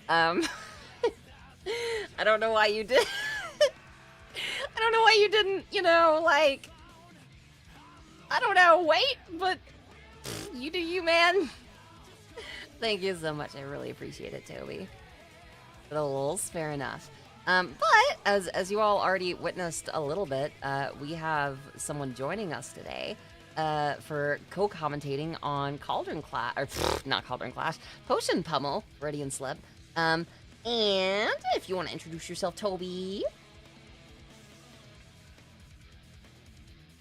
Um, I don't know why you did. I don't know why you didn't, like, I don't know, wait, but you do you, man. Thank you so much. I really appreciate it, Toby. For the lulz, fair enough. But as you all already witnessed a little bit, we have someone joining us today for co-commentating on Cauldron Clash, or not Cauldron Clash, Potion Pummel, Ready and Slip. And if you want to introduce yourself, Toby.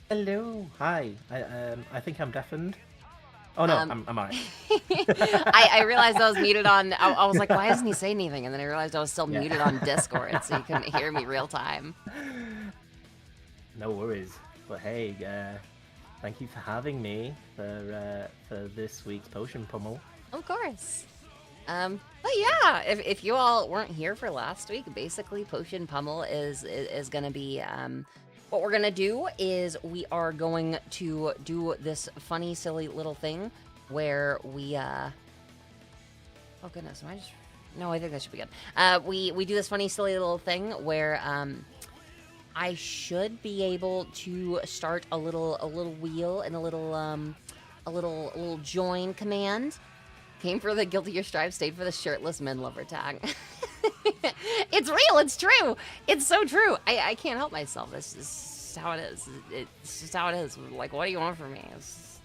Hello, hi. I think I'm deafened. Oh no, I'm alright. I realized I was muted on. I was like, why doesn't he say anything? And then I realized I was still muted on Discord, so you couldn't hear me real time. No worries. But hey, thank you for having me for this week's Potion Pummel. Of course. But yeah, if you all weren't here for last week, basically Potion Pummel is gonna be what we're gonna do is we are going to do this funny, silly little thing where we oh goodness, am I just no, I think that should be good. We do this funny, silly little thing where I should be able to start a little wheel and a little join command. Came for the Guilty Gear Strive, stayed for the shirtless men lover tag. It's real, it's true. It's so true. I can't help myself. This is how it is. It's just how it is. Like, what do you want from me? It's,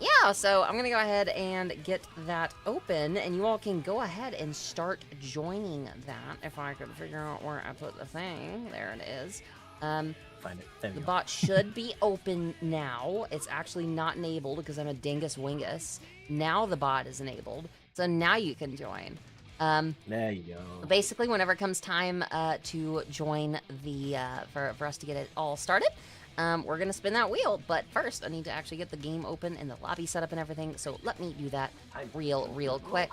yeah, so I'm gonna go ahead and get that open, and you all can go ahead and start joining that. If I could figure out where I put the thing. There it is. Find it. There we The go. bot should be open now. It's actually not enabled because I'm a dingus wingus. Now the bot is enabled, so now you can join. There you go. Basically, whenever it comes time to join the for us to get it all started, we're gonna spin that wheel. But first, I need to actually get the game open and the lobby set up and everything. So let me do that real quick.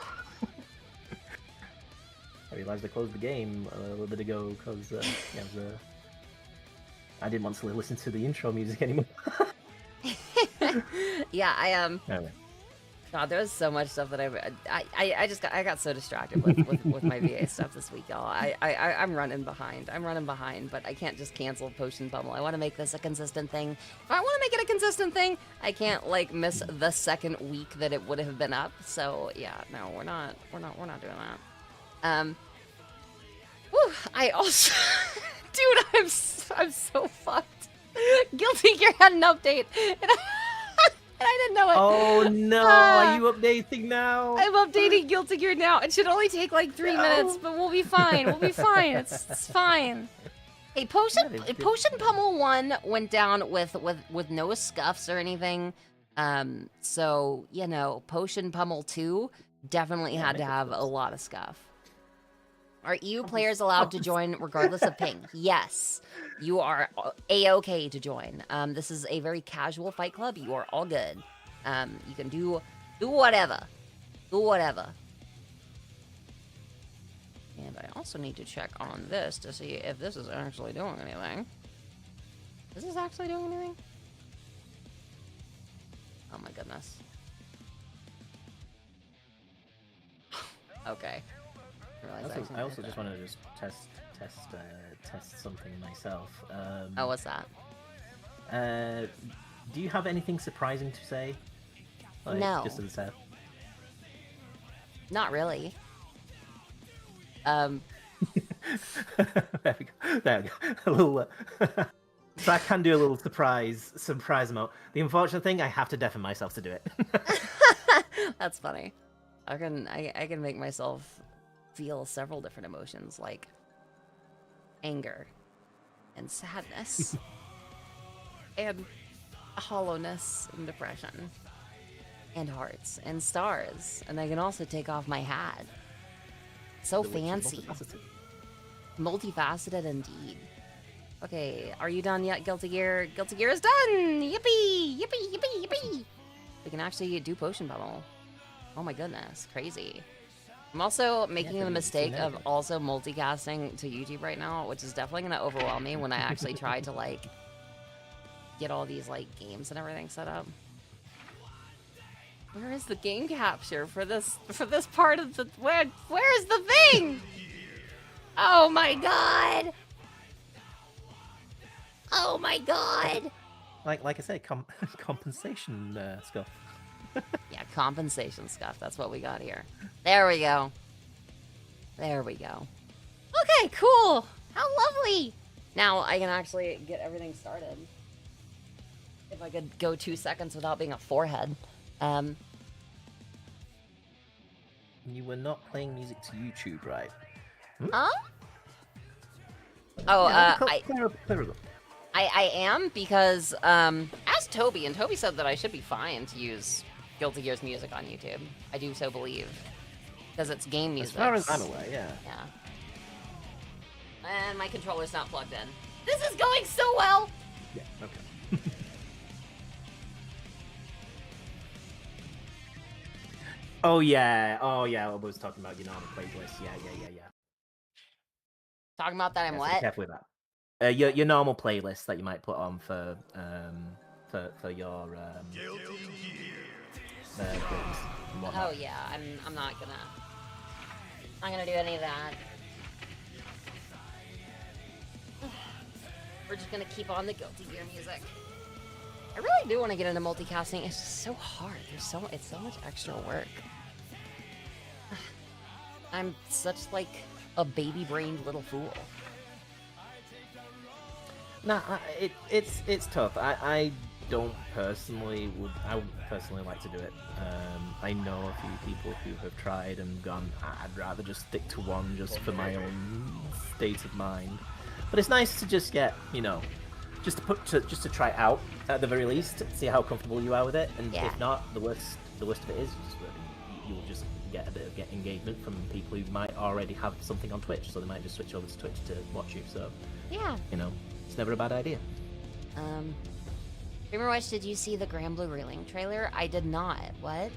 I realized I closed the game a little bit ago because I didn't want to listen to the intro music anymore. Yeah, Anyway. God, there was so much stuff that I got so distracted with my VA stuff this week, y'all. I'm running behind. But I can't just cancel Potion Pummel. I want to make this a consistent thing. If I want to make it a consistent thing, I can't like miss the second week that it would have been up. So yeah, no, we're not doing that. Whew, I also, dude, I'm so fucked. Guilty Gear had an update, and I didn't know it. Oh no, are you updating now? I'm updating Guilty Gear now. It should only take like 3 minutes, but we'll be fine. We'll be fine. It's fine. Hey, Potion Pummel 1 went down with no scuffs or anything. So, Potion Pummel 2 definitely had to have a lot of scuff. Are EU players allowed to join regardless of ping? Yes. You are A-okay to join. This is a very casual fight club. You are all good. You can do whatever. Do whatever. And I also need to check on this to see if this is actually doing anything. Is this actually doing anything? Oh my goodness. Okay. I also just want to just test something myself. Oh, what's that? Do you have anything surprising to say? Like, no. Just as a set. Not really. There we go. There we go. A little. So I can do a little surprise mode. The unfortunate thing, I have to deafen myself to do it. That's funny. I can make myself feel several different emotions like anger and sadness and hollowness and depression and hearts and stars, and I can also take off my hat. So fancy. Multifaceted indeed. Okay, are you done yet, Guilty Gear? Guilty Gear is done! Yippee! Yippee! Yippee! Yippee! We can actually do Potion Pummel. Oh my goodness, crazy. I'm also making the mistake of also multicasting to YouTube right now, which is definitely going to overwhelm me when I actually try to, like, get all these, like, games and everything set up. Where is the game capture for this part of the where is the thing? Oh my god! Oh my god! Like I say, compensation stuff. Yeah, compensation stuff. That's what we got here. There we go. There we go. Okay, cool. How lovely. Now I can actually get everything started. If I could go 2 seconds without being a forehead. You were not playing music to YouTube, right? Huh? Oh, Yeah, clear up. I am because asked Toby, and Toby said that I should be fine to use Guilty Gear's music on YouTube. I do so believe. Because it's game music. As far as I'm aware, yeah. Yeah. And my controller's not plugged in. This is going so well! Yeah, okay. Oh yeah, I was talking about your normal playlist. Yeah. Talking about that and So what? be careful with that. Your normal playlist that you might put on for your games and whatnot. Oh yeah, I'm not gonna do any of that. We're just gonna keep on the Guilty Gear music. I really do want to get into multicasting. It's just so hard. It's so much extra work. I'm such like a baby-brained little fool. Nah, it's tough. I don't personally I would personally like to do it. I know a few people who have tried and gone, I'd rather just stick to one just for my own state of mind. But it's nice to just get, just to try it out at the very least, see how comfortable you are with it, and Yeah. if not, the worst of it is you'll just get a bit of engagement from people who might already have something on Twitch, so they might just switch over to Twitch to watch you. So Yeah. it's never a bad idea. Dreamer Watch, did you see the Grand Blue Reeling trailer? I did not. What?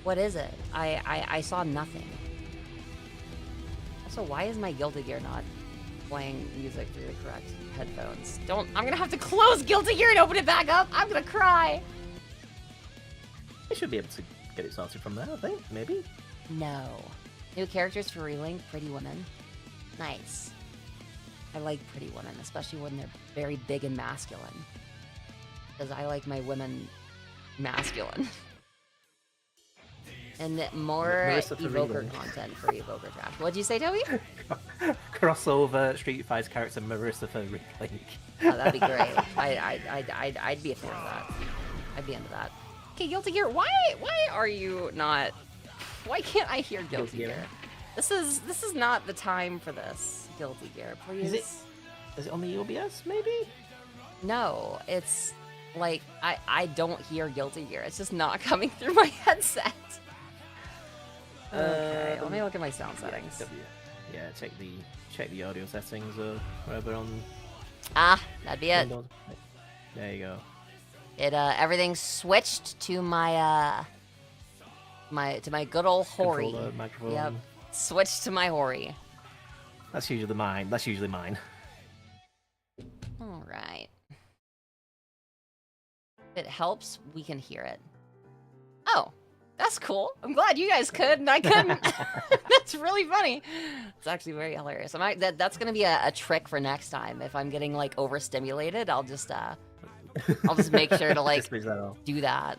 What is it? I saw nothing. Also, why is my Guilty Gear not playing music through the correct headphones? I'm gonna have to close Guilty Gear and open it back up. I'm gonna cry. You should be able to get it sorted from there, I think, maybe. No. New characters for Reeling, Pretty Women. Nice. I like pretty women, especially when they're very big and masculine. Because I like my women masculine. And more Marissa for evoker Reeling. content for evoker draft. What'd you say, Toby? Crossover Street Fighter character Marissa for Reeling. Oh, that'd be great. I'd be a fan of that. I'd be into that. Okay, Guilty Gear, why are you not... Why can't I hear Guilty Gear? This is not the time for this, Guilty Gear, please. Is it on the OBS, maybe? No, it's like, I don't hear Guilty Gear. It's just not coming through my headset. Okay, let me look at my sound settings. Yeah, check the audio settings or wherever on That'd be it. Windows. There you go. It everything switched to my my good old Hori. Controller, microphone. Yep. Switched to my Hori. That's usually mine. All right. If it helps, we can hear it. Oh, that's cool. I'm glad you guys could and I couldn't. That's really funny. It's actually very hilarious. That's gonna be a trick for next time. If I'm getting like overstimulated, I'll just make sure to like do that.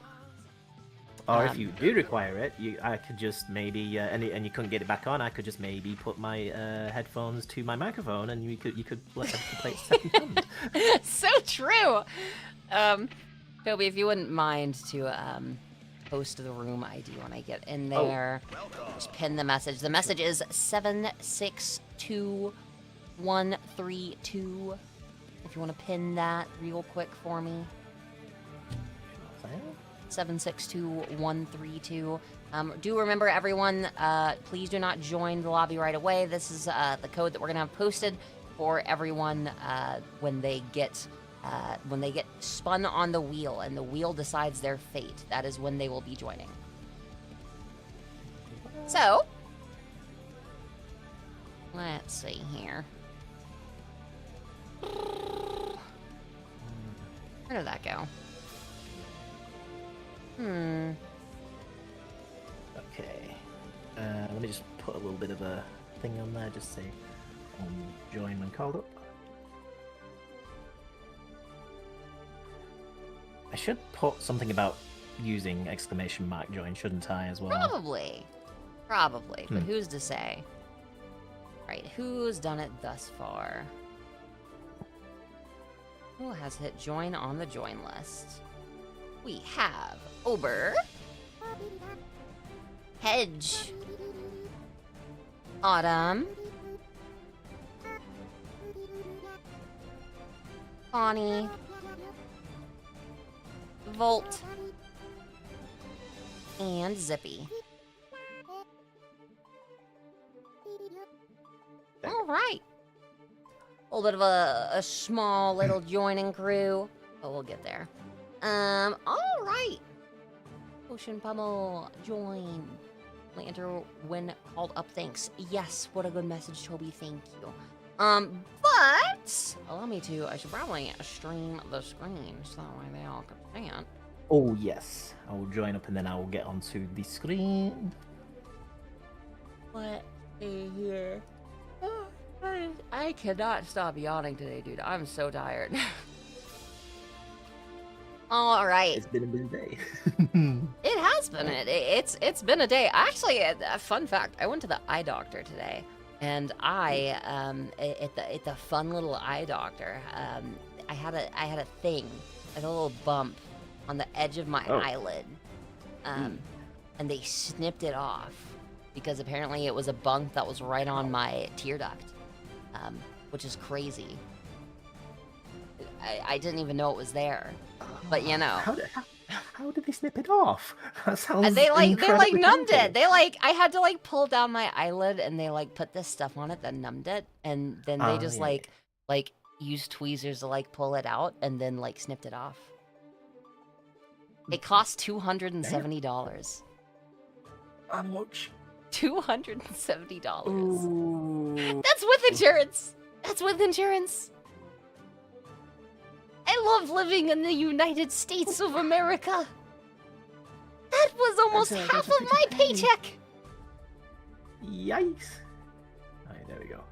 Or if you do require it, I could just maybe and you couldn't get it back on. I could just maybe put my headphones to my microphone, and you could let it play it second hand. So true. Toby, if you wouldn't mind to post the room ID when I get in there, just pin the message. The message is 762132. If you want to pin that real quick for me. 762132. Do remember, everyone, please do not join the lobby right away. This is the code that we're gonna have posted for everyone when they get spun on the wheel and the wheel decides their fate. That is when they will be joining. So, let's see here. Where did that go? Hmm. Okay. Let me just put a little bit of a thing on there, just say join when called up. I should put something about using exclamation mark join, shouldn't I, as well? Probably. Probably. But who's to say? Right, who's done it thus far? Who has hit join on the join list? We have Ober, Hedge, Autumn, Bonnie, Volt, and Zippy. All right. A little bit of a small little joining crew, but we'll get there. All right. Potion Pummel, join. Only enter when called up, thanks. Yes, what a good message, Toby, thank you. But allow me to, I should probably stream the screen so that way they all can see it. Oh, yes. I will join up and then I will get onto the screen. Let's see here. I cannot stop yawning today, dude. I'm so tired. All right. It's been a busy day. It has been. It's been a day. Actually, a fun fact. I went to the eye doctor today, and I at the fun little eye doctor, I had a thing, a little bump on the edge of my eyelid, and they snipped it off because apparently it was a bump that was right on my tear duct. Which is crazy. I didn't even know it was there, but you know. How did they snip it off? That sounds they numbed painful. it. I had to pull down my eyelid and they put this stuff on it that numbed it, and then they just used tweezers to pull it out and then snipped it off. It cost $270. How much? $270. Ooh. That's with insurance. That's with insurance. I love living in the United States of America. That was almost half of my paycheck. Yikes. Alright, there we go.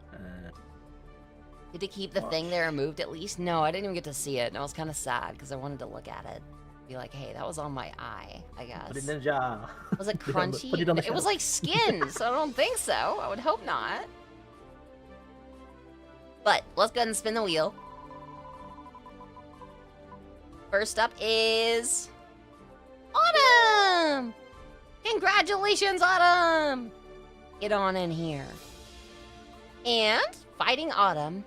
Did they keep the thing they removed at least? No, I didn't even get to see it, and I was kind of sad because I wanted to look at it. Be like, hey, that was on my eye, I guess. Put it in a jar. Was it crunchy? Put it on the It was like skin, so I don't think so. I would hope not. But let's go ahead and spin the wheel. First up is Autumn! Congratulations, Autumn! Get on in here. And fighting Autumn.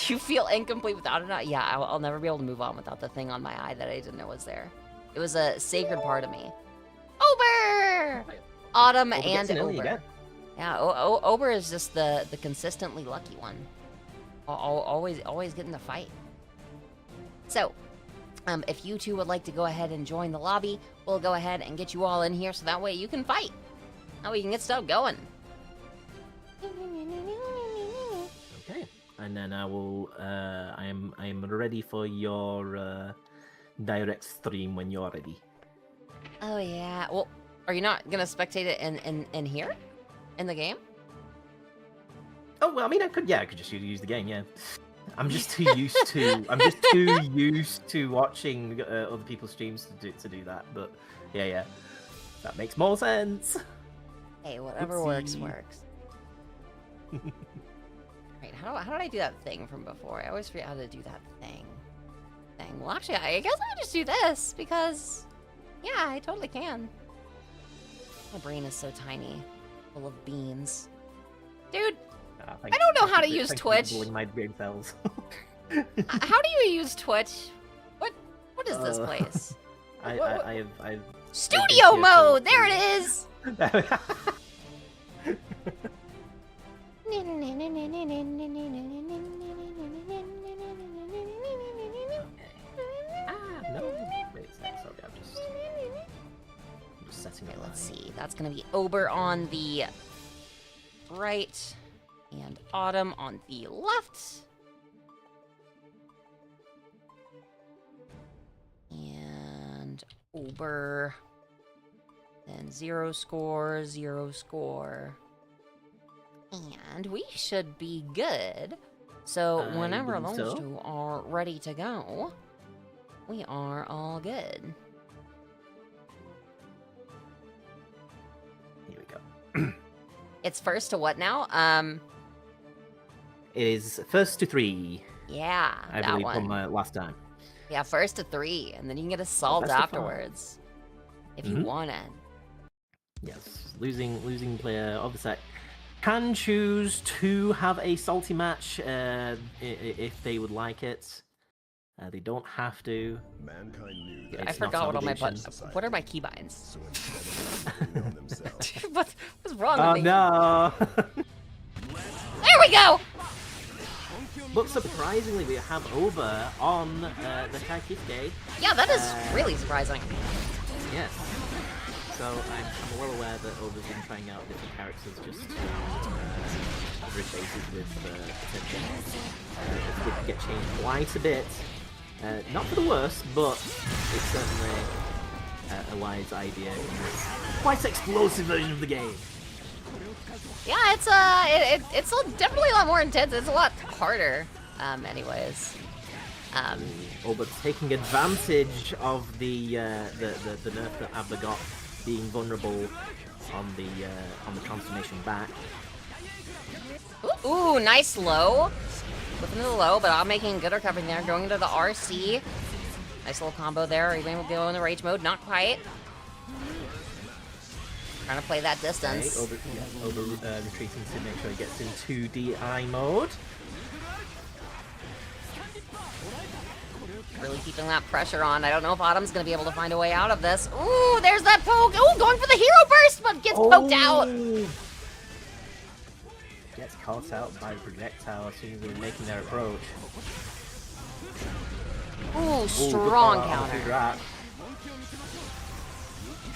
You feel incomplete without it? Yeah, I'll never be able to move on without the thing on my eye that I didn't know was there. It was a sacred part of me. Ober! Autumn and Ober. Yeah, Ober is just the consistently lucky one. Always getting the fight. So, if you two would like to go ahead and join the lobby, we'll go ahead and get you all in here so that way you can fight. That way you can get stuff going. Okay, and then I will. I am ready for your direct stream when you're ready. Oh yeah. Well, are you not gonna spectate it in here, in the game? Oh well, I mean, I could just use the game. Yeah, I'm just too used to. I'm just too used to watching other people's streams to do that. But yeah, that makes more sense. Hey, whatever works. Right, how did I do that thing from before? I always forget how to do that thing. Well, actually, I guess I could just do this, because, yeah, I totally can. My brain is so tiny, full of beans. Dude, I don't know how to use Twitch. My brain cells. How do you use Twitch? What is this place? I've Studio mode! There it is! No. Wait, sorry, I'm just setting it. Okay, let's see. That's gonna be Ober on the right and Autumn on the left. And Uber. Then 0 score, 0 score. And we should be good. So I whenever believe those so. two are ready to go, we are all good. Here we go. It's first to what now? It is first to 3. Yeah, I that believe one. from last time. Yeah, first to 3, and then you can get a salt best of 5. afterwards. If you Mhm. want it. Yes, losing player of the set can choose to have a salty match if they would like it. They don't have to. Mankind knew It's I not forgot what all my obligation. buttons. What are my keybinds? So instead of focusing on themselves, What's wrong Oh with me? no! There we go! But surprisingly, we have Oba on the Kaikisuke. Yeah, that is really surprising. Yes. So I'm well aware that Oba's been trying out different characters just to bridge bases with potential. It did get changed quite a bit. Not for the worse, but it's certainly a wise idea in this quite explosive version of the game. Yeah, it's definitely a lot more intense. It's a lot harder, anyways. Oba's taking advantage of the nerf that Abba got, being vulnerable on the transformation back. Ooh, nice low. Flipping to the low, but I'm making good recovery there. Going into the RC. Nice little combo there. Are you able to go in the rage mode? Not quite. Trying to play that distance. Okay, Oba retreating to make sure he gets into DI mode. Really keeping that pressure on. I don't know if Autumn's going to be able to find a way out of this. Ooh, there's that poke. Ooh, going for the hero burst, but gets poked out. Gets caught out by the projectile as soon as they're making their approach. Ooh, strong good counter. drop.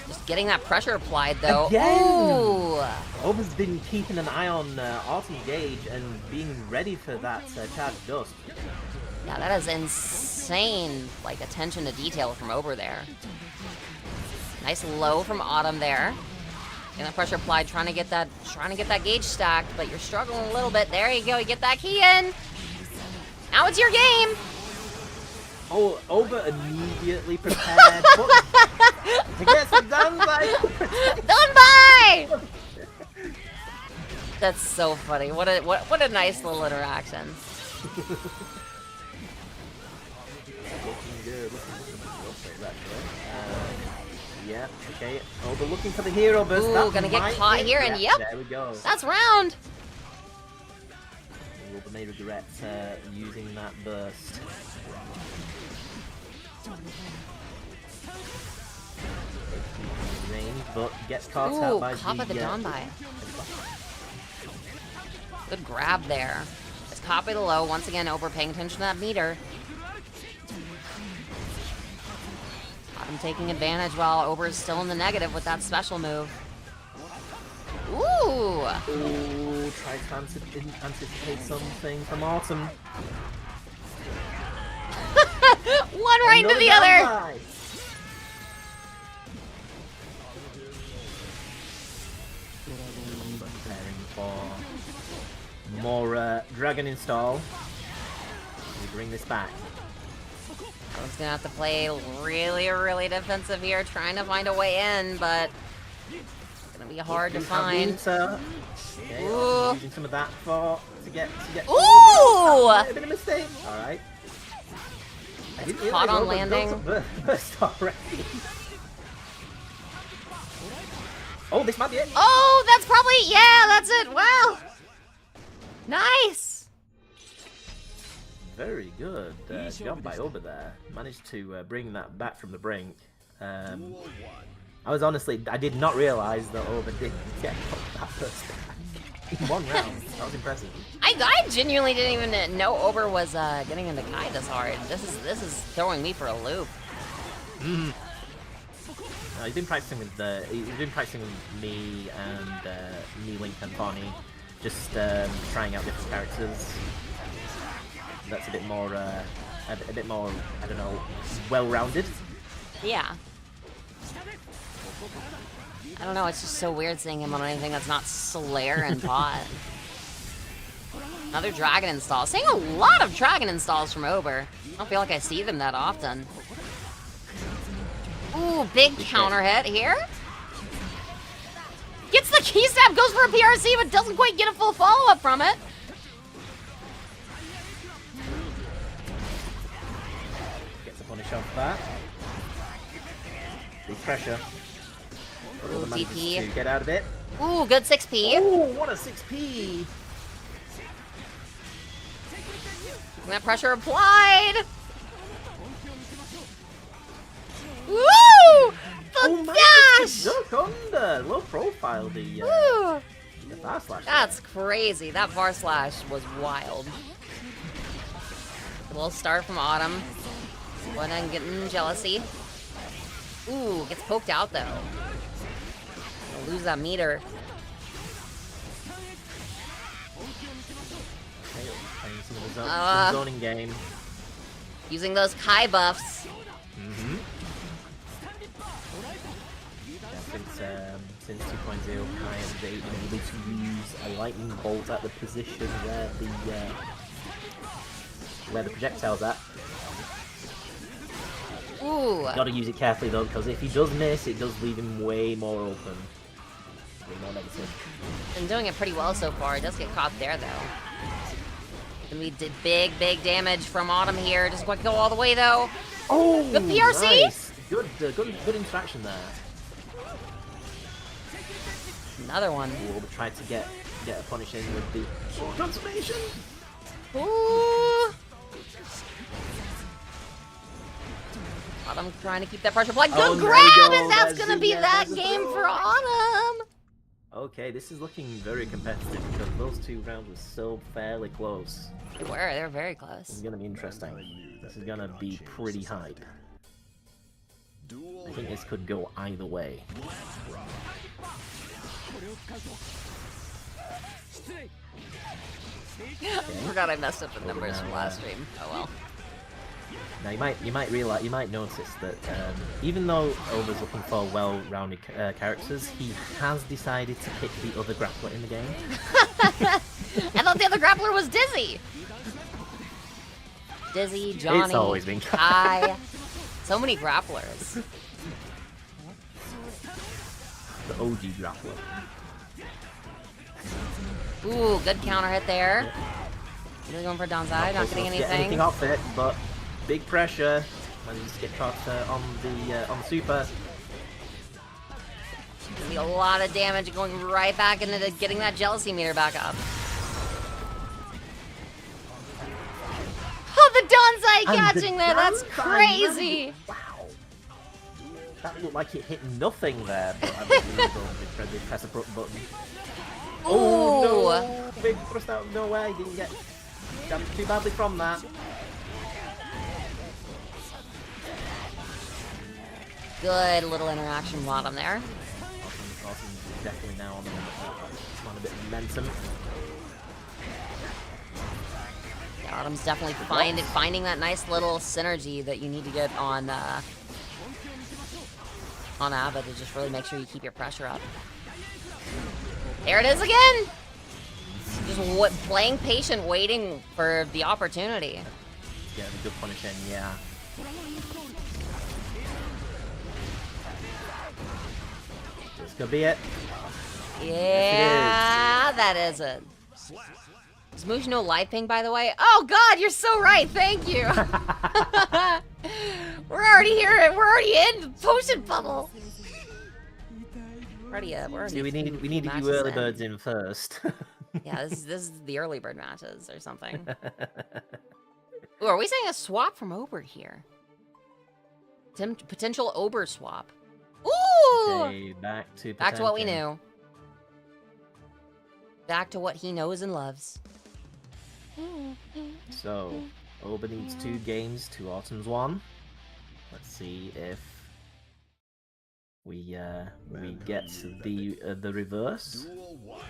Just getting that pressure applied, though. Again! Ooh. Oba's been keeping an eye on Autumn Gauge and being ready for that charge dust. Yeah, that is insane, like, attention to detail from Ober there. Nice low from Autumn there. Getting that pressure applied, trying to get that gauge stacked, but you're struggling a little bit. There you go, you get that key in. Now it's your game. Oh, Oba immediately prepared to get some done by. Done by! That's so funny. What a nice little interaction. Looking good. Yeah, okay. Oba looking for the hero burst. Ooh, That gonna get might caught be- here, and yep. There we go. That's round. Oba may regret using that burst. Range, but gets caught out Ooh, by caught by the Dawn by. Good grab there. Just copy the low. Once again, Ober paying attention to that meter. I'm taking advantage while Ober is still in the negative with that special move. Ooh! Ooh, try to anticipate something from Autumn. One right into the Another other! down by. Preparing for more dragon install. We bring this back. I was gonna have to play really, really defensive here, trying to find a way in, but it's gonna be hard to find. Okay, Ooh. using some of that to get. Ooh! Might have been a mistake. All right. I didn't Caught realize on Oba landing. built up burst already. Oh, this might be it. Oh, that's probably, yeah, that's it. Wow. Nice. Very good job by Oba there. Managed to bring that back from the brink. I did not realize that Oba did get that first back in one round. That was impressive. I genuinely didn't even know Ober was getting into Kai this hard. This is throwing me for a loop. He's been practicing with me and me, Link, and Bonnie, just trying out different characters. That's a bit more, I don't know, well-rounded. Yeah. I don't know, it's just so weird seeing him on anything that's not Slayer and Bot. Another dragon install. Seeing a lot of dragon installs from Ober. I don't feel like I see them that often. Ooh, big counter hit here. Gets the key stab, goes for a PRC, but doesn't quite get a full follow-up from it. Gets a punish off that. Big pressure. Ooh, DP. To get out of it. Ooh, good 6P. Ooh, what a 6P! That pressure applied. Woo! The dash! Duck under! Low profile, the fast slash. That's crazy. That bar slash was wild. A little start from Autumn. Going and getting jealousy. Ooh, gets poked out though. Gonna lose that meter. Playing some of the zoning game. Using those Kai buffs. Mm-hmm. Yeah, since 2.0, Kai has been able to use a lightning bolt at the position where the projectile's at. Ooh. Gotta use it carefully though, because if he does miss, it does leave him way more open. Way more negative. Been doing it pretty well so far. It does get caught there though. And we did big damage from Autumn here. Doesn't quite go all the way though. Oh, the PRC. Nice. Good interaction there. Another one. We'll try to get a punish in with the transformation. Ooh. Autumn trying to keep that pressure applied. Good grab, and that's gonna be that game for Autumn. Okay, this is looking very competitive because those two rounds were so fairly close. They were very close. This is gonna be interesting. This is gonna be pretty hype. I think this could go either way. I forgot I messed up the numbers from last stream. Oh well. Now you might notice that even though Ober's looking for well-rounded characters, he has decided to pick the other grappler in the game. I thought the other grappler was Dizzy. Dizzy, Johnny, It's always been Kai. So many grapplers. The OG grappler. Ooh, good counter hit there. Really going for Donzai, not getting anything. Anything off it, but big pressure. Manages to get caught on the super. Gonna be a lot of damage going right back into getting that jealousy meter back up. Oh, the Donzai catching there, that's crazy! Wow. That looked like it hit nothing there, but I mean, press a button. Oh no! Big thrust out of nowhere, didn't get damaged too badly from that. Good little interaction from Autumn there. Awesome, definitely now on a bit of momentum. Yeah, Autumn's definitely finding that nice little synergy that you need to get on Abba to just really make sure you keep your pressure up. There it is again! Just playing patient, waiting for the opportunity. Yeah, the good punish in, yeah. This could be it. Yeah, yes, that is it. Is Moosh no live ping, by the way? Oh god, you're so right, thank you! We're already here, we're already in Potion Pummel! We're already See, we needed you early birds in first. Yeah, this is the early bird matches or something. Ooh, are we saying a swap from Ober here? Potential Ober swap. Ooh! Okay, back to what we knew. Back to what he knows and loves. So, Ober needs 2 games to Autumn's 1. Let's see if we get the reverse. Duel 1.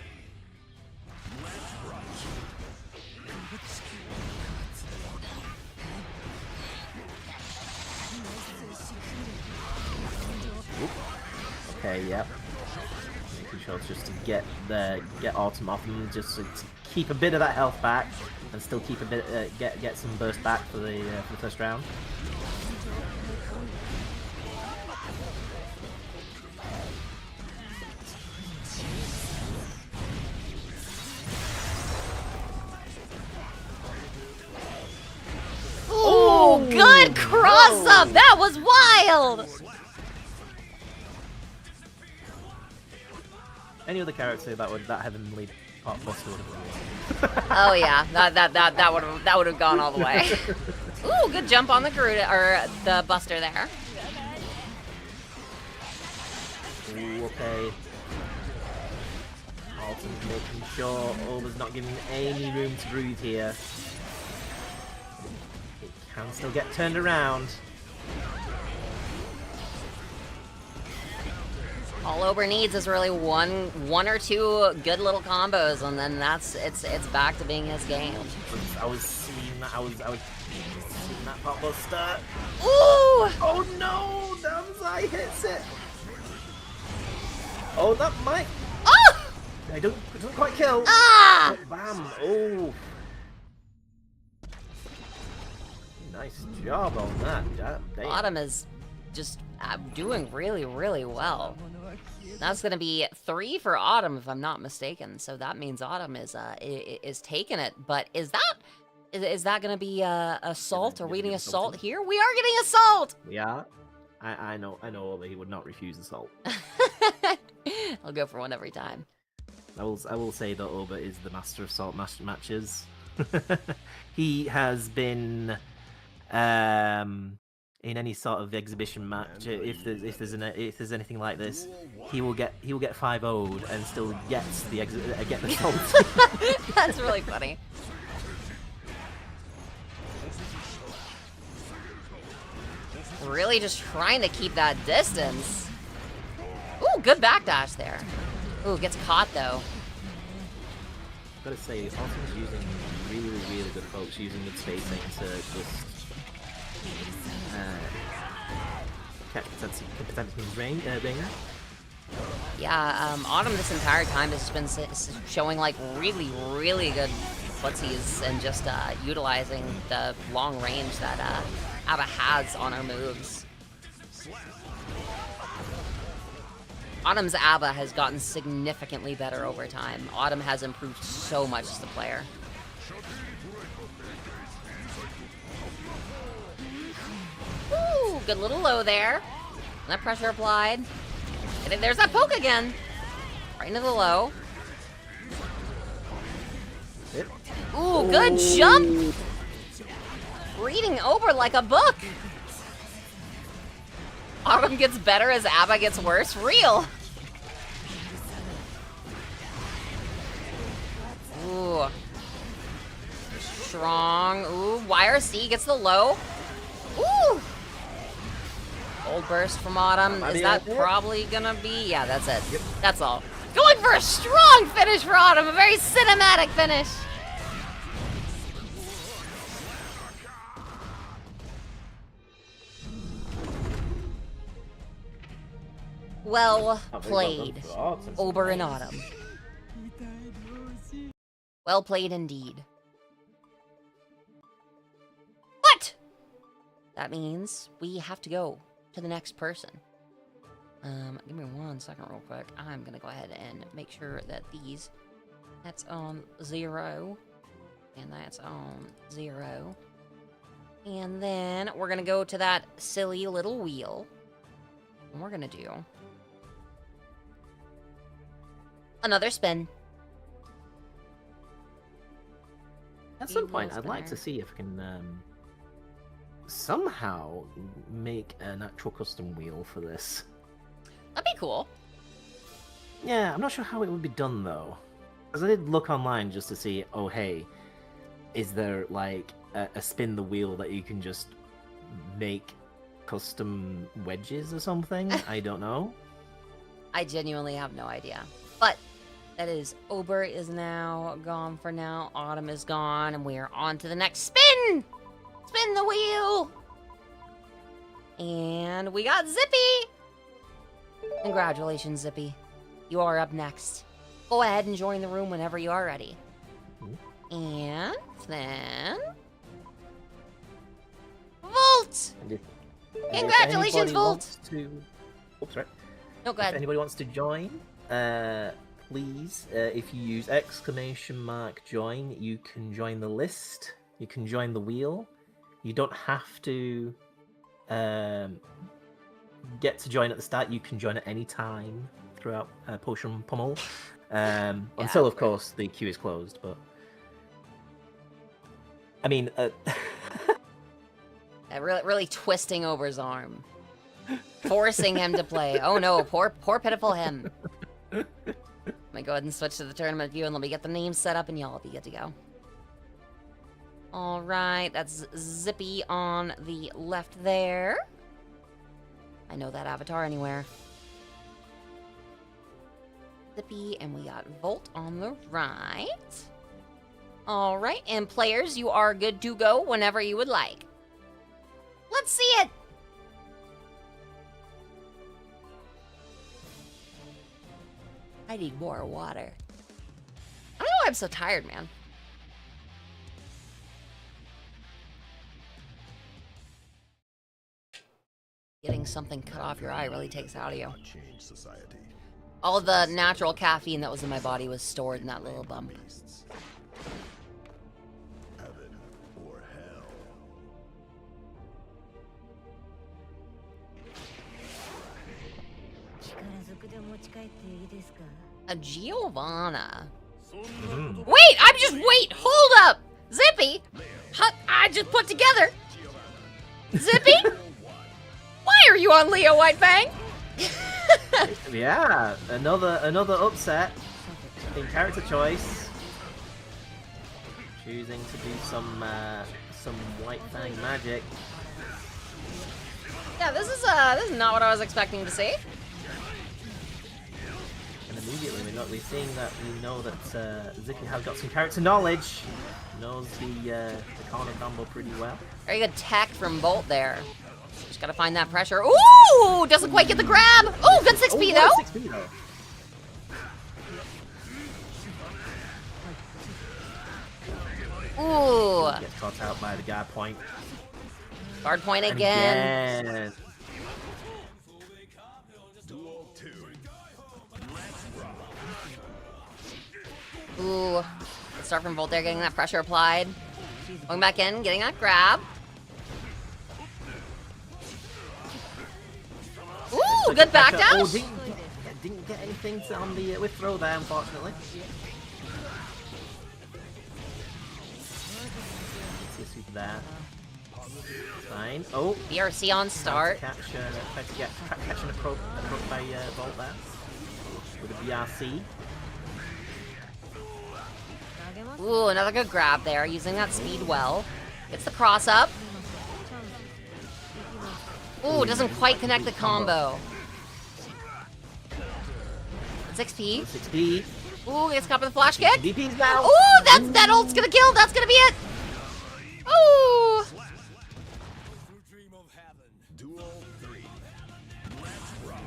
Okay, yep. Making sure just to get Autumn off and just to keep a bit of that health back and still keep a bit get some burst back for the first round. Ooh, good cross up. That was wild. Any other character that heavenly pot buster would have been. Oh yeah, that would have gone all the way. Ooh, good jump on the Garuda or the Buster there. Ooh, okay. Alton's making sure Oba's not giving any room to breathe here. It can still get turned around. All Ober needs is really one or two good little combos, and then it's back to being his game. I was seeing that. I was seeing that pot buster. Ooh! Oh no! Damsai hits it. Oh, that might. Oh! I don't quite kill. Ah! Oh, bam! Oh. Nice job on that. Damn. Autumn is just doing really, really well. That's gonna be 3 for Autumn, if I'm not mistaken. So that means Autumn is taking it. But is that gonna be assault? Are we getting assault here? We are getting assault. Yeah. I know that he would not refuse assault. I'll go for one every time. I will say that Oba is the master of salt matches. He has been in any sort of exhibition match. If there's anything like this, he will get 5-0'd and still gets the salt. That's really funny. Really just trying to keep that distance. Ooh, good backdash there. Ooh, gets caught though. Gotta say, Autumn's using really good folks, using good spacing to just catch Potenzi's ring. Yeah, Autumn this entire time has been showing like really good footsies and just utilizing the long range that Ava has on her moves. Autumn's Ava has gotten significantly better over time. Autumn has improved so much as a player. Ooh, good little low there. And that pressure applied. And then there's that poke again. Right into the low. Ooh, good jump. Reading over like a book. Autumn gets better as Ava gets worse. Real. Ooh. Strong. Ooh, YRC gets the low. Ooh. Old burst from Autumn. Is that probably gonna be? Yeah, that's it. Yep. That's all. Going for a strong finish for Autumn. A very cinematic finish. Well played, Ober and Autumn. Well played indeed. What? That means we have to go to the next person. Give me 1 second real quick. I'm gonna go ahead and make sure that that's on 0, and that's on 0. And then we're gonna go to that silly little wheel. And we're gonna do another spin. At some point, I'd like to see if I can somehow make an actual custom wheel for this. That'd be cool. Yeah, I'm not sure how it would be done though. Because I did look online just to see, oh hey, is there like a spin the wheel that you can just make custom wedges or something? I don't know. I genuinely have no idea. But that is, Ober is now gone for now. Autumn is gone, and we are on to the next spin! Spin the wheel! And we got Zippy! Congratulations, Zippy. You are up next. Go ahead and join the room whenever you are ready. And then... Volt! And Congratulations, anybody Volt! wants to... Oops, sorry. No, go If ahead. anybody wants to join, please, if you use !join, you can join the list. You can join the wheel. You don't have to get to join at the start. You can join at any time throughout Potion Pummel. Until, of course, the queue is closed, but... I mean... Really twisting over his arm. Forcing him to play. Oh no, poor pitiful him. Let me go ahead and switch to the tournament view and let me get the names set up and y'all will be good to go. Alright, that's Zippy on the left there. I know that avatar anywhere. Zippy, and we got Volt on the right. Alright, and players, you are good to go whenever you would like. Let's see it! I need more water. I don't know why I'm so tired, man. Getting something cut off your eye really takes it out of you. Change society. All the natural caffeine that was in my body was stored in that little bump. Beasts. Heaven or hell. A Giovanna. Mhm. Wait, hold up! Zippy! I just put together. Zippy? Why are you on Leo Whitefang? Yeah, another upset in character choice. Choosing to do some White Fang magic. Yeah, this is not what I was expecting to see. And immediately we're seeing that we know that Zippy has got some character knowledge. Knows the corner combo pretty well. Very good tech from Bolt there. Just gotta find that pressure. Ooh! Doesn't quite get the grab! Ooh, good 6p though! 6p though. Ooh! Gets caught out by the guard point. Guard point And again. again. Duel 2. Ooh. Good start from Volt there, getting that pressure applied. Going back in, getting that grab. Ooh, good backdash! Oh, didn't get anything on the with throw there, unfortunately. This is there. Fine. Oh, BRC on start. try to catch an approach by Volt there with a BRC. Ooh, another good grab there, using that speed well. Gets the cross up. Ooh, doesn't quite connect the combo. 6p. 6p. Ooh, gets caught with the flash kick. DP's now. Ooh, that ult's gonna kill. That's gonna be it. Ooh. Duel 3. Let's rock.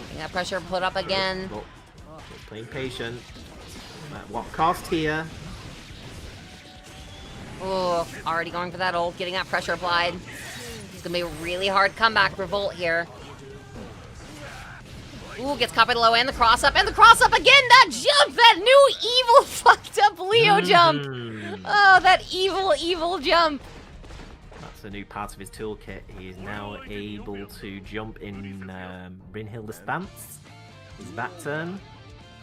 Getting that pressure put up again. Oh, just playing patient. At what cost here? Ooh, already going for that ult, getting that pressure applied. It's gonna be a really hard comeback for Volt here. Ooh, gets caught by the low end, the cross up, and the cross up again! That jump! That new evil fucked up Leo jump! Oh, that evil jump! That's a new part of his toolkit. He is now able to jump in Brynhilde stance, his back turn,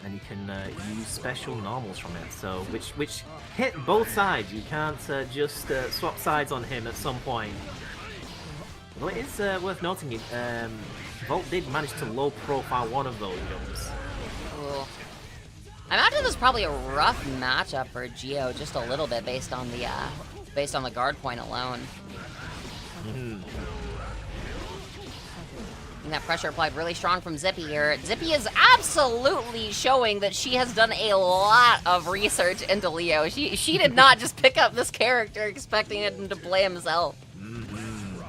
and you can use special normals from it. So, which hit both sides. You can't just swap sides on him at some point. Although it is worth noting, Volt did manage to low profile one of those jumps. Ooh. I imagine this is probably a rough matchup for Geo, just a little bit based on the guard point alone. Mm-hmm. And that pressure applied really strong from Zippy here. Zippy is absolutely showing that she has done a lot of research into Leo. She did not just pick up this character expecting him to play himself. Mm-hmm.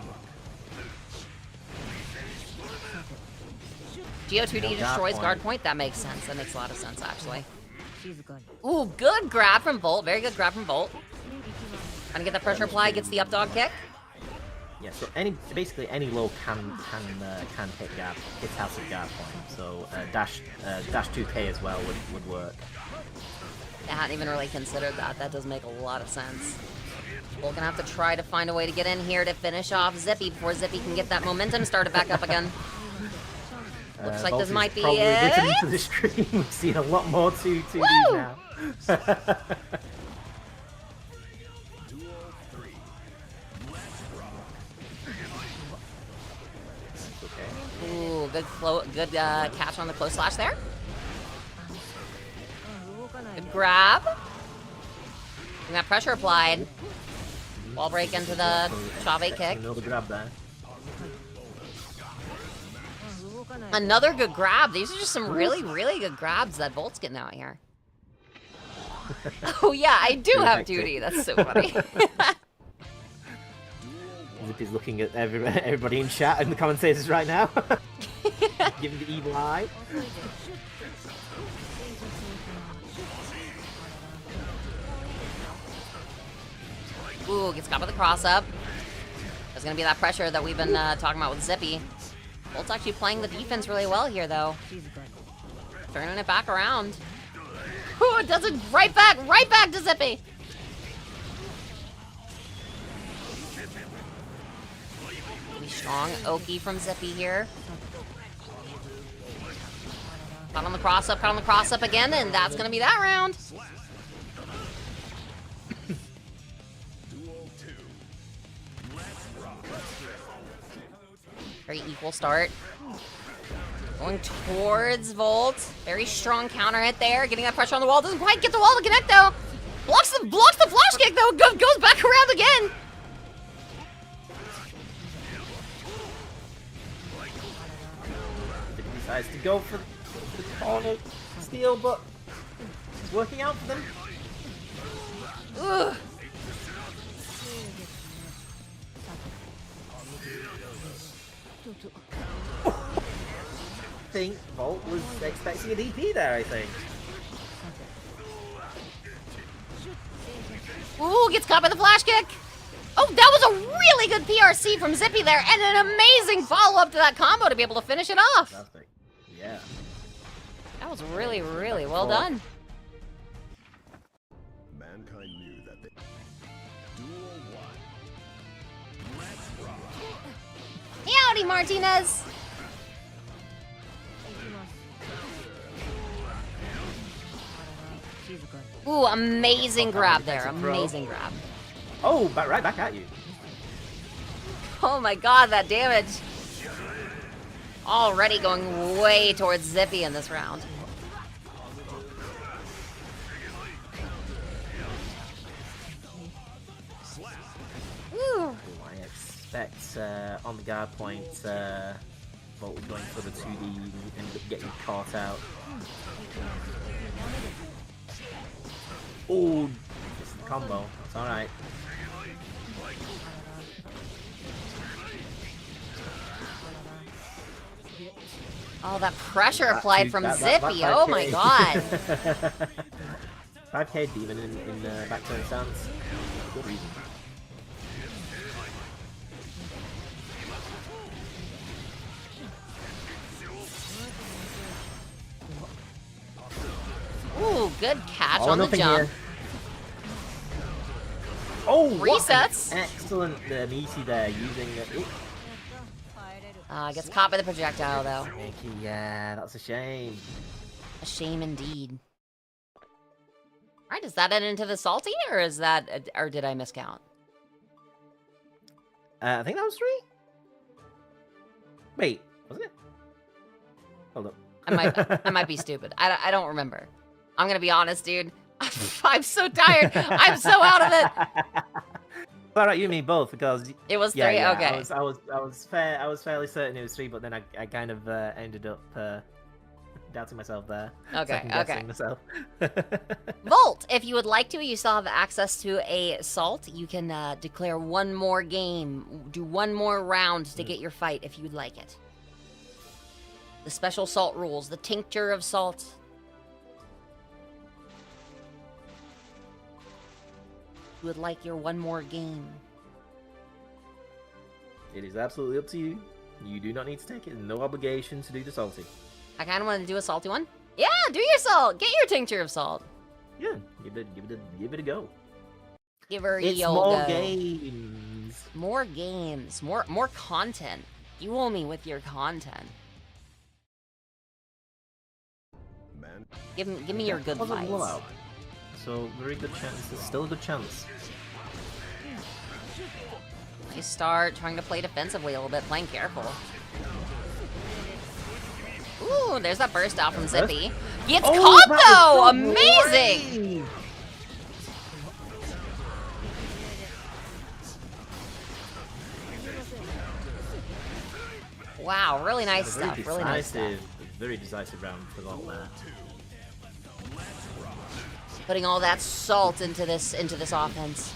Geo 2D Guard destroys point. guard point. That makes sense. That makes a lot of sense, actually. Ooh, good grab from Bolt. Very good grab from Bolt. Trying to get the pressure apply. Gets the up dog kick. Yeah, so basically any low can hit gap, hits house of guard point. So dash 2K as well would work. I hadn't even really considered that. That does make a lot of sense. We're gonna have to try to find a way to get in here to finish off Zippy before Zippy can get that momentum started back up again. Looks like Bolt this is might be probably it. written into the screen. We've seen a lot more 2D Woo! now. Duel 3. Let's rock. Okay. Ooh, good catch on the close slash there. Good grab. We got pressure applied. Wall break into the Chave kick. Another grab there. Another good grab. These are just some really, really good grabs that Volt's getting out here. Oh yeah, I do have duty. That's so funny. Zippy's looking at everybody in chat and the commentators right now. Giving the evil eye. Ooh, gets caught with the cross up. There's gonna be that pressure that we've been talking about with Zippy. Bolt's actually playing the defense really well here, though. Turning it back around. Ooh, it does it right back to Zippy. Really strong Oki from Zippy here. Caught on the cross up again, and that's gonna be that round. Duel 2. Let's rock. Very equal start. Going towards Volt. Very strong counter hit there. Getting that pressure on the wall. Doesn't quite get the wall to connect though. Blocks the flash kick though. Goes back around again. Zippy decides to go for the corner steal, but it's working out for them. Ugh. I think Volt was expecting a DP there, I think. Ooh, gets caught by the flash kick. Oh, that was a really good PRC from Zippy there, and an amazing follow-up to that combo to be able to finish it off. Fantastic. Yeah. That was really, really well done. Mankind knew that they... Duel 1. Let's rock. Howdy, Martinez. Ooh, amazing grab there. Amazing grab. Oh, right back at you. Oh my god, that damage. Already going way towards Zippy in this round. Woo. I expect on the guard point, Volt was going for the 2D and ended up getting caught out. Oh, this is the combo. It's alright. Oh, that pressure applied from Zippy. Oh my god. 5k demon in back turn stance. Good reason. Ooh, good catch Oh, on the nothing jump. here. Oh, what an Resets. excellent meaty there using it. Gets caught by the projectile though. Yeah, that's a shame. A shame indeed. Alright, is that it into the salty, or is that, or did I miscount? I think that was 3. Wait, wasn't it? Hold up. I might be stupid. I don't remember. I'm gonna be honest, dude. I'm so tired. I'm so out of it. All right, you and me both, because It was 3. yeah, Okay. I was fairly certain it was 3, but then I kind of ended up doubting myself there. Okay, Second-guessing myself. Volt, if you would like to, you still have access to a salt. You can declare one more game, do one more round to get your fight if you'd like it. The special salt rules, the tincture of salt. You would like your one more game. It is absolutely up to you. You do not need to take it. No obligation to do the salty. I kind of want to do a salty one. Yeah, do your salt. Get your tincture of salt. Yeah, give it a go. Give her It's yo more go. games. More games. More content. Fuel me with your content. Man, Give me your good Was a vibes. blowout. So very good chance. There's still a good chance. You start trying to play defensively a little bit, playing careful. Ooh, there's that burst out from Zippy. Gets caught though! Amazing! Wow, really nice Very stuff. Really nice stuff. very decisive round for all that. Putting all that salt into this offense.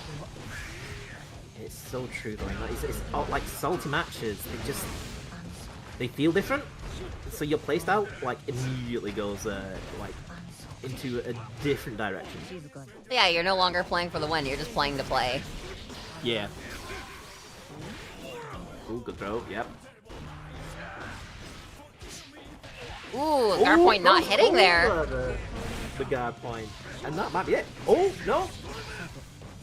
It's so true though. It's all, like salty matches. They feel different. So your playstyle like immediately goes like into a different direction. Yeah, you're no longer playing for the win. You're just playing to play. Yeah. Ooh, good throw. Yep. Ooh, guard point not hitting there. The guard point. And that might be it. Oh, no.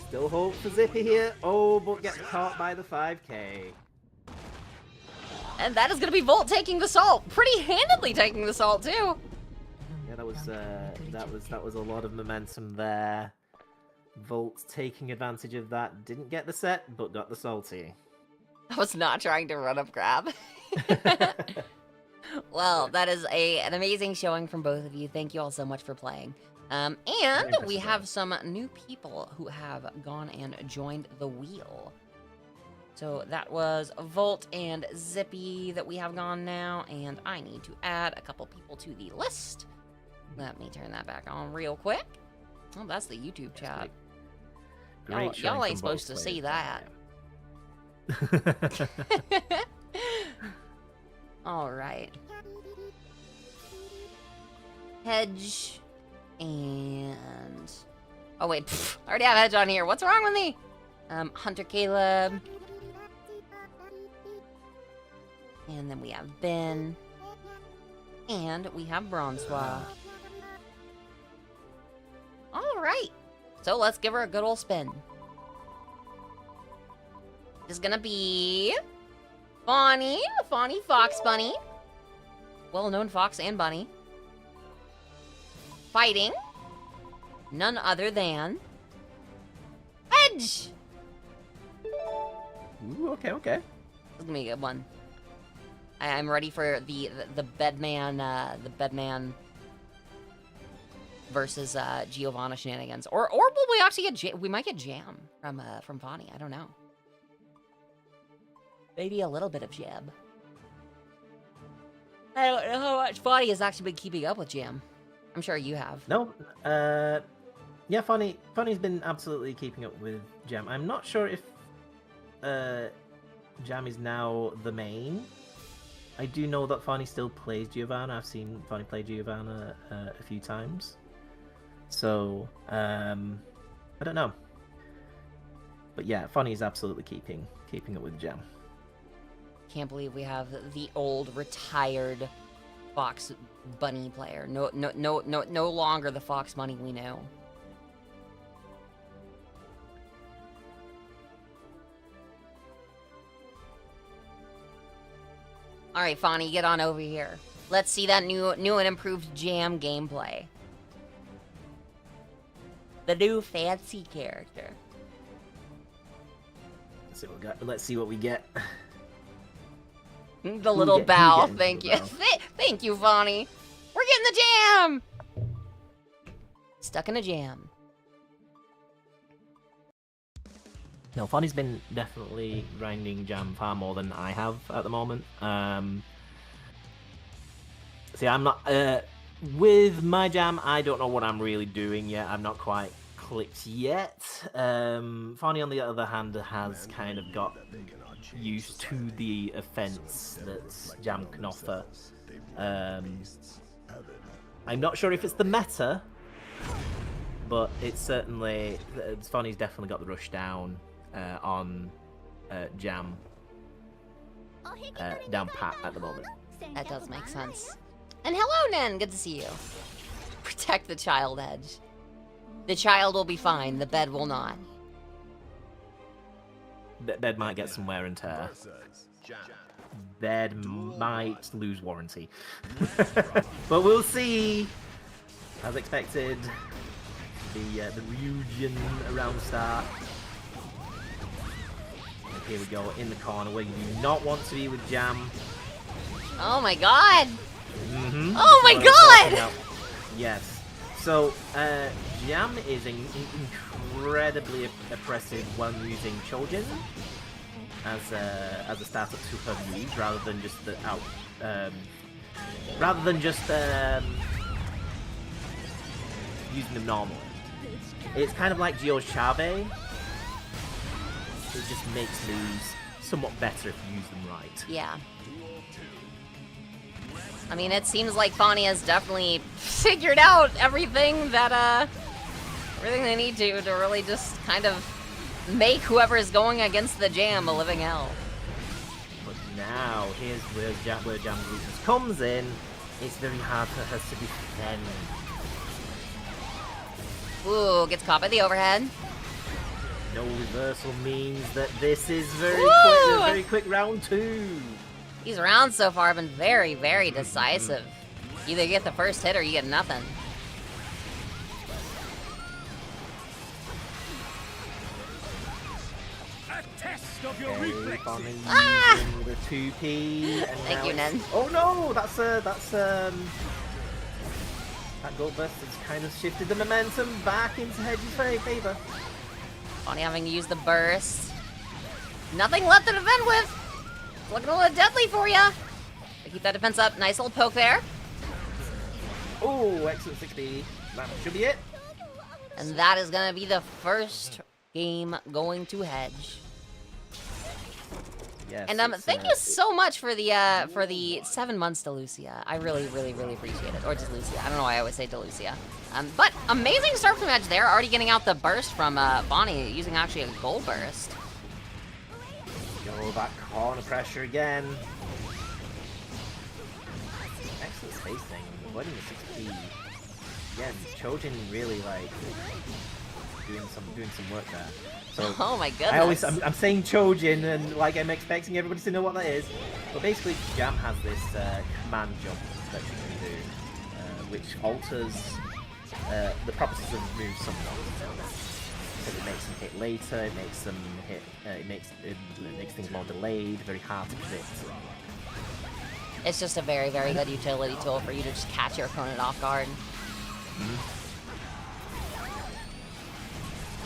Still hope for Zippy here. Oh, but gets caught by the 5k. And that is going to be Volt taking the salt. Pretty handedly taking the salt, too. Yeah, that was a lot of momentum there. Volt taking advantage of that. Didn't get the set, but got the salty. I was not trying to run up grab. Well, that is an amazing showing from both of you. Thank you all so much for playing. And we have some new people who have gone and joined the wheel. So that was Volt and Zippy that we have gone now, and I need to add a couple people to the list. Let me turn that back on real quick. Oh, that's the YouTube chat. Y'all ain't supposed to see that. All right. Hedge and oh wait, I already have Hedge on here. What's wrong with me? Hunter Caleb, and then we have Ben, and we have Bronsois. All right, so let's give her a good old spin. This is gonna be Fawny Fox Bunny. Well-known fox and bunny. Fighting none other than Edge. Ooh, okay. This is gonna be a good one. I'm ready for the bedman versus Giovanna shenanigans. Or will we actually get we might get Jam from Fawny. I don't know. Maybe a little bit of Jam. I don't know how much Fawny has actually been keeping up with Jam. I'm sure you have. No, yeah, Funny's been absolutely keeping up with Jam. I'm not sure if Jam is now the main. I do know that Funny still plays Giovanna. I've seen Funny play Giovanna a few times. So, I don't know. But yeah, Funny is absolutely keeping up with Jam. Can't believe we have the old retired Fox Bunny player. No longer the Fox Bunny we know. All right, Fawny, get on over here. Let's see that new and improved Jam gameplay. The new fancy character. Let's see what we get. The little bow. Thank you. Thank you, Fawny. We're getting the jam. Stuck in a jam. No, Funny's been definitely grinding Jam far more than I have at the moment. See, I'm not... with my Jam, I don't know what I'm really doing yet. I'm not quite clicked yet. Funny, on the other hand, has kind of got used to the offense that Jam can offer. I'm not sure if it's the meta, but it's certainly Svanny's definitely got the rush down on Jam down pat at the moment. That does make sense. And hello, Nen. Good to see you. Protect the child edge. The child will be fine. The bed will not. Bed might get some wear and tear. Bed might lose warranty. But we'll see. As expected, the Ryujin around start. And here we go in the corner where you do not want to be with Jam. Oh my god! Mm-hmm. Oh my god! Yes. So, Jam is incredibly oppressive when using Chojin as a startup to her moves, rather than just using them normally. It's kind of like Gio's Chave. It just makes moves somewhat better if you use them right. Yeah. I mean, it seems like Fani has definitely figured out everything that, everything they need to really just kind of make whoever is going against the Jam a living hell. But now, here's where Jam's weakness comes in. It's very hard for her to defend. Ooh, gets caught by the overhead. No reversal means that this is Woo! very quick round 2. These rounds so far have been very, very decisive. Either you get the first hit or you get nothing. Ah! The 2P. And Thank you, Nen. Oh no, that's that gold burst has kind of shifted the momentum back into Hedge's favor. Bonnie having to use the burst. Nothing left to defend with. Looking a little deadly for you. Keep that defense up. Nice little poke there. Oh, excellent 6B. That should be it. And that is going to be the first game going to Hedge. Yes, And thank you so much for the 7 months to Lucia. I really, really, really appreciate it. Or just Lucia. I don't know why I always say to Lucia. But amazing start from Hedge there. Already getting out the burst from Bonnie, using actually a gold burst. Go back corner pressure again. Excellent spacing. Avoiding the 6P. Again, Chojin really like doing some work there. So Oh my goodness. I'm saying Chojin and like I'm expecting everybody to know what that is. But basically Jam has this command jump that she can do, which alters the properties of moves somewhat. So it makes them hit later, it makes them hit, it makes things more delayed, very hard to predict. It's just a very, very good utility tool for you to just catch your opponent off guard.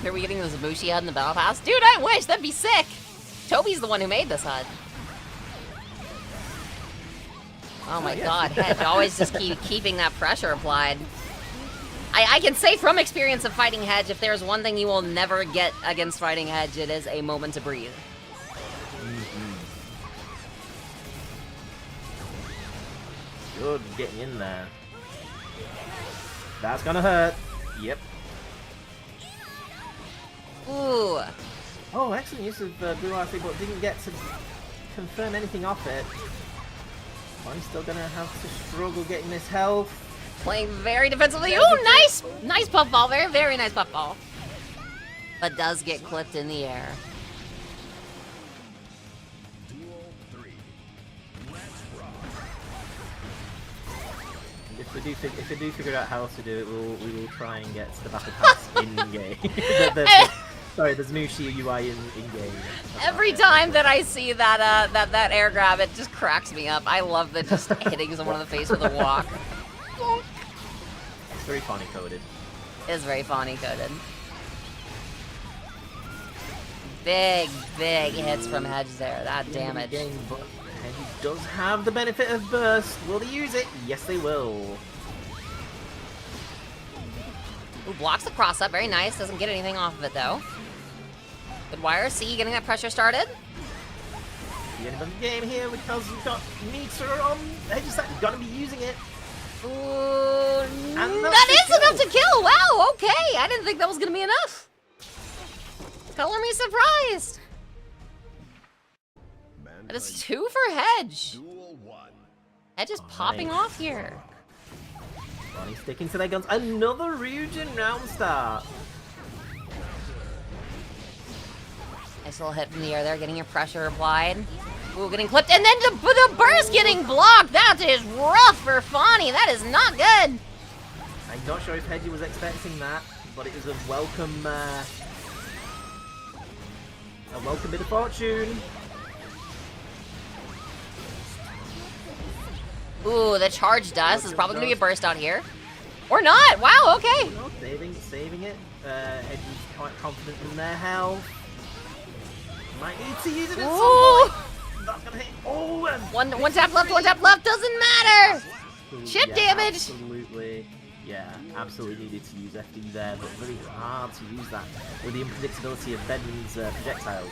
Are we getting the Zabushi HUD in the Battle Pass? Dude, I wish! That'd be sick! Toby's the one who made this HUD. Oh my god, Hedge always just keeping that pressure applied. I can say from experience of fighting Hedge, if there's one thing you will never get against fighting Hedge, it is a moment to breathe. Good, getting in there. That's gonna hurt. Yep. Ooh. Oh, excellent use of Blue RC, but didn't get to confirm anything off it. I'm still gonna have to struggle getting this health. Playing very defensively. Ooh, nice! Nice puffball. Very, very nice puffball. But does get clipped in the air. If we do figure out how else to do it, we will try and get to the battle pass in game. Sorry, there's Mushi UI in game. Every time that I see that air grab, it just cracks me up. I love the just hitting someone in the face with a walk. It's very funny coded. It's very funny coded. Big, big hits from Hedge there. That damage. Game, but he does have the benefit of burst. Will they use it? Yes, they will. Ooh, blocks the cross up. Very nice. Doesn't get anything off of it, though. Good YRC getting that pressure started. the end of the game here because we've got meter on Edge's side. We've got to be using it. Ooh, And that that's is a enough to kill. Wow, okay. I didn't think that was going to be enough. Color me surprised. That is 2 for Hedge. Duel 1. Hedge is popping Nice. off here. Bonnie sticking to their guns. Another Ryujin round start. Nice little hit from the air there, getting your pressure applied. Ooh, getting clipped, and then the burst getting blocked. That is rough for Fawny. That is not good. I'm not sure if Hedgie was expecting that, but it was a welcome bit of fortune. Ooh, the charge dust is probably going to be a burst out here. Or not. Wow, okay. No, saving it. Hedgie's quite confident in their health. Might need to use it at some Ooh. point. Not gonna hit. Oh, and One tap left, doesn't matter. Chip yeah, damage. Absolutely. Yeah, absolutely needed to use FD there, but very hard to use that with the unpredictability of Ben's projectiles.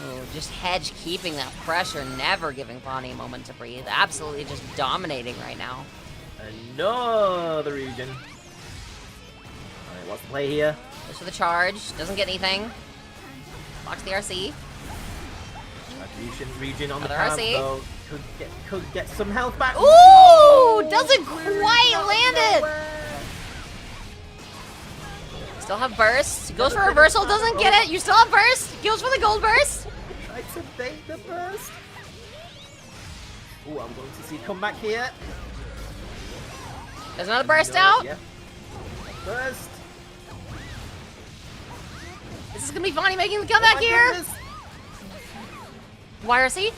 Ooh, just Hedge keeping that pressure, never giving Fawny a moment to breathe. Absolutely just dominating right now. Another region. Alright, what's the play here? Goes for the charge, doesn't get anything. Blocks the RC. Attribution region on the Another path, RC. though. Could get some health back. Ooh! Doesn't quite land it! Still have burst. Goes for reversal, doesn't get it. You still have burst. Goes for the gold burst. Tried to bait the burst. Ooh, I'm going to see comeback here. There's another burst No, out. yeah. Burst. This is gonna be Fawny making the Oh comeback my here. goodness. YRC.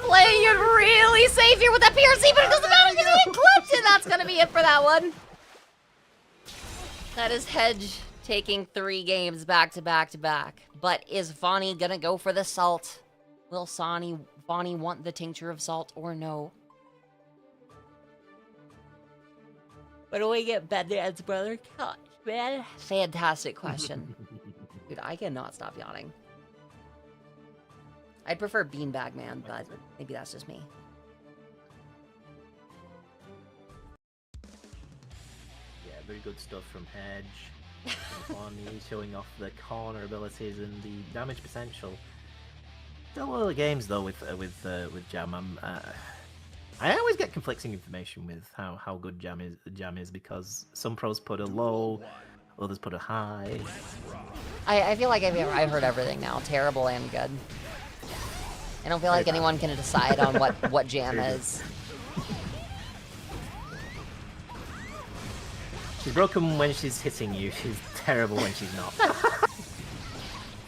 Playing it really safe here with that PRC, but it doesn't matter because he clipped it. That's gonna be it for that one. That is Hedge taking 3 games back to back to back. But is Fawny gonna go for the salt? Will Fawny want the tincture of salt or no? What do we get, Bedhead's brother? Gosh, man. Fantastic question. Dude, I cannot stop yawning. I'd prefer Beanbag Man, but maybe that's just me. Yeah, very good stuff from Hedge. And Bonnie showing off the corner abilities and the damage potential. Still a lot of games though with Jam. I always get conflicting information with how good Jam is because some pros put a low, others put a high. I feel like I've heard everything now, terrible and good. I don't feel like anyone can decide on what Jam is. She's broken when she's hitting you. She's terrible when she's not.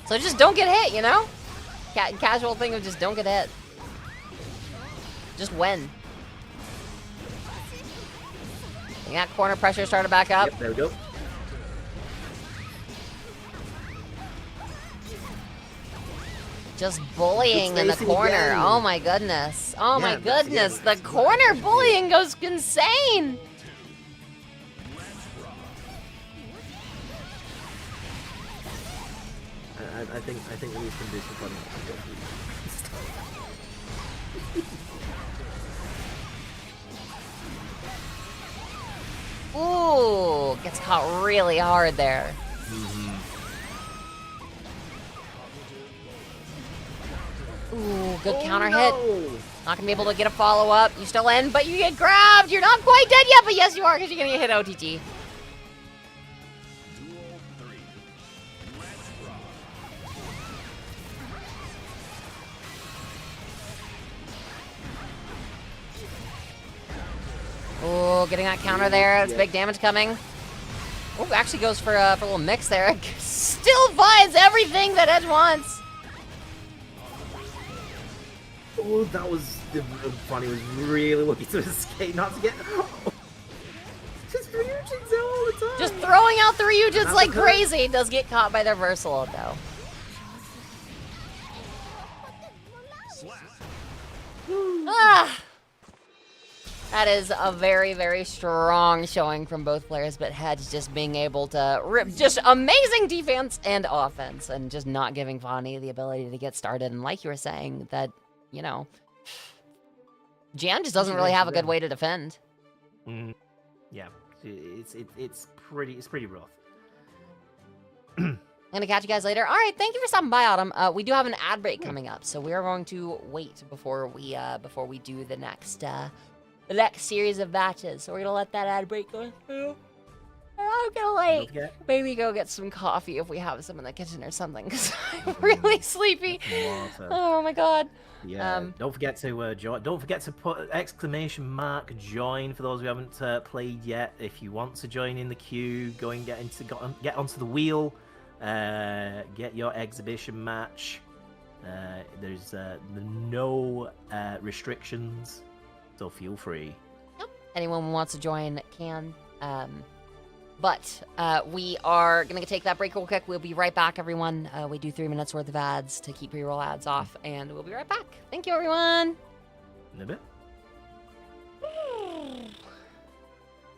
So just don't get hit, you know? Casual thing of just don't get hit. Just win. And that corner pressure started back up. Yep, there we go. Just bullying in the spacing corner. again. Oh my goodness. Oh my Yeah, that's goodness. again. The corner bullying goes insane. I think we can do some fun. Ooh, gets caught really hard there. Ooh, good counter hit. Not gonna be able to get a follow-up. You still in, but you get grabbed. You're not quite dead yet, but yes, you are because you're gonna get hit OTG. Duel 3. Let's rock. Ooh, getting that counter there. That's big damage coming. Ooh, actually goes for a little mix there. Still finds everything that Edge wants. Oh, that was funny. Was really lucky to escape, not to get. Just Ryujins all the time. Just throwing out the Ryujins Not like good. crazy. Does get caught by their Versal though. Slap. Ah! That is a very, very strong showing from both players, but Hedge just being able to rip just amazing defense and offense and just not giving Vonnie the ability to get started. And like you were saying, that, you know, Jan just doesn't really have a good way to defend. Yeah, it's pretty rough. I'm gonna catch you guys later. All right, thank you for stopping by, Autumn. We do have an ad break coming up, so we are going to wait before we do the next series of matches. So we're gonna let that ad break go through. And I'm gonna like maybe go get some coffee if we have some in the kitchen or something, because I'm really sleepy. Oh my god. Yeah. Don't forget to join. Don't forget to put !join for those who haven't played yet. If you want to join in the queue, go and get onto the wheel. Get your exhibition match. There's no restrictions, so feel free. Yep. Anyone who wants to join can. But we are going to take that break real quick. We'll be right back, everyone. We do 3 minutes worth of ads to keep pre-roll ads off, and we'll be right back. Thank you, everyone. In a bit.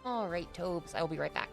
All right, Tobes. I will be right back.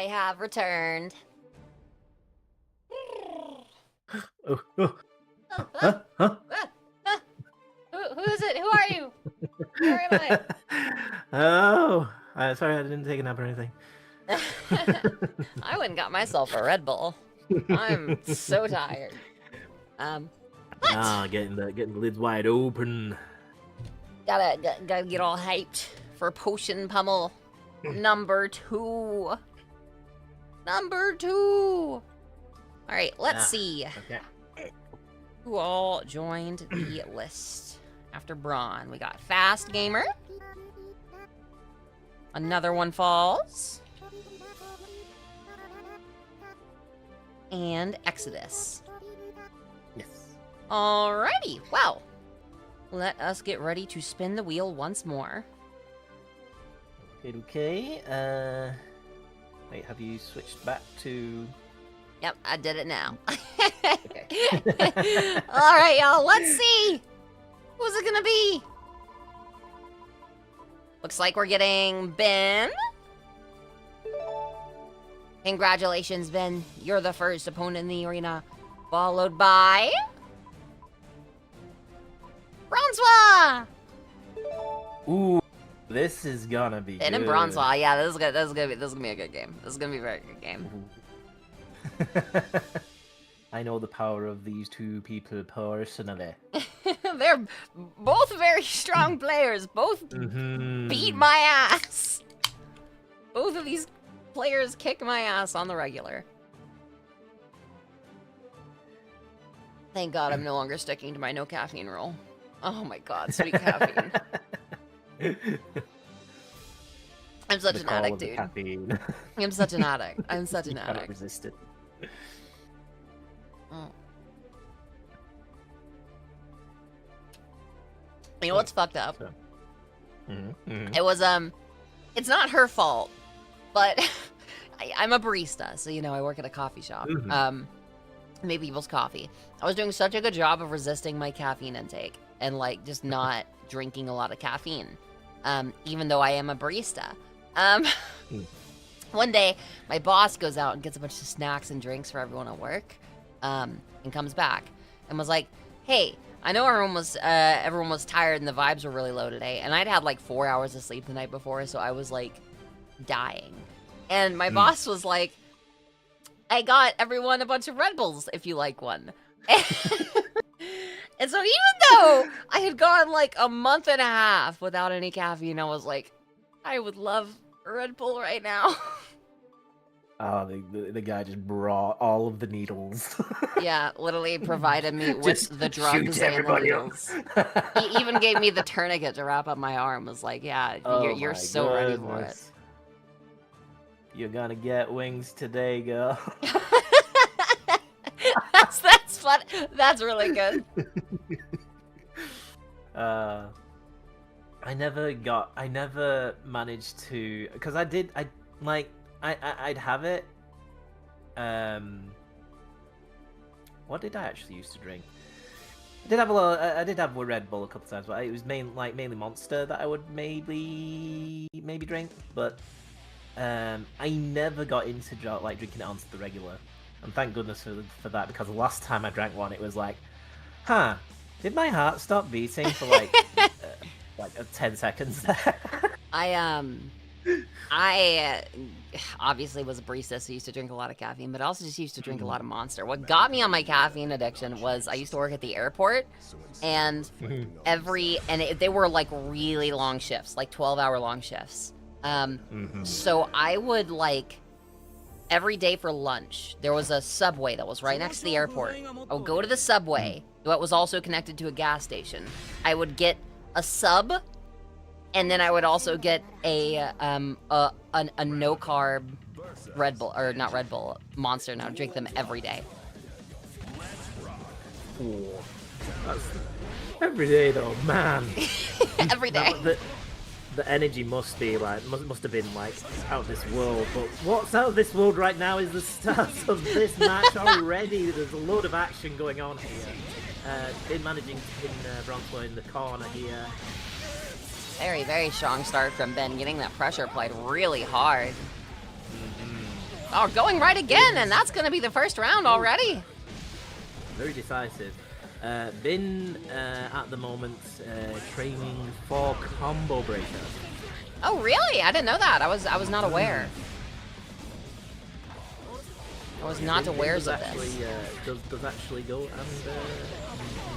I have returned. Oh, oh. Oh, Huh? Huh? who is it? Who are you? Where am Oh, sorry, I didn't take a nap or anything. I went and got myself a Red Bull. I'm so tired. What? Getting the lids wide open. Gotta get all hyped for Potion Pummel number 2. Number 2. All right, let's see Okay. who all joined the list. After Braun, we got Fast Gamer. Another one falls. And Exodus. Yes. Alrighty, well, let us get ready to spin the wheel once more. Okay. Wait, have you switched back to? Yep, I did it now. Okay. Alright, y'all, let's see. Who's it gonna be? Looks like we're getting Ben. Congratulations, Ben. You're the first opponent in the arena. Followed by... Francois! Ooh, this is gonna be Ben and good. Francois. Yeah, this is gonna be a good game. This is gonna be a very good game. I know the power of these two people personally. They're both very strong players. Both beat my ass. Both of these players kick my ass on the regular. Thank God I'm no longer sticking to my no caffeine rule. Oh my God, sweet caffeine. I'm such an addict, dude. Caffeine. I'm such an addict. I'm such an You cannot addict. resist it. Oh. You know what's fucked up? It was it's not her fault, but I'm a barista, so you know I work at a coffee shop. Make people's coffee. I was doing such a good job of resisting my caffeine intake and like just not drinking a lot of caffeine, even though I am a barista. One day, my boss goes out and gets a bunch of snacks and drinks for everyone at work, and comes back and was like, "Hey, I know everyone was tired and the vibes were really low today, and I'd had like 4 hours of sleep the night before, so I was like dying." And my boss was like, "I got everyone a bunch of Red Bulls if you like one." And so even though I had gone like a month and a half without any caffeine, I was like, I would love a Red Bull right now. Oh, the guy just brought all of the needles. Yeah, literally provided me with Just the drugs shoot and the everybody needles. He even gave me the tourniquet to wrap up my arm. Was like, yeah, you're my so ready for it. goodness. You're gonna get wings today, girl. That's fun. That's really good. I never managed to, because I'd have it. What did I actually used to drink? I did have a Red Bull a couple times, but it was mainly Monster that I would maybe drink. But I never got into drinking it onto the regular, and thank goodness for that, because the last time I drank one, it was like, huh, did my heart stop beating for like 10 seconds there? I obviously was a barista, so used to drink a lot of caffeine, but I also just used to drink a lot of Monster. What got me on my caffeine addiction was I used to work at the airport, and they were like really long shifts, like 12-hour long shifts. So I would like every day for lunch, there was a Subway that was right next to the airport. I would go to the Subway, that was also connected to a gas station. I would get a sub, and then I would also get a no carb Red Bull, or not Red Bull, Monster, and I would drink them every day. Ooh, that's every day though, man. Every day. The energy must be like must have been like out of this world. But what's out of this world right now is the start of this match already. There's a load of action going on here. Been managing to pin Bronco in the corner here. Very, very strong start from Ben, getting that pressure applied really hard. Oh, going right again, and that's going to be the first round already. Very decisive. Bin at the moment training for combo breaker. Oh, really? I didn't know that. I was not aware. I was not aware of this. Does actually go and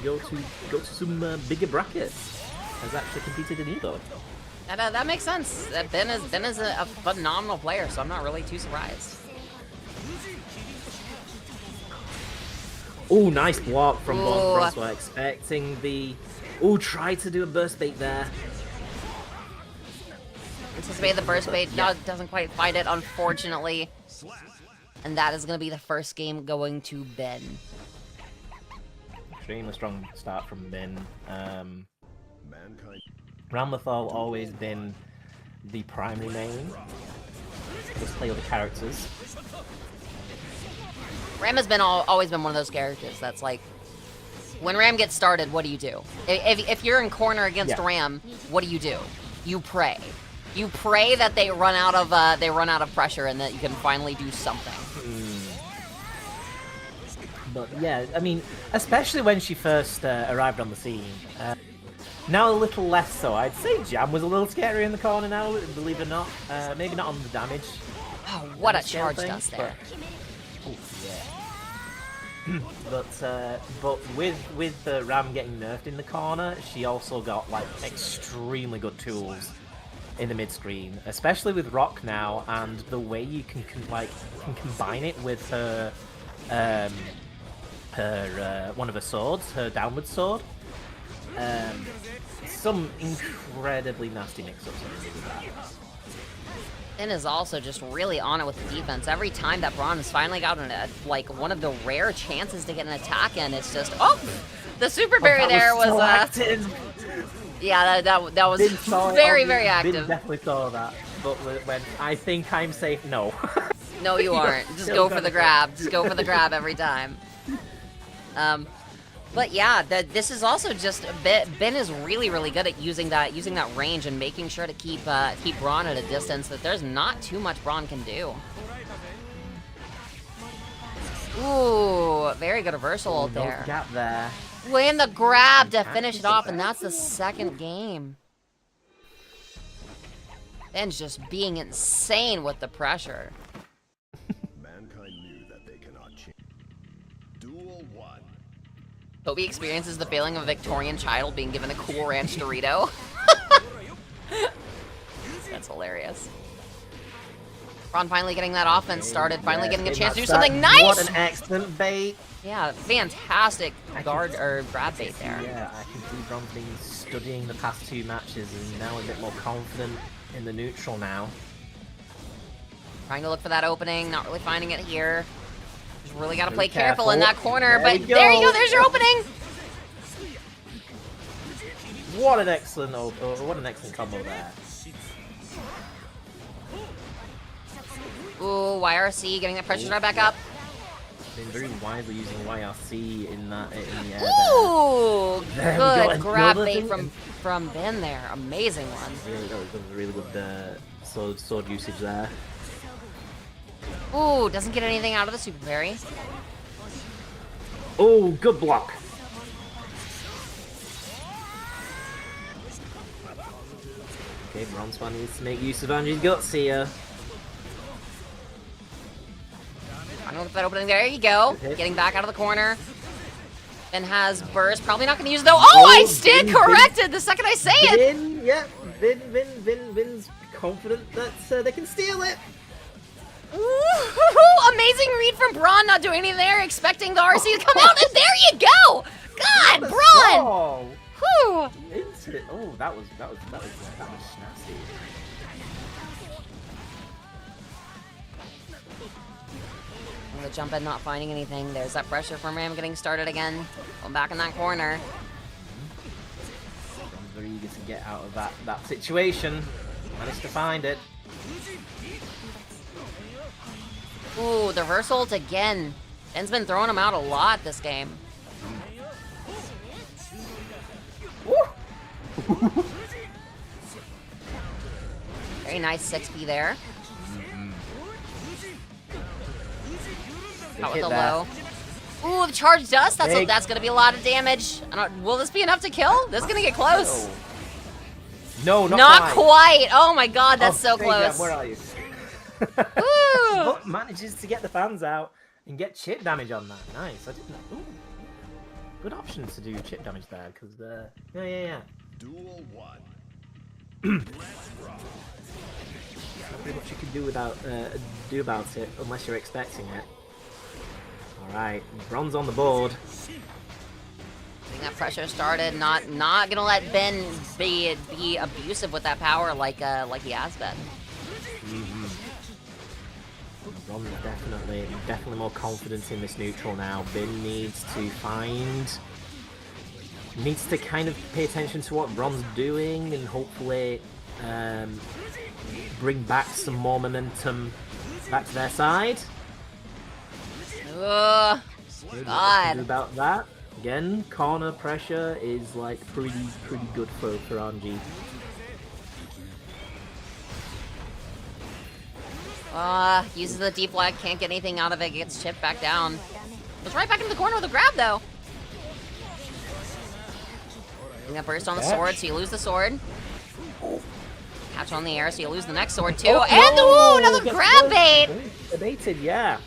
go to some bigger brackets. Has actually competed in either. That makes sense. Ben is a phenomenal player, so I'm not really too surprised. Oh, nice block from Broswell, expecting the... Oh, tried to do a burst bait there. Anticipate the burst bait, doesn't quite find it, unfortunately. And that is going to be the first game going to Ben. Extremely strong start from Ben. Ramlethal always been the primary main. Let's play other characters. Ram has always been one of those characters that's like, when Ram gets started, what do you do? If you're in corner against Ram, what do? You pray. You pray that they run out of pressure and that you can finally do something. But yeah, I mean, especially when she first arrived on the scene. Now a little less so. I'd say Jam was a little scary in the corner now, believe it or not. Maybe not on the damage. Oh, what a charge does there. But with Ram getting nerfed in the corner, she also got like extremely good tools in the mid screen, especially with Rock now, and the way you can combine it with her one of her swords, her downward sword. Some incredibly nasty mix-ups with that. Ben is also just really on it with the defense. Every time that Braun has finally gotten like one of the rare chances to get an attack in, it's just the super berry there was yeah, that was very active. Bin definitely saw that, but when I think I'm safe, no. No, you aren't. Just go for the grab. Just go for the grab every time. But yeah, this is also just Ben is really good at using that range and making sure to keep Braun at a distance that there's not too much Braun can do. Ooh, very good reversal there. Gap there. Win the grab to finish it off, and that's the second game. Ben's just being insane with the pressure. Mankind knew that they cannot change. Duel 1. Toby experiences the feeling of a Victorian child being given a Cool Ranch Dorito. That's hilarious. Ron finally getting that offense started, finally getting a chance to do something nice! What an excellent bait! Yeah, fantastic grab bait there. Yeah, I can see Ron's been studying the past two matches and now a bit more confident in the neutral now. Trying to look for that opening, not really finding it here. Just really gotta play careful in that corner, but there you go, there's your opening! What an excellent combo there. Ooh, YRC getting that pressure right back up. Been very widely using YRC in the air. Ooh, there good grab bait from Ben there. Amazing one. That was really good sword usage there. Ooh, doesn't get anything out of the super berry. Oh, good block. Okay, Bronzewell needs to make use of Angie's guts here. I'm gonna look for that opening. There you go. Getting back out of the corner. Ben has burst. Probably not gonna use it though. Oh, I stand corrected the second I say it. Vin, yeah, Vin's confident that they can steal it. Ooh, amazing read from Braun, not doing anything there, expecting the RC to come out, and there you go! God, Braun! Whew! Oh, that was nasty. The jump in, not finding anything. There's that pressure from Ram getting started again. Going back in that corner. I'm very eager to get out of that situation. Managed to find it. Ooh, the reversal ult again. Ben's been throwing him out a lot this game. Very nice 6P there. Caught with hit the there. low. Ooh, the charge dust. Big. That's gonna be a lot of damage. Will this be enough to kill? This is gonna get close. No, Not quite. Oh my god, that's so Big Jam, close. where are you? Ooh. But manages to get the fans out and get chip damage on that. Nice. I didn't. Ooh. Good option to do chip damage there, because yeah. Duel 1. Not pretty much you can do about it unless you're expecting it. All right, bronze on the board. Getting that pressure started. Not gonna let Ben be abusive with that power like he has been. Bronze definitely more confident in this neutral now. Bin needs to kind of pay attention to what Bron's doing and hopefully bring back some more momentum back to their side. Ugh. Do God. about that. Again, corner pressure is like pretty good for RNG. Uses the deep leg, can't get anything out of it, gets chipped back down. Goes right back into the corner with a grab though. Getting that burst on the sword, so you lose the sword. Catch on the air, so you lose the next sword too. And ooh, another grab bait! Baited, yeah.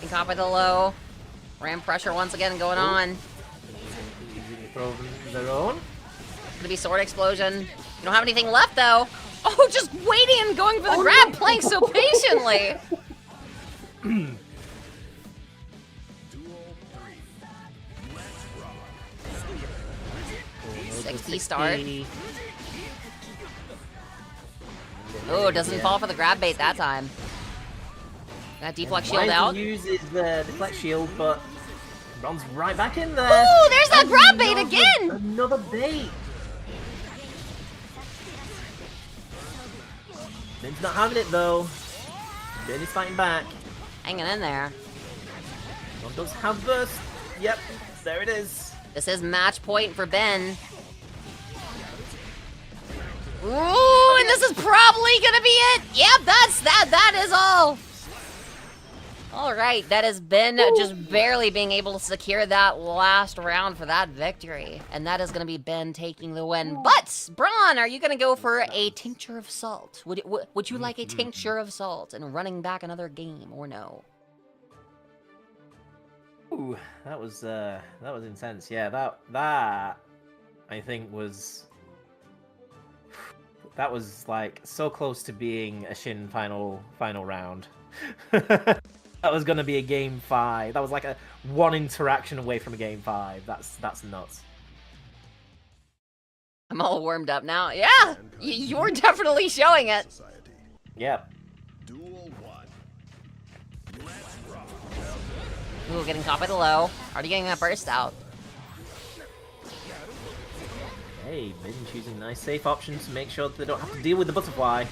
And caught by the low. Ram pressure once again going on. Throw their own. Gonna be sword explosion. You don't have anything left though. Oh, just waiting and going for the grab, playing so patiently. Duel 3. 6P start. Oh, doesn't fall for the grab bait that time. That deflect shield out. Uses the deflect shield, but Bron's right back in there. Ooh, there's that grab bait again! Another bait. Ben's not having it though. Ben is fighting back. Hanging in there. Bron does have burst. Yep, there it is. This is match point for Ben. Ooh, and this is probably gonna be it. Yep, that is all. All right, that has been just barely being able to secure that last round for that victory. And that is going to be Ben taking the win. But, Braun, are you going to go for a tincture of salt? Would you like a tincture of salt and running back another game, or no? Ooh, that was intense. Yeah, that I think was like so close to being a Shin final round. That was gonna be a game 5. That was like one interaction away from a game 5. That's nuts. I'm all warmed up now. Yeah, you're definitely showing it. Society. Yep. Duel 1. Ooh, getting caught by the low. Already getting that burst out. Hey, Ben choosing nice safe options to make sure that they don't have to deal with the butterfly.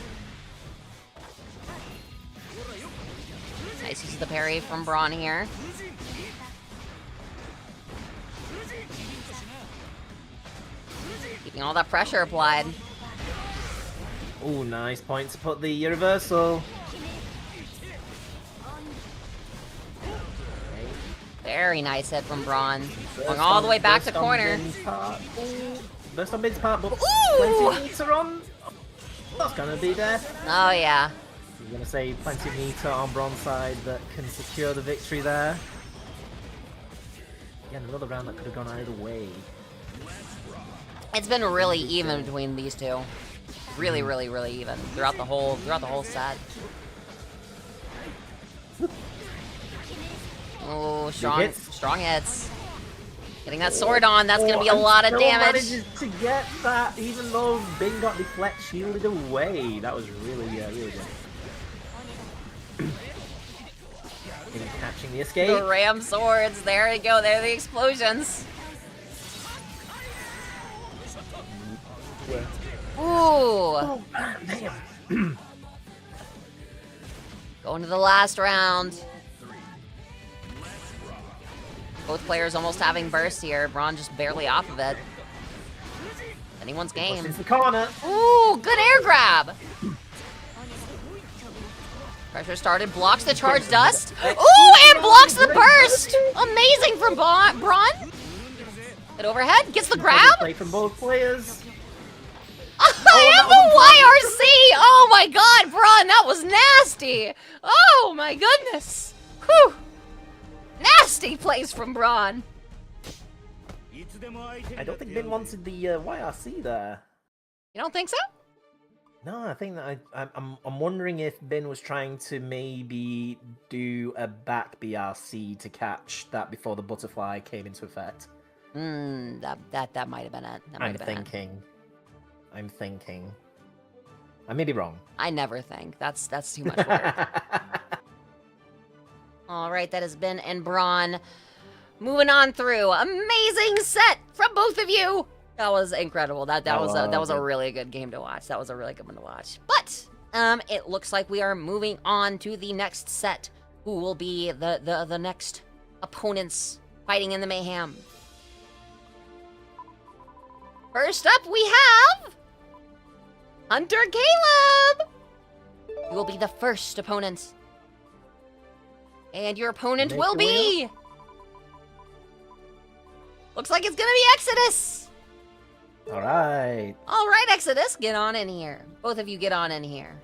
Nice use of the parry from Braun here. Keeping all that pressure applied. Ooh, nice point to put the reversal. Very nice hit from Braun. Going all the way back to corner. Burst on Ben's part, but Ooh! plenty of meter on. That's gonna be death. Oh, yeah. I'm gonna say plenty of meter on Bron's side that can secure the victory there. Yeah, another round that could have gone either way. It's been really even between these two. Really, really, really even throughout the whole set. Oh, strong hits. Getting that sword on, that's gonna be a lot of damage. Manages to get that, even though Bing got deflect shielded away. That was really good. In catching the escape. The ram swords, there you go, there are the explosions. Ooh. Oh, damn. Going to the last round. Both players almost having burst here. Braun just barely off of it. Anyone's Push game. into the corner. Ooh, good air grab. Pressure started, blocks the charge dust. Ooh, and blocks the burst. Amazing from Braun. Good overhead, gets the grab. Play from both players. I have the YRC. Oh my god, Braun, that was nasty. Oh my goodness. Whew. Nasty plays from Braun. I don't think Bin wanted the YRC there. You don't think so? No, I think that I'm wondering if Bin was trying to maybe do a back BRC to catch that before the butterfly came into effect. That might have been it. I'm thinking. I may be wrong. I never think. That's too much work. All right, that has been and Braun. Moving on through. Amazing set from both of you. That was incredible. That was a really good game to watch. That was a really good one to watch. But it looks like we are moving on to the next set. Who will be the next opponents fighting in the mayhem? First up, we have Hunter Caleb. You will be the first opponent. And your opponent will be... Looks like it's gonna be Exodus. All right. All right, Exodus, get on in here. Both of you get on in here.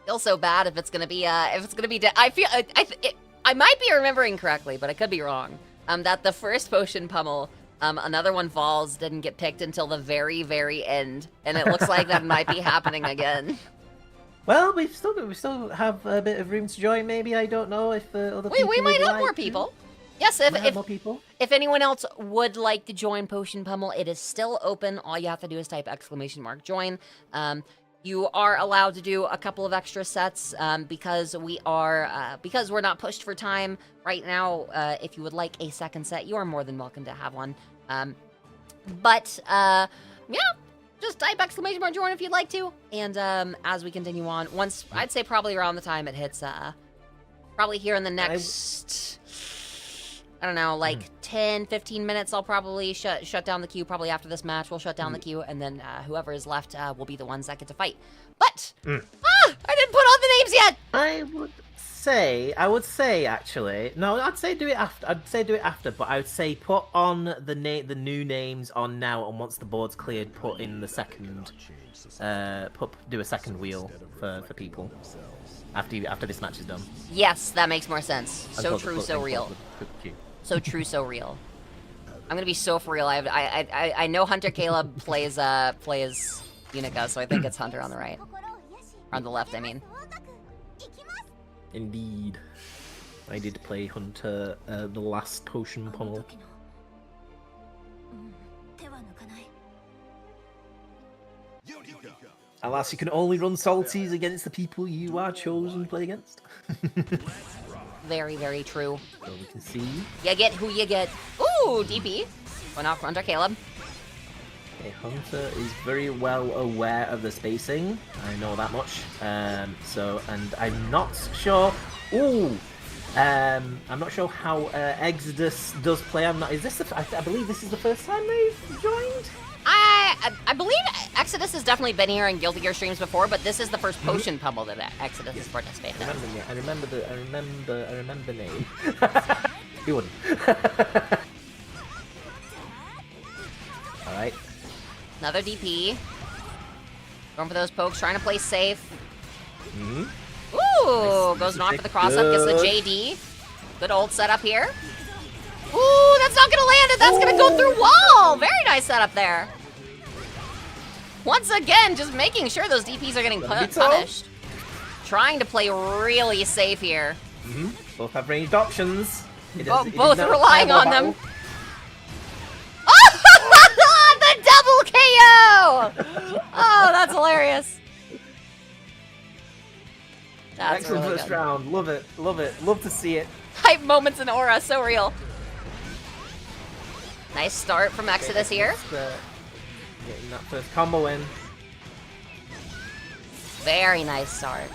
Feel so bad if it's gonna be I feel I might be remembering correctly, but I could be wrong. That the first potion Pummel, another one falls, didn't get picked until the very, very end, and it looks like that might be happening again. Well, we still have a bit of room to join. Maybe I don't know if other people. We might would have like more to. people. Yes, if More people. If anyone else would like to join Potion Pummel, it is still open. All you have to do is type !join. You are allowed to do a couple of extra sets because we're not pushed for time right now. If you would like a second set, you are more than welcome to have one. Yeah, just type !join if you'd like to. And as we continue on, once I'd say probably around the time it hits, probably here in the next. I don't know, like 10, 15 minutes, I'll probably shut down the queue. Probably after this match, we'll shut down the queue, and then whoever is left will be the ones that get to fight. But, I didn't put on the names yet! I would say actually, no, I'd say do it after, but I would say put on the new names on now, and once the board's cleared, put in the second, do a second wheel for people. After this match is done. Yes, that makes more sense. So true, so real. Queue. So true, so real. I'm gonna be so for real. I know Hunter Caleb plays Unica, so I think it's Hunter on the right. Or on the left, I mean. Indeed. I did play Hunter the last Potion Pummel. Alas, you can only run salties against the people you are chosen to play against. Very, very true. So we can see. You get who you get. Ooh, DP. Went off Hunter Caleb. Okay, Hunter is very well aware of the spacing. I know that much. And I'm not sure. Ooh. I'm not sure how Exodus does play. I believe this is the first time they've joined. I believe Exodus has definitely been here in Guilty Gear streams before, but this is the first Potion Pummel that Exodus has participated in. I remember the name. He wouldn't. All right. Another DP. Going for those pokes, trying to play safe. Ooh, Nice. goes knocked for the cross up, gets the JD. Good old setup here. Ooh, that's not gonna land it. That's gonna go through wall. Very nice setup there. Once again, just making sure those DPs are getting punished. Trying to play really safe here. Both have ranged options. Both relying on them. The double KO! Oh, that's hilarious. That's Excellent really first good. round. Love it. Love it. Love to see it. Hype moments in Aura, so real. Nice start from Exodus here. Getting that first combo in. Very nice start.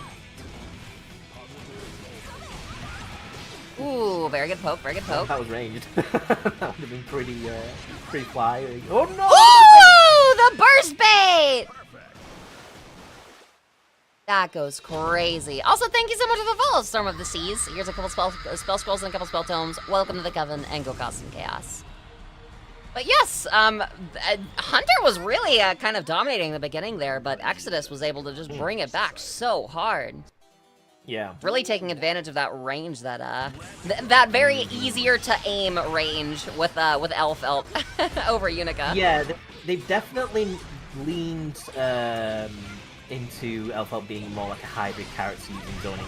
Ooh, very good poke, very good poke. That was ranged. That would have been pretty fly. Oh no! Ooh, the burst bait! That goes crazy. Also, thank you so much for the follow, Storm of the Seas. Here's a couple spell scrolls and a couple spell tomes. Welcome to the Coven, and go cause some chaos. But yes, Hunter was really kind of dominating the beginning there, but Exodus was able to just bring it back so hard. Yeah. Really taking advantage of that range, that that very easier to aim range with Elfelt over Unica. Yeah, they've definitely leaned into Elfelt being more like a hybrid character using zoning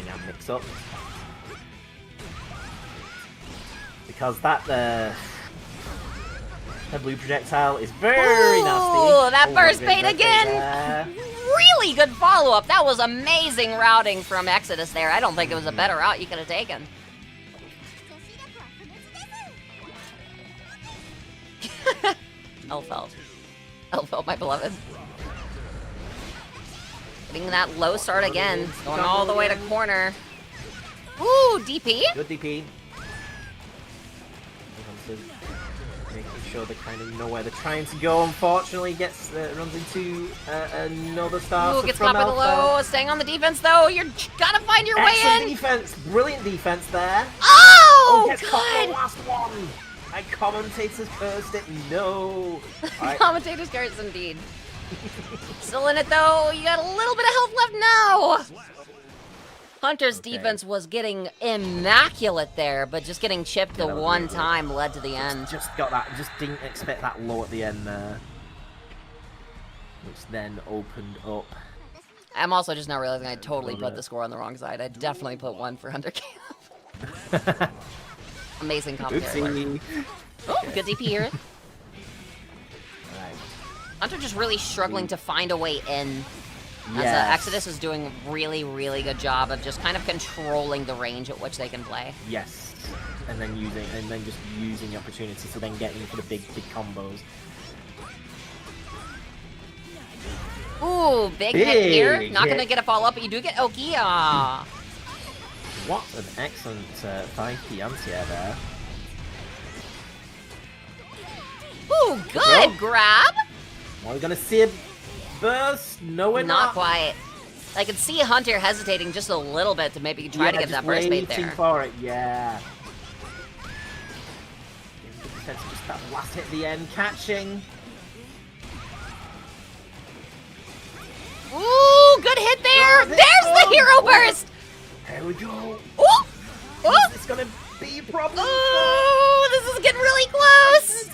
and mix-up. Because that blue projectile is very nasty. Ooh, that burst bait again! Really good follow-up. That was amazing routing from Exodus there. I don't think it was a better route you could have taken. Elfelt, my beloved. Getting that low start again. Going all the way to corner. Ooh, DP. Good DP. Making sure they kind of know where they're trying to go. Unfortunately, runs into another star. Ooh, gets caught by the low. Staying on the defense though. You gotta find your way in. Defense, brilliant defense there. Oh, gets caught God! the last one. And commentators cursed it. No. Right. Commentators cursed indeed. Still in it though. You got a little bit of health left now. Hunter's defense was getting immaculate there, but just getting chipped the one time led to the end. Just got that. Just didn't expect that low at the end there, which then opened up. I'm also just now realizing I totally put the score on the wrong side. I definitely put 1 for Hunter Camp. Amazing commentary work. Oh, good DP here. Right. Hunter just really struggling to find a way in. As Exodus is doing a really, really good job of just kind of controlling the range at which they can play. Yes, and then just using the opportunity to then get into the big combos. Ooh, big hit here. Not gonna get a follow up, but you do get Oki. What an excellent 5p anti-air there. Ooh, good grab. Are we gonna see a burst? No, we're not. Not quite. I can see Hunter hesitating just a little bit to maybe try to get that burst bait there. For it, yeah. Just that last hit at the end, catching. Ooh, good hit there. There's the hero burst. There we go. Ooh, ooh. It's gonna be a problem. Ooh, this is getting really close.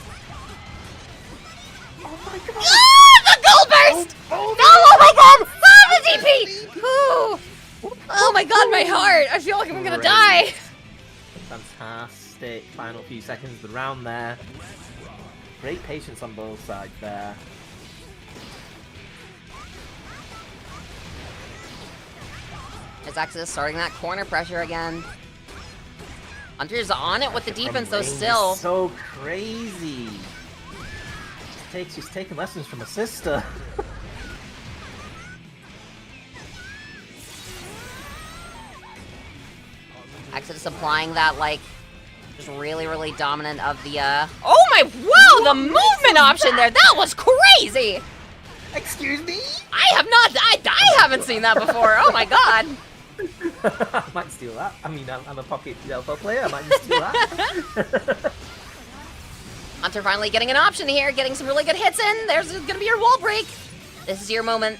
Oh my god. Ah, the gold burst! Oh my god! Ah, the DP! Ooh. Oh my god, my heart! I feel like I'm gonna die! Fantastic. Final few seconds of the round there. Great patience on both sides there. It's Exodus starting that corner pressure again. Hunter's on it with the defense though still. So crazy. She's taking lessons from her sister. Exodus applying that, like, just really, really dominant of the, Oh my, wow, the movement option there, that was crazy! Excuse me? I haven't seen that before, oh my god. I might steal that. I mean, I'm a pocket Delphi player, I might just steal that. Hunter finally getting an option here, getting some really good hits in. There's gonna be your wall break. This is your moment.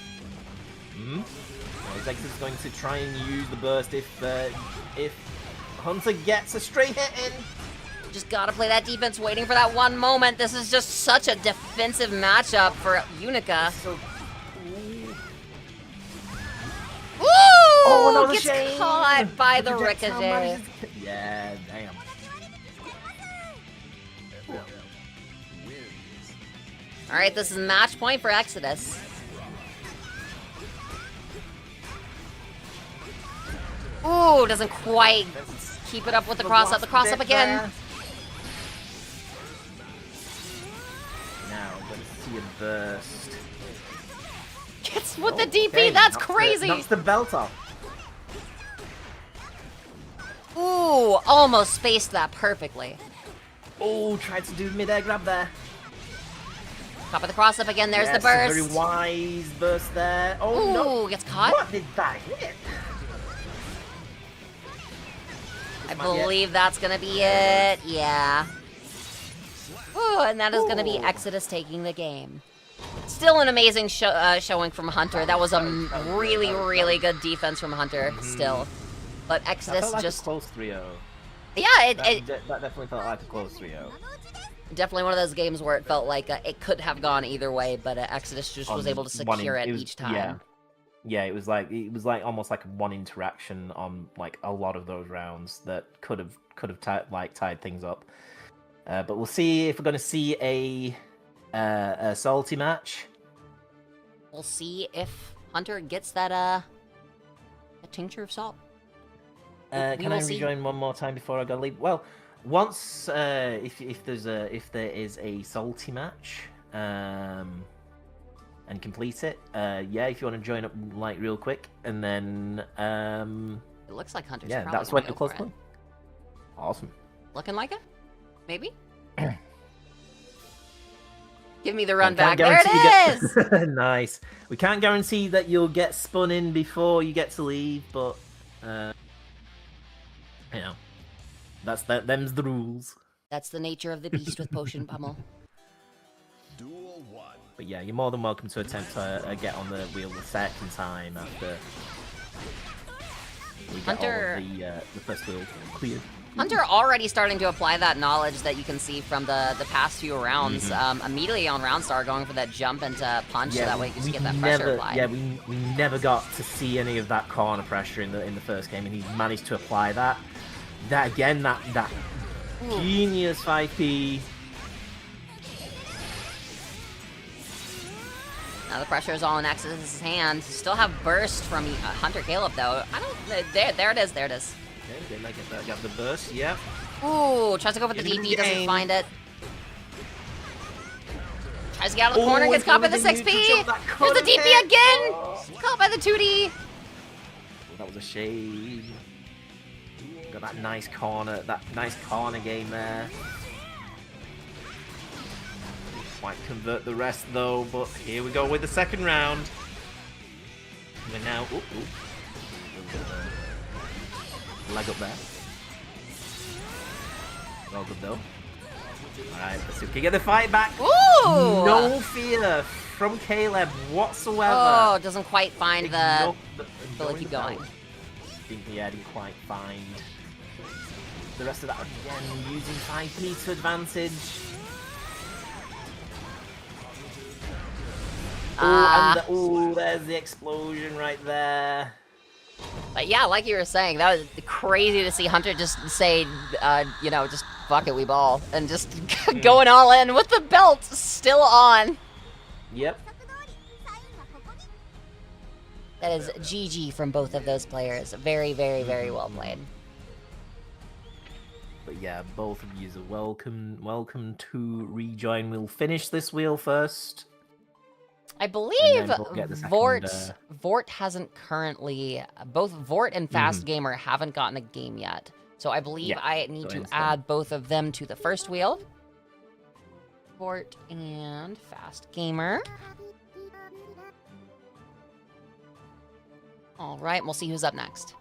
Exodus is going to try and use the burst if Hunter gets a straight hit in. Just gotta play that defense, waiting for that one moment. This is just such a defensive matchup for Unica. Ooh! Oh, gets caught by the ricochet. Yeah, damn. All right, this is match point for Exodus. Ooh, doesn't quite keep it up with the cross up. The cross up again. Now, let's see a burst. Gets with the DP, that's crazy. Knocks the belt off. Ooh, almost spaced that perfectly. Oh, tried to do mid-air grab there. Top of the cross up again. There's Yes, the burst. Very wise burst there. Oh Ooh, no! gets caught. What did that hit? I believe that's gonna be it. Yeah. Ooh, and that is gonna be Exodus taking the game. Still an amazing showing from Hunter. That was a really, really good defense from Hunter. Still, but That Exodus felt like just a close 3-0. yeah, That definitely felt like a close 3-0. definitely one of those games where it felt like it could have gone either way, but Exodus just was able to secure it each time. Yeah, it was like almost like one interaction on like a lot of those rounds that could have tied things up. But we'll see if we're going to see a salty match. We'll see if Hunter gets that a tincture of salt. Can I rejoin one more time before I go leave? Well, once if there is a salty match, and complete it, yeah, if you want to join up like real quick, and then It looks like Hunter's yeah, probably that's when gonna the go close for it. one. Awesome. Looking like it? Maybe? Give me the run Can't back. There it guarantee is! Nice. We can't guarantee that you'll get spun in before you get to leave, but you know, them's the rules. That's the nature of the beast with Potion Pummel. Duel 1. But yeah, you're more than welcome to attempt to get on the wheel the second time after we get Hunter- all of the first wheel cleared. Hunter already starting to apply that knowledge that you can see from the past few rounds. Immediately on round start, going for that jump and punch, so that way you just get that pressure applied. Yeah, we never got to see any of that corner pressure in the first game, and he managed to apply that. That again, that genius 5P. Now the pressure is all in Exodus' hand. Still have burst from Hunter Caleb though. I don't. There it is. There it is. Okay, they get the burst. Yep. Ooh, tries to go for the Get it in DP, the doesn't game. find it. Tries to get out of the corner, gets caught by the 6P. There's the DP again. Caught by the 2D. That was a shame. Got that nice corner game there. Quite convert the rest though, but here we go with the second round. We're now. Leg up there. Well good though. Alright, let's see if we can get the fight back. Ooh! No fear from Caleb whatsoever. Oh, doesn't quite find the. But keep going. Didn't quite find the rest of that again, using 5P to advantage. There's the explosion right there. But yeah, like you were saying, that was crazy to see Hunter just say, just fuck it, we ball, and just going all in with the belt still on. Yep. That is GG from both of those players. Very, very, very well played. But yeah, both of you are welcome to rejoin. We'll finish this wheel first. I believe we'll get the second, Vort hasn't currently. Both Vort and Fast Gamer haven't gotten a game yet. So I believe I need to add both of them to the first wheel. Vort and Fast Gamer. All right, we'll see who's up next.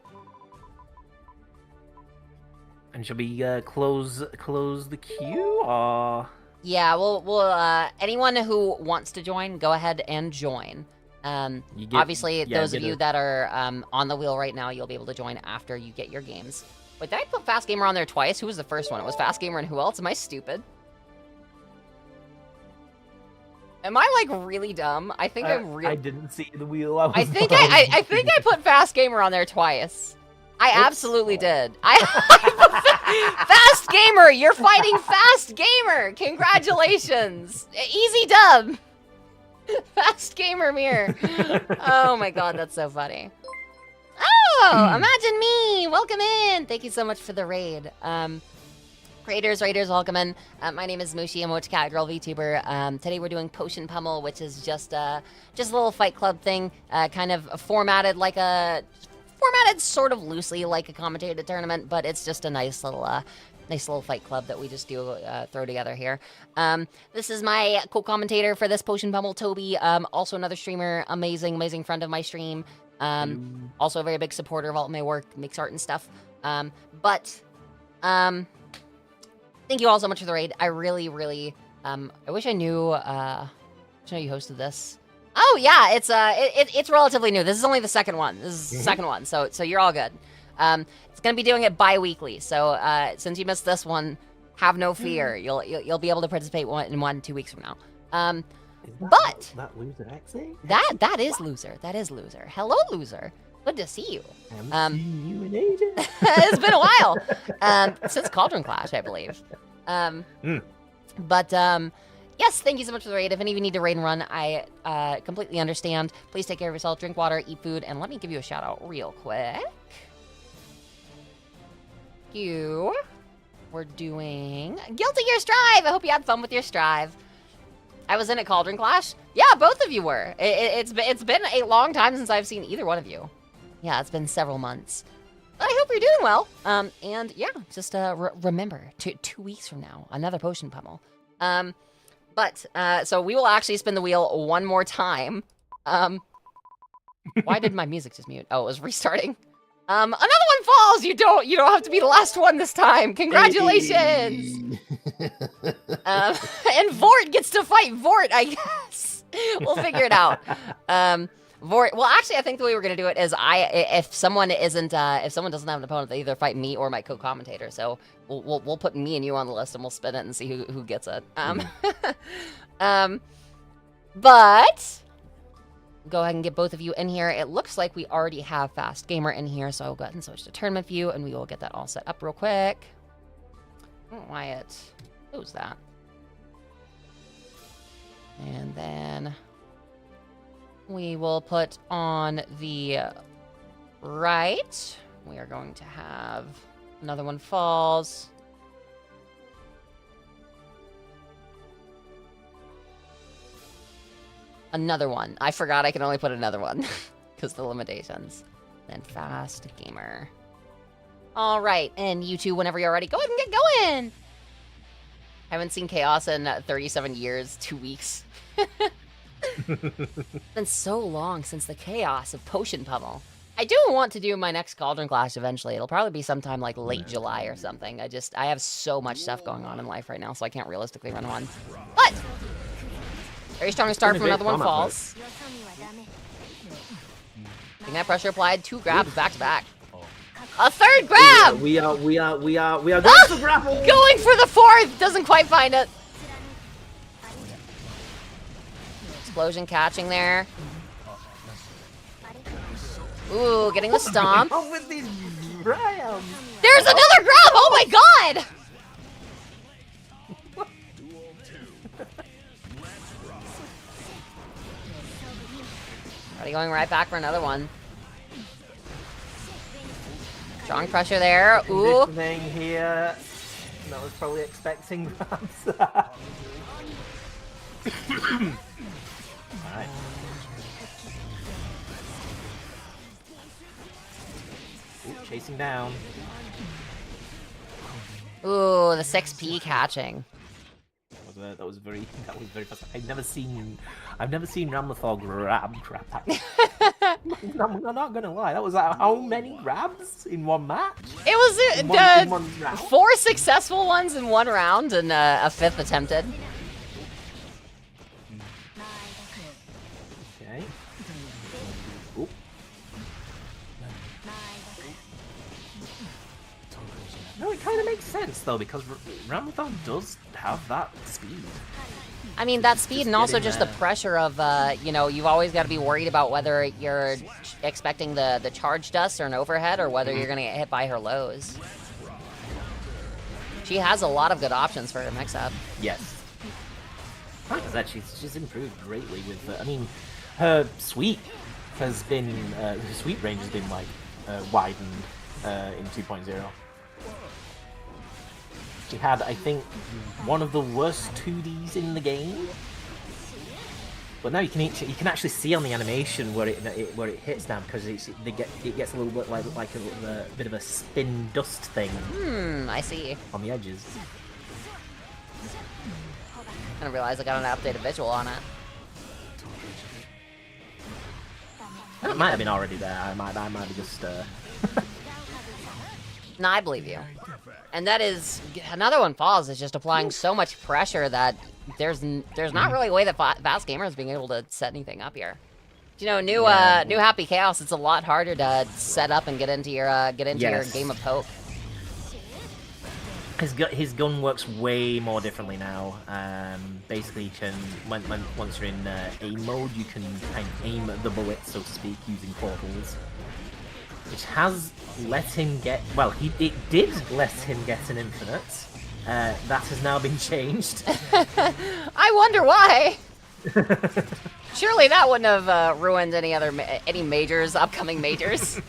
And shall we close the queue, or? Yeah, we'll anyone who wants to join, go ahead and join. Obviously, those of you that are on the wheel right now, you'll be able to join after you get your games. Wait, did I put Fast Gamer on there twice? Who was the first one? It was Fast Gamer and who else? Am I stupid? Am I like really dumb? I think I'm really. I didn't see the wheel. I think I put Fast Gamer on there twice. I absolutely did. Fast Gamer, you're fighting Fast Gamer. Congratulations. Easy dub. Fast Gamer mirror. Oh my god, that's so funny. Oh, imagine me. Welcome in. Thank you so much for the raid. Raiders, welcome in. My name is Mushi. I'm a Cat Girl VTuber. Today we're doing Potion Pummel, which is just a little fight club thing, kind of formatted like a formatted sort of loosely like a commentated tournament, but it's just a nice little fight club that we just do throw together here. This is my co-commentator for this Potion Pummel, Toby. Also another streamer, amazing friend of my stream. Also a very big supporter of all of my work, makes art and stuff. Thank you all so much for the raid. I really, I wish I knew, you hosted this. Oh yeah, it's relatively new. This is only the second one. This is the second one, so you're all good. It's gonna be doing it bi-weekly, so since you missed this one, have no fear. You'll be able to participate in 2 weeks from now. But that loser Exy? that is loser. That is loser. Hello, loser. Good to see you. Haven't seen you in ages. It's been a while since Cauldron Clash, I believe. Yes, thank you so much for the raid. If any of you need to raid and run, I completely understand. Please take care of yourself, drink water, eat food, and let me give you a shout out real quick. We're doing Guilty Gear Strive. I hope you had fun with your Strive. I was in a Cauldron Clash. Yeah, both of you were. It's been a long time since I've seen either one of you. Yeah, it's been several months. But I hope you're doing well. And yeah, just remember, 2 weeks from now, another Potion Pummel. So we will actually spin the wheel one more time. Why did my music just mute? Oh, it was restarting. Another one falls. You don't have to be the last one this time. Congratulations. And Vort gets to fight Vort, I guess. We'll figure it out. Vort. Well, actually, I think the way we're gonna do it is if someone doesn't have an opponent, they either fight me or my co-commentator. So we'll put me and you on the list and we'll spin it and see who gets it. But go ahead and get both of you in here. It looks like we already have Fast Gamer in here, so I'll go ahead and switch to tournament view and we will get that all set up real quick. I don't know why it shows that. And then we will put on the right. We are going to have another one falls. Another one. I forgot I can only put another one because the limitations. Then Fast Gamer. All right, and you two, whenever you're ready, go ahead and get going. I haven't seen Chaos in 37 years, 2 weeks. It's been so long since the chaos of Potion Pummel. I do want to do my next Cauldron Clash eventually. It'll probably be sometime like late July or something. I have so much stuff going on in life right now, so I can't realistically run one. But very strong start from another one falls. Getting that pressure applied, 2 grabs back to back. A third grab! We are going for grapple! Going for the 4th! Doesn't quite find it. Explosion catching there. Ooh, getting the stomp. Oh, with these grabs. There's another grab! Oh my god! Already going right back for another one. Strong pressure there. Ooh. Thing here. I was probably expecting grabs. Alright. Ooh, chasing down. Ooh, the 6P catching. That was very fast. I've never seen Ramlethal grab crap. I'm not gonna lie. That was like how many grabs in one match? It was in one round? 4 successful ones in 1 round and a 5th attempted. Okay. Ooh. No, it kind of makes sense though because Ramlethal does have that speed. I mean, that speed and also just the there. pressure of, you've always got to be worried about whether you're expecting the charge dust or an overhead or whether you're going to get hit by her lows. She has a lot of good options for her mix-up. Yes. Like that, she's improved greatly with. I mean, her sweep has been her sweep range has been like widened in 2.0. She had, I think, one of the worst 2Ds in the game. But now you can actually see on the animation where it hits now because it gets a little bit like a bit of a spin dust thing. I see. On the edges. I didn't realize I got an updated visual on it. That might have been already there. I might be just. No, I believe you. And that is another one falls is just applying so much pressure that there's not really a way that Fast Gamer is being able to set anything up here. You know, new Happy Chaos, it's a lot harder to set up and get into your your game of poke. His gun works way more differently now. Basically, you can once you're in aim mode, you can kind of aim the bullet, so to speak, using portals, which has let him get. Well, it did let him get an infinite. That has now been changed. I wonder why. Surely that wouldn't have ruined any majors, upcoming majors.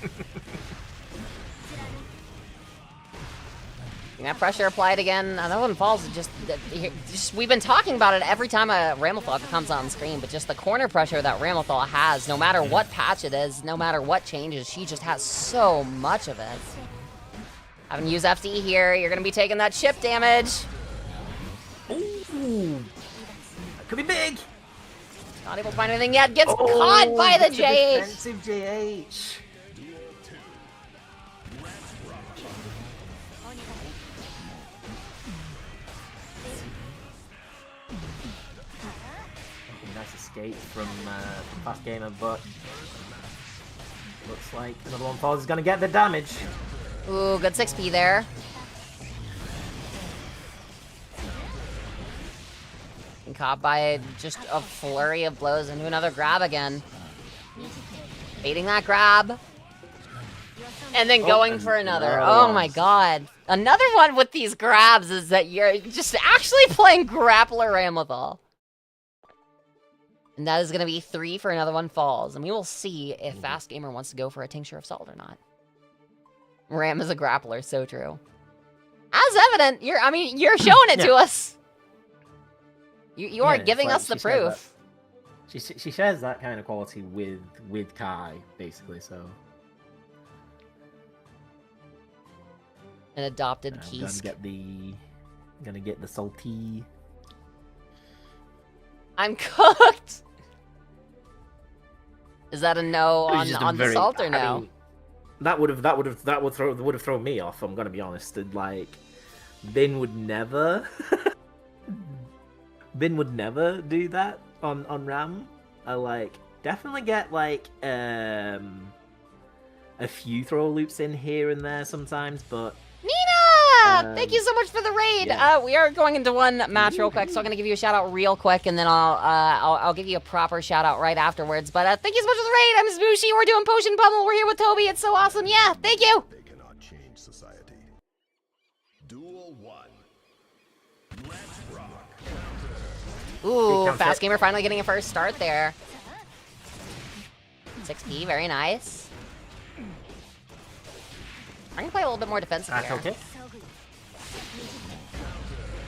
That pressure applied again. Another one falls. Just we've been talking about it every time a Ramlethal comes on screen, but just the corner pressure that Ramlethal has, no matter what patch it is, no matter what changes, she just has so much of it. Having used FD here, you're gonna be taking that chip damage. Ooh, that could be big. Not able to find anything yet. Gets caught by the JH. Defensive JH. Nice escape from Fast Gamer, but looks like another one falls is gonna get the damage. Ooh, good 6p there. And caught by just a flurry of blows into another grab again. Baiting that grab. And then going for another. Oh my god. Another one with these grabs is that you're just actually playing Grappler Ramlethal. And that is going to be 3 for another one falls. And we will see if Fast Gamer wants to go for a Tincture of Salt or not. Ram is a grappler, so true. As evident, you're showing it to us. You are giving us the proof. She shares that kind of quality with Kai, basically, so. An adopted Keys. Gonna get the salty. I'm cooked. Is that a no on the salt or no? I mean, that would have thrown me off. I'm gonna be honest. Like, Bin would never do that on Ram. I definitely get a few throw loops in here and there sometimes, but Nina, thank you so much for the raid. Yeah. We are going into one match real quick, so I'm gonna give you a shout out real quick, and then I'll give you a proper shout out right afterwards. But thank you so much for the raid. I'm Zbushi. We're doing Potion Pummel. We're here with Toby. It's so awesome. Yeah, thank you. They cannot change society. Duel 1. Let's rock. Ooh, Fast Gamer finally getting a first start there. 6p, very nice. I'm gonna play a little bit more defensive that's here. okay.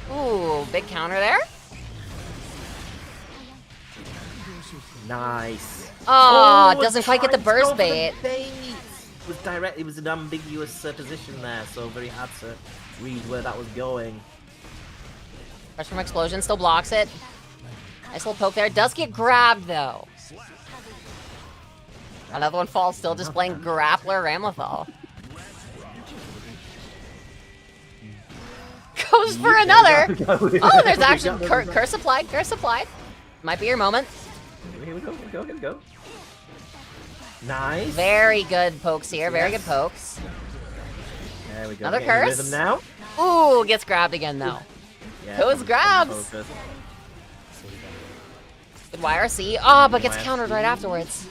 Ooh, big counter there. Nice. Oh, doesn't quite get the burst bait. It was an ambiguous position there, so very hard to read where that was going. Rush from Explosion still blocks it. Nice little poke there. Does get grabbed though. Another one falls, still just playing Grappler Ramlethal. Goes for another. Oh, there's actually curse applied. Curse applied. Might be your moment. Here we go. Nice. Very good pokes here. Very good pokes. There we go. Another curse. Rhythm now. Ooh, gets grabbed again though. Yeah, Those grabs. Good YRC. Oh, but gets countered right afterwards.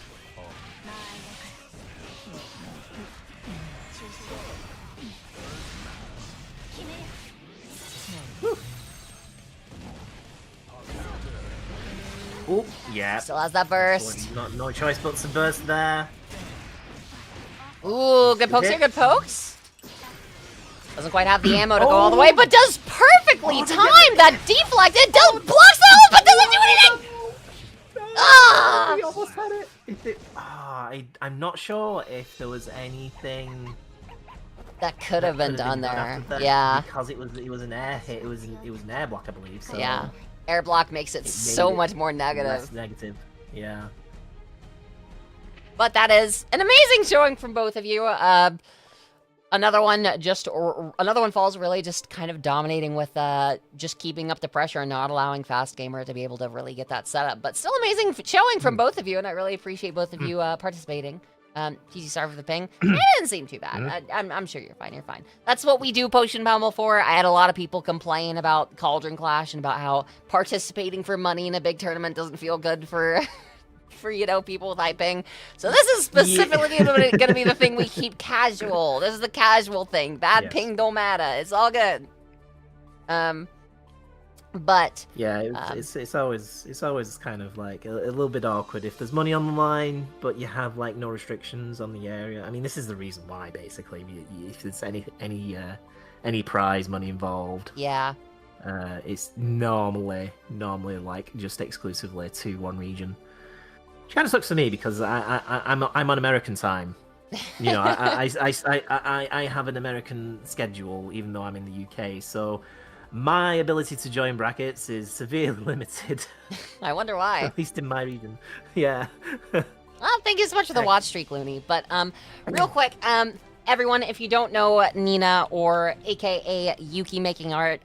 Oh, yeah. Still has that burst. No choice but to burst there. Ooh, good pokes here, good pokes. Doesn't quite have the ammo to go all the way, but does perfectly time that deflect. It does blocks the but doesn't do anything. Ah! We almost had it. I'm not sure if there was anything That could have been could done there. after that, Yeah. because it was an air hit. It was an air block, I believe. So Yeah. Air block makes it made so it much more negative. less negative. Yeah. But that is an amazing showing from both of you. Another one another one falls really just kind of dominating with just keeping up the pressure and not allowing Fast Gamer to be able to really get that set up. But still amazing showing from both of you, and I really appreciate both of you participating. GG, sorry for the ping. It didn't seem too bad. I'm sure you're fine. You're fine. That's what we do Potion Pummel for. I had a lot of people complain about Cauldron Clash and about how participating for money in a big tournament doesn't feel good for people with high ping. So this is specifically going to be the thing we keep casual. This is the casual thing. Bad ping don't matter. It's all good. But yeah, it's always kind of like a little bit awkward if there's money on the line, but you have like no restrictions on the area. I mean, this is the reason why basically, if there's any prize money involved. Yeah. It's normally like just exclusively to one region. Which kind of sucks for me because I'm on American time. You know, I have an American schedule even though I'm in the UK, so my ability to join brackets is severely limited. I wonder why. At least in my region. Yeah. Well, thank you so much for the watch streak, Looney. But real quick, everyone, if you don't know Nina, or aka Yuki Making Art,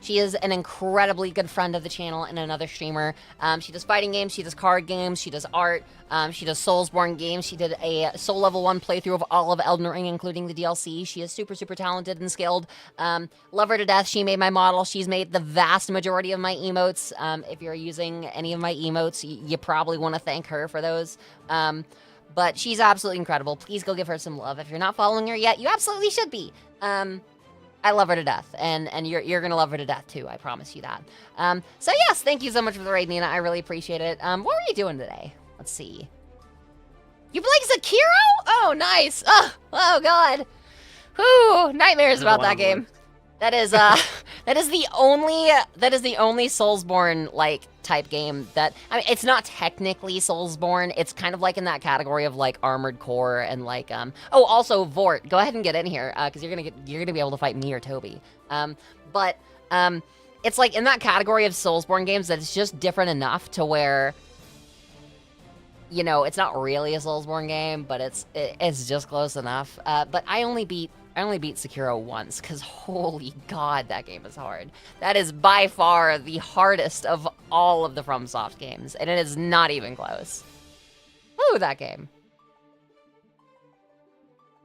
she is an incredibly good friend of the channel and another streamer. She does fighting games, she does card games, she does art, she does Soulsborne games. She did a Soul Level 1 playthrough of all of Elden Ring, including the DLC. She is super, super talented and skilled. Love her to death. She made my model. She's made the vast majority of my emotes. If you're using any of my emotes, you probably want to thank her for those. But she's absolutely incredible. Please go give her some love. If you're not following her yet, you absolutely should be. I love her to death, and you're gonna love her to death too. I promise you that. So yes, thank you so much for the raid, Nina. I really appreciate it. What were you doing today? Let's see. You playing Sekiro? Oh, nice. Oh God. Whew, nightmares about that game. That is the only Soulsborne like type game that, I mean, it's not technically Soulsborne. It's kind of like in that category of like Armored Core and like oh, also Vort. Go ahead and get in here because you're gonna be able to fight me or Toby. It's like in that category of Soulsborne games that it's just different enough to where, you know, it's not really a Soulsborne game, but it's just close enough. But I only beat Sekiro once, because holy God, that game is hard. That is by far the hardest of all of the FromSoft games, and it is not even close. Ooh, that game.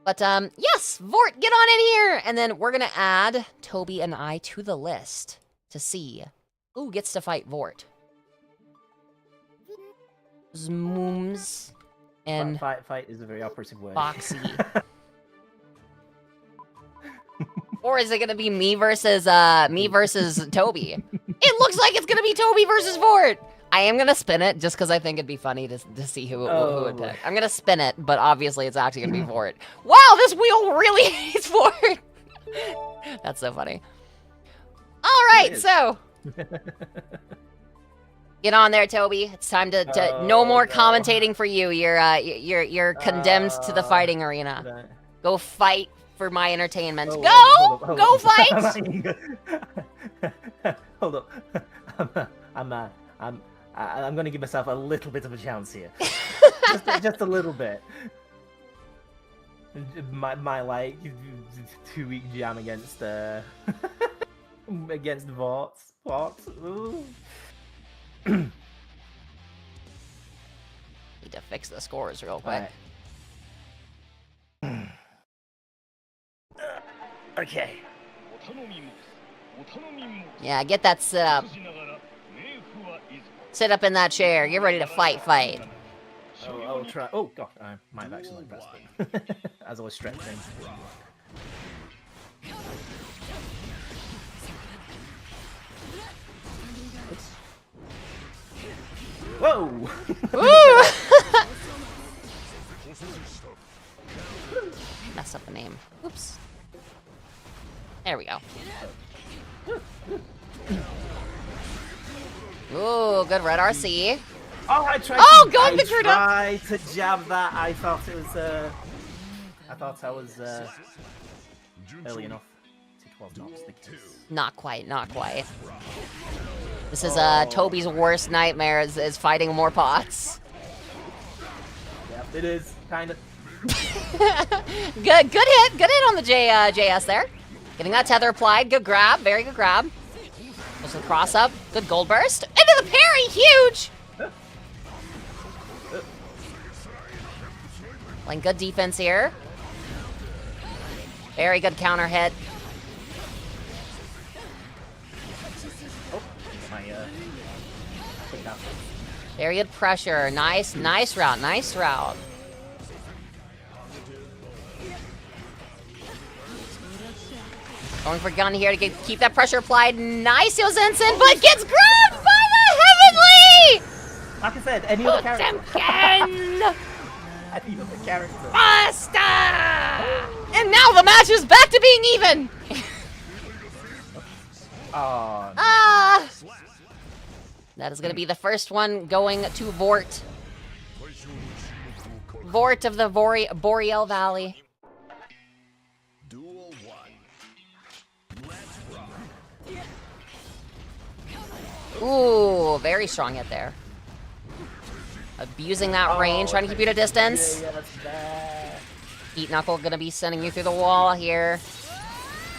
But, yes, Vort, get on in here! And then we're gonna add Toby and I to the list to see who gets to fight Vort. Zmooms and Fight is a very operative word. Foxy. Or is it gonna be me versus Toby? It looks like it's gonna be Toby versus Vort. I am gonna spin it just because I think it'd be funny to see who would pick. I'm gonna spin it, but obviously it's actually gonna be Vort. Wow, this wheel really hates Vort. That's so funny. All right, so get on there, Toby. It's time to no more commentating for you. You're condemned to the fighting arena. Go fight for my entertainment. Go fight! Hold up. I'm gonna give myself a little bit of a chance here. just a little bit. My like 2-week jam against against Vort. Ooh. Need to fix the scores real quick. Right. Okay. Yeah, get that set up. Sit up in that chair. Get ready to fight. I'll try. Oh god, I might have accidentally pressed it as I was stretching. Whoa! Messed up the name. Oops. There we go. Ooh, good red RC. Oh, I tried. Oh, to, going I the Gerda. tried to jab that. I thought it was. I thought I was early enough. It was not the case. Not quite, not quite. This is Oh. Toby's worst nightmare is fighting more pots. Yep, it is kind of. Good hit on the JS there. Getting that tether applied, good grab, very good grab. Goes to the cross up, good gold burst. Into the parry, huge! Playing good defense here. Very good counter hit. Oh, my quick out. Very good pressure. Nice route, nice route. Going for gun here to keep that pressure applied. Nice Yozensen, but gets grabbed by the Heavenly! Like I said, any other Put character. them again! Any other character. Basta! And now the match is back to being even! Oh, Ah! That is going to be the first one going to Vort. Vort of the Boreal Valley. Duel 1. Let's rock. Ooh, very strong hit there. Abusing that range, trying to keep you at a distance. yeah, that's bad. Heat Knuckle gonna be sending you through the wall here.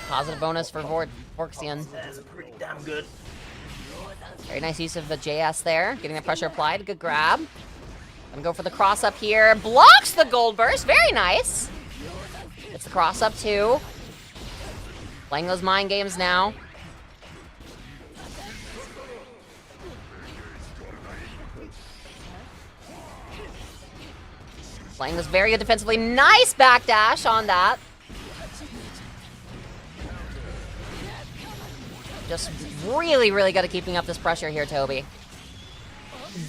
Positive bonus for Vorxian. That's pretty damn good. Very nice use of the JS there. Getting the pressure applied. Good grab. Gonna go for the cross up here. Blocks the gold burst. Very nice. Gets the cross up too. Playing those mind games now. Playing this very good defensively. Nice backdash on that. Just really, really good at keeping up this pressure here, Toby.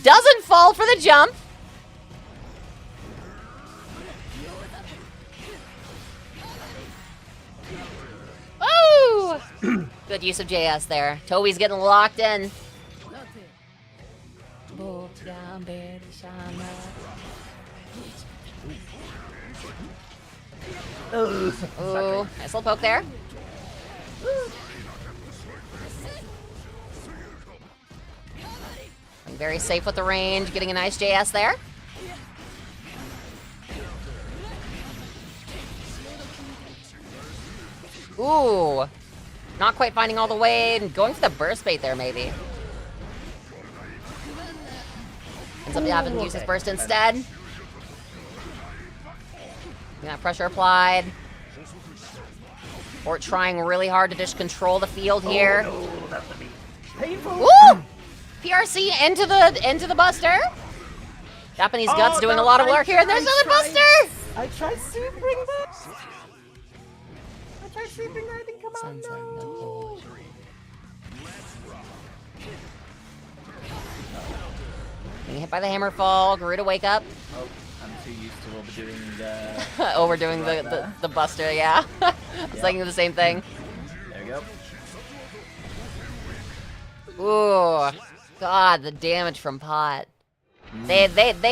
Doesn't fall for the jump. Oh! Good use of JS there. Toby's getting locked in. Ooh, nice little poke there. Very safe with the range, getting a nice JS there. Ooh, not quite finding all the way and going for the burst bait there, maybe. Ends up having to use his burst instead. Got pressure applied. Or trying really hard to just control the field here. Oh, no, that's gonna be painful. Woo! PRC into the Buster. Japanese Guts doing a lot of work here, and there's another Buster! I tried sweeping that. I tried sweeping that, it didn't come out. No. Getting hit by the hammer fall, Garuda wake up. Oh, I'm too used to overdoing Overdoing the Buster, yeah. I was thinking the same thing. There we go. Ooh, God, the damage from Pot. They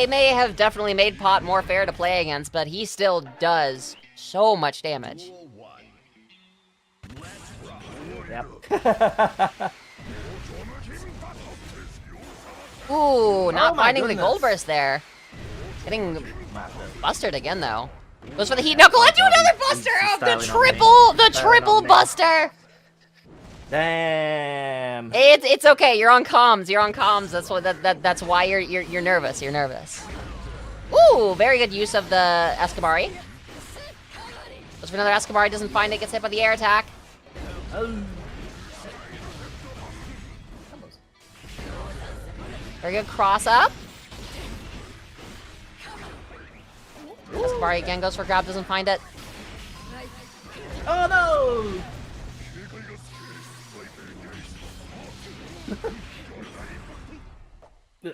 may have definitely made Pot more fair to play against, but he still does so much damage. Duel 1. Yep. Ooh, not my finding the goodness. gold burst there. Getting Massive. bustered again though. Goes for the heat knuckle into another buster. Oh, Styling the on me. triple Styling on me. buster. Damn. It's okay. You're on comms. You're on comms. That's what that's why you're nervous. You're nervous. Ooh, very good use of the Escabari. Goes for another Escabari. Doesn't find it. Gets hit by the air attack. Oh. Very good cross up. Escabari again goes for grab. Doesn't find it. Oh no! Woo!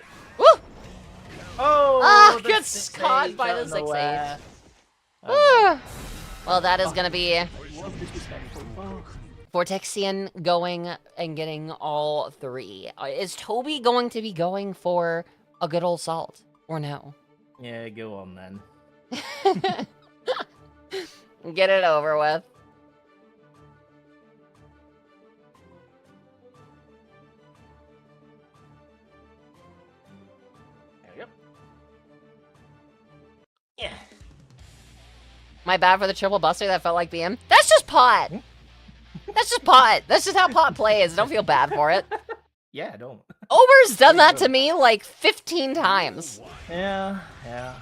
Oh! Ah, the gets 6-8 caught by the out of 6-8. nowhere. Well, that is gonna be It was disrespectful. Oh. Vortexian going and getting all three. Is Toby going to be going for a good old salt, or no? Yeah, go on then. Get it over with. There we go. Yeah. My bad for the triple buster that felt like BM. That's just pot! That's just pot. That's just how pot plays. Don't feel bad for it. Yeah, I don't. Ober's done that to me like 15 times. Yeah, yeah.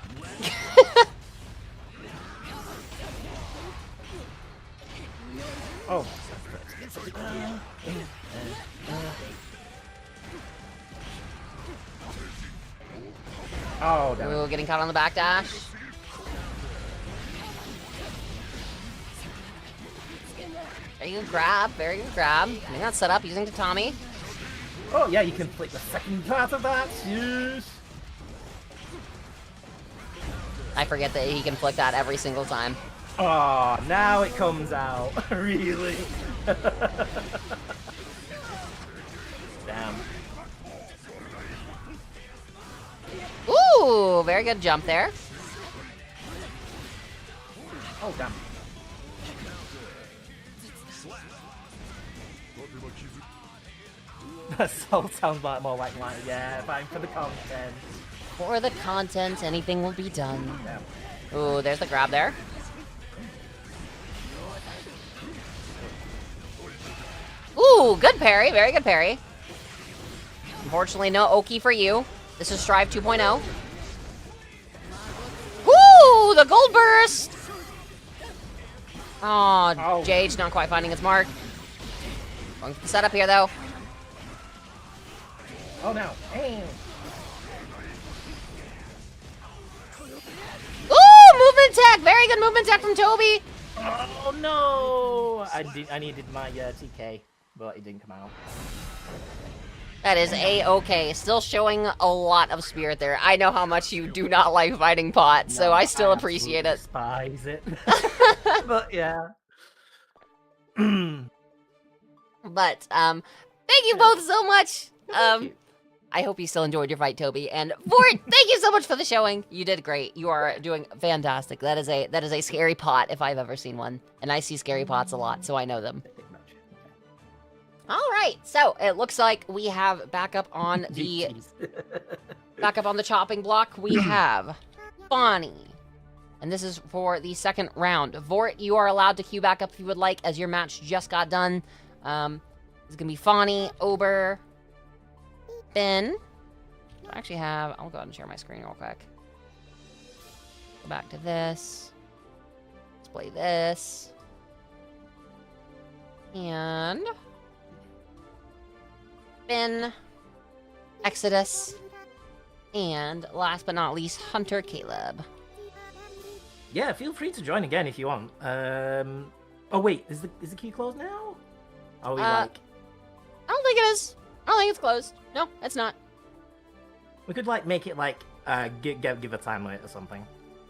Oh. Oh, damn. Ooh, getting caught on the backdash. Very good grab. Very good grab. Getting that set up using Tatami. Oh, yeah, you can flick the second part of that. Yes. I forget that he can flick that every single time. Oh, now it comes out. Really? Damn. Ooh, very good jump there. Oh, damn. Soul sounds like more like yeah, fine for the content. For the content, anything will be done. Damn. Ooh, there's the grab there. Ooh, good parry. Very good parry. Unfortunately, no Oki for you. This is Strive 2.0. Ooh, the gold burst! Oh, Jade's not quite finding its mark. Going for the setup here, though. Oh, no. Damn. Ooh, movement tech! Very good movement tech from Toby. Oh, no! I needed my TK, but it didn't come out. That is A-okay. Still showing a lot of spirit there. I know how much you do not like fighting pot, so I still appreciate it. Despise it. But yeah. But thank you both so much. Thank you. I hope you still enjoyed your fight, Toby. And Fort, thank you so much for the showing. You did great. You are doing fantastic. That is a scary pot if I've ever seen one. And I see scary pots a lot, so I know them. All right, so it looks like we have backup on the chopping block. We have Bonnie, and this is for the second round. Vort, you are allowed to queue back up if you would like, as your match just got done. It's gonna be Fawny, Ober, Ben. I actually have. I'll go ahead and share my screen real quick. Go back to this. Let's play this, and Ben, Exodus, and last but not least, Hunter Caleb. Yeah, feel free to join again if you want. Oh wait, is the queue closed now? Are we like? I don't think it is. I don't think it's closed. No, it's not. We could like make it like give a time limit or something.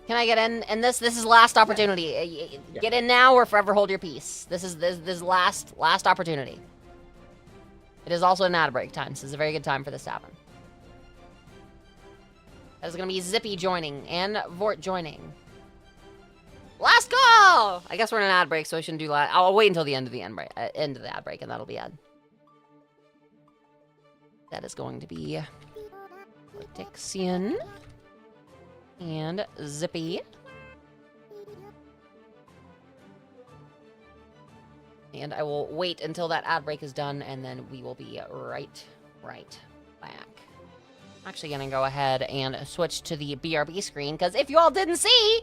Can I get in? And this is last opportunity. Yeah. Get in now or forever hold your peace. This is last opportunity. It is also an ad break time, so it's a very good time for this to happen. There's gonna be Zippy joining and Vort joining. Last call! I guess we're in an ad break, so I shouldn't do last. I'll wait until the end of the end of the ad break, and that'll be ad. That is going to be Dixion and Zippy. And I will wait until that ad break is done, and then we will be right back. I'm actually gonna go ahead and switch to the BRB screen, because if you all didn't see,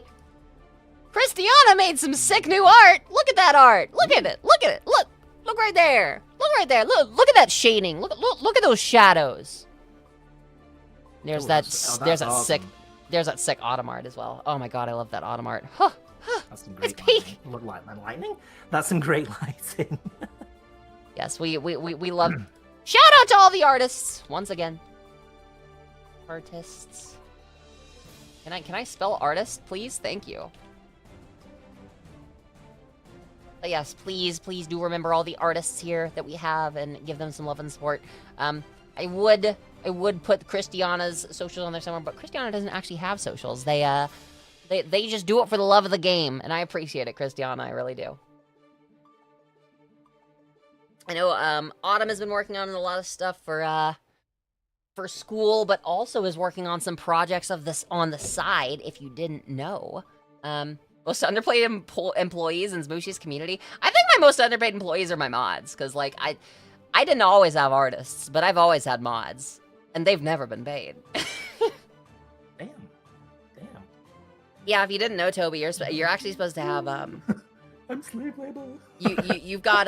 Christiana made some sick new art. Look at that art. Look at it. Look at it. Look right there. Look right there. Look at that shading. Look at those shadows. There's that sick autumn art as well. Oh my god, I love that autumn art. Huh. That's some great It's peak. lighting. Look like my lightning. That's some great lighting. Yes, we love. Shout out to all the artists once again. Artists. Can I spell artist, please? Thank you. But yes, please do remember all the artists here that we have and give them some love and support. I would I would put Christiana's socials on there somewhere, but Christiana doesn't actually have socials. They just do it for the love of the game, and I appreciate it, Christiana. I really do. I know Autumn has been working on a lot of stuff for school, but also is working on some projects of this on the side, if you didn't know. Most underpaid employees in Smooshy's community. I think my most underpaid employees are my mods, because, like, I didn't always have artists, but I've always had mods, and they've never been paid. Damn. Yeah, if you didn't know, Toby, you're actually supposed to have I'm slave labor. you've got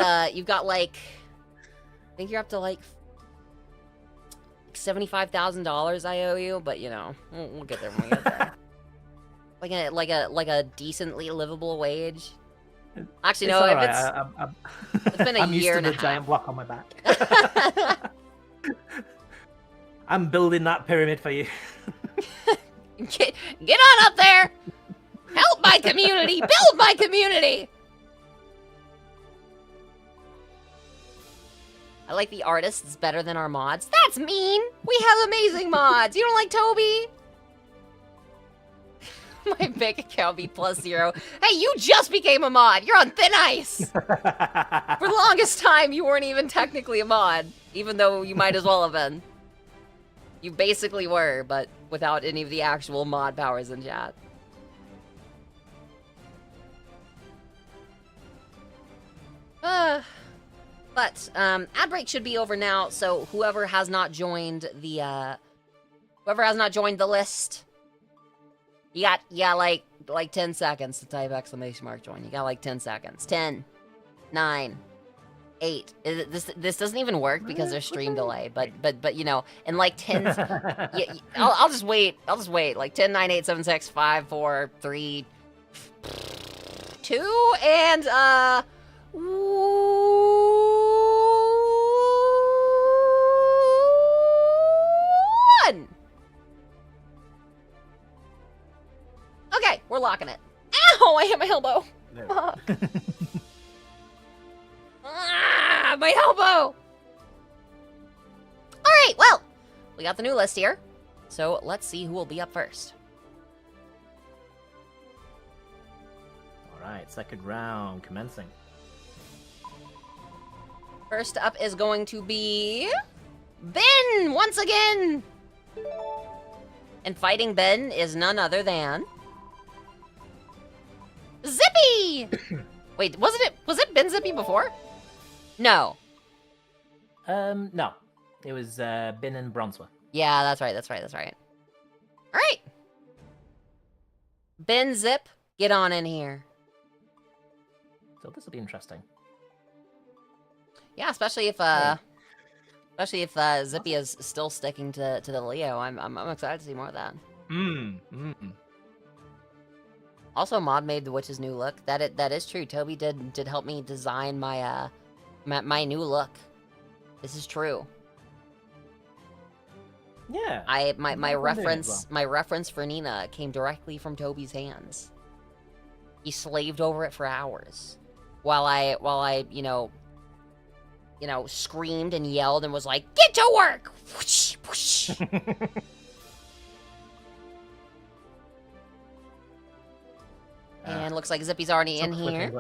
like, I think you're up to like $75,000 I owe you, but you know we'll get there when we get there. like a decently livable wage. Actually, no, if right. it's been a I'm year and a used to the giant half. block on my back. I'm building that pyramid for you. Get on up there. Help my community. Build my community. I like the artists better than our mods. That's mean. We have amazing mods. You don't like Toby? My bank account be +0. Hey, you just became a mod. You're on thin ice. For the longest time, you weren't even technically a mod, even though you might as well have been. You basically were, but without any of the actual mod powers in chat. But ad break should be over now, so whoever has not joined the list, you got like 10 seconds to type !join. You got like 10 seconds. 10, 9, 8. This doesn't even work because there's stream delay, but you know, in like 10 I'll just wait. Like 10, 9, 8, 7, 6, 5, 4, 3, 2, and 1. Okay, we're locking it. Ow! I hit my elbow. Fuck. My elbow! Alright, well, we got the new list here. So let's see who will be up first. Alright, second round commencing. First up is going to be Ben, once again. And fighting Ben is none other than Zippy. Wait, was it Ben Zippy before? No. No. It was Ben and Bronzewell. Yeah, that's right. All right. Ben Zip, get on in here. So this will be interesting. Yeah, especially if Zippy is still sticking to the Leo. I'm excited to see more of that. Also, Mod made the Witch's new look. That is true. Toby did help me design my my new look. This is true. Yeah. My reference for Nina came directly from Toby's hands. He slaved over it for hours, while I you know screamed and yelled and was like, "Get to work!" Whoosh, whoosh. And looks like Zippy's already in here.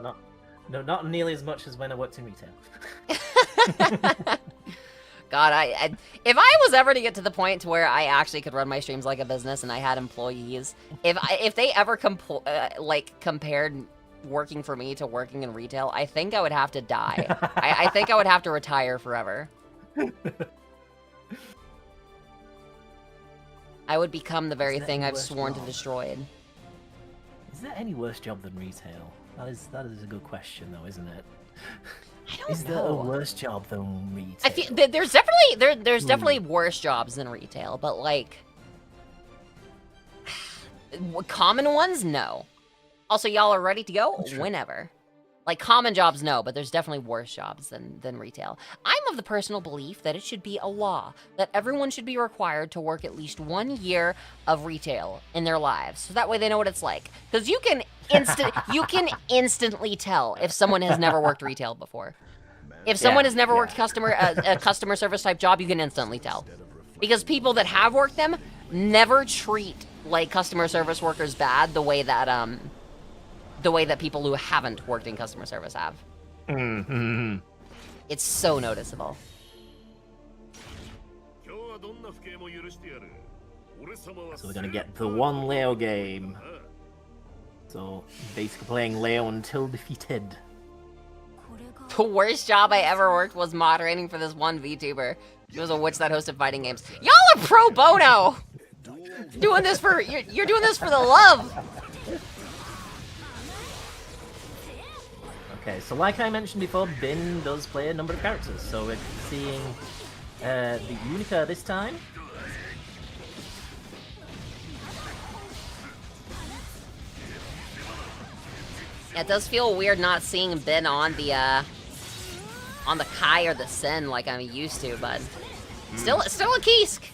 Not nearly as much as when I worked in retail. God, if I was ever to get to the point to where I actually could run my streams like a business and I had employees, if they ever compared working for me to working in retail, I think I would have to die. I think I would have to retire forever. I would become the very thing I've sworn to destroy. Is there any worse job than retail? That is a good question, though, isn't it? I don't Is there a worse job than retail? I feel there's definitely worse jobs than retail, but like common ones, no. Also, y'all are ready to go whenever. Like common jobs, no, but there's definitely worse jobs than retail. I'm of the personal belief that it should be a law that everyone should be required to work at least 1 year of retail in their lives, so that way they know what it's like. Because you can instantly tell if someone has never worked retail before. If someone has never worked a customer service type job, you can instantly tell. Because people that have worked them never treat like customer service workers bad the way that people who haven't worked in customer service have. Mm-hmm. It's so noticeable. So we're gonna get the one Leo game. So basically playing Leo until defeated. The worst job I ever worked was moderating for this one VTuber. She was a witch that hosted fighting games. Y'all are pro bono! Doing this for, you're doing this for the love! Okay, so like I mentioned before, Bin does play a number of characters. So we're seeing the Unica this time. Yeah, it does feel weird not seeing Bin on the Kai or the Sin like I'm used to, but still a Kisk.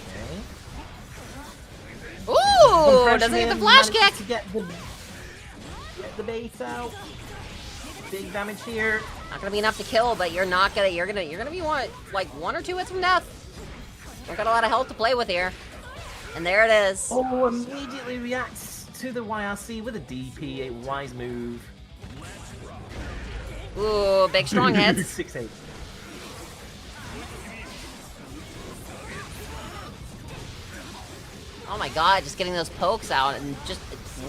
Okay. Ooh, doesn't get the flash kick. To get the base out. Big damage here. Not gonna be enough to kill, but you're gonna be like one or two hits from death. Don't got a lot of health to play with here. And there it is. Oh, immediately reacts to the YRC with a DP, a wise move. Ooh, big strong hits. 6-8. Oh my god, just getting those pokes out and just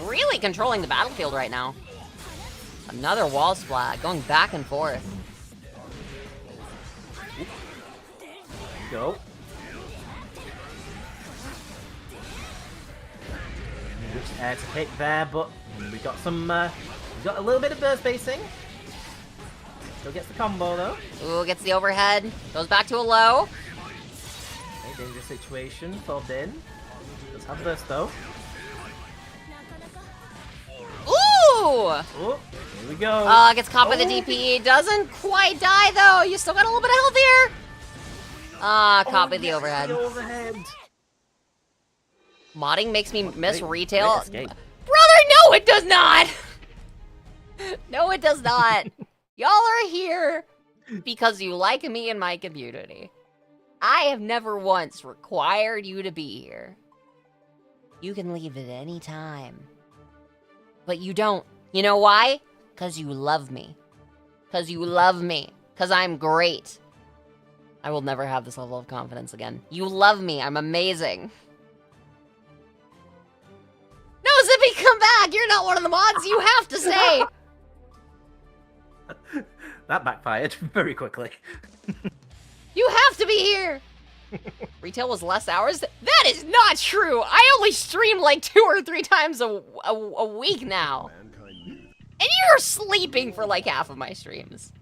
really controlling the battlefield right now. Another wall splat, going back and forth. Go. Which air to pick there, but we got some. We got a little bit of burst spacing. Still gets the combo though. Ooh, gets the overhead. Goes back to a low. Okay, dangerous situation for Bin. Does have burst though. Ooh! Oh, here we go. Gets caught by the DP. Doesn't quite die though. You still got a little bit of health here. Caught by the overhead. The overhead. Modding makes me miss retail. Escape. Brother, no it does not! No it does not. Y'all are here because you like me and my community. I have never once required you to be here. You can leave at any time. But you don't. You know why? Because you love me. Because you love me. Because I'm great. I will never have this level of confidence again. You love me. I'm amazing. No, Zippy, come back! You're not one of the mods. You have to stay. That backfired very quickly. You have to be here. Retail was less hours? That is not true. I only stream like 2 or 3 times a week now. And you're sleeping for like half of my streams.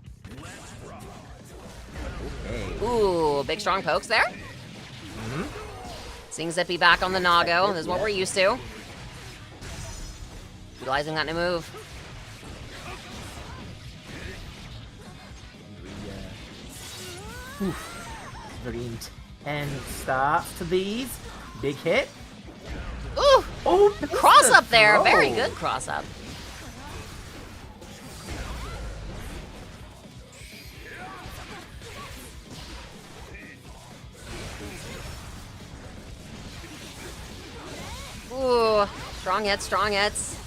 Okay. Ooh, big strong pokes there. Seeing Zippy back on the Nago. This is what we're used to. Utilizing that new move. Very intense start to these. Big hit. Ooh! Oh, Cross up there. throw. Very good cross up. Ooh, strong hits, strong hits.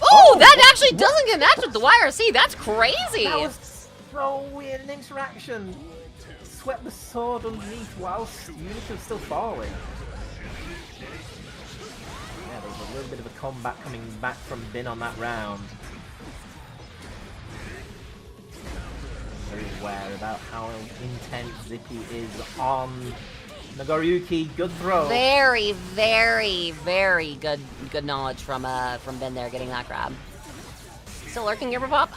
Ooh, that actually doesn't connect with the YRC. That's crazy. That was so weird an interaction. Swept the sword underneath whilst Unica was still falling. Yeah, there was a little bit of a combat coming back from Bin on that round. Very aware about how intense Zippy is on Nagoriyuki. Good throw. Very, very, very good knowledge from Ben there getting that grab. Still lurking Germapop?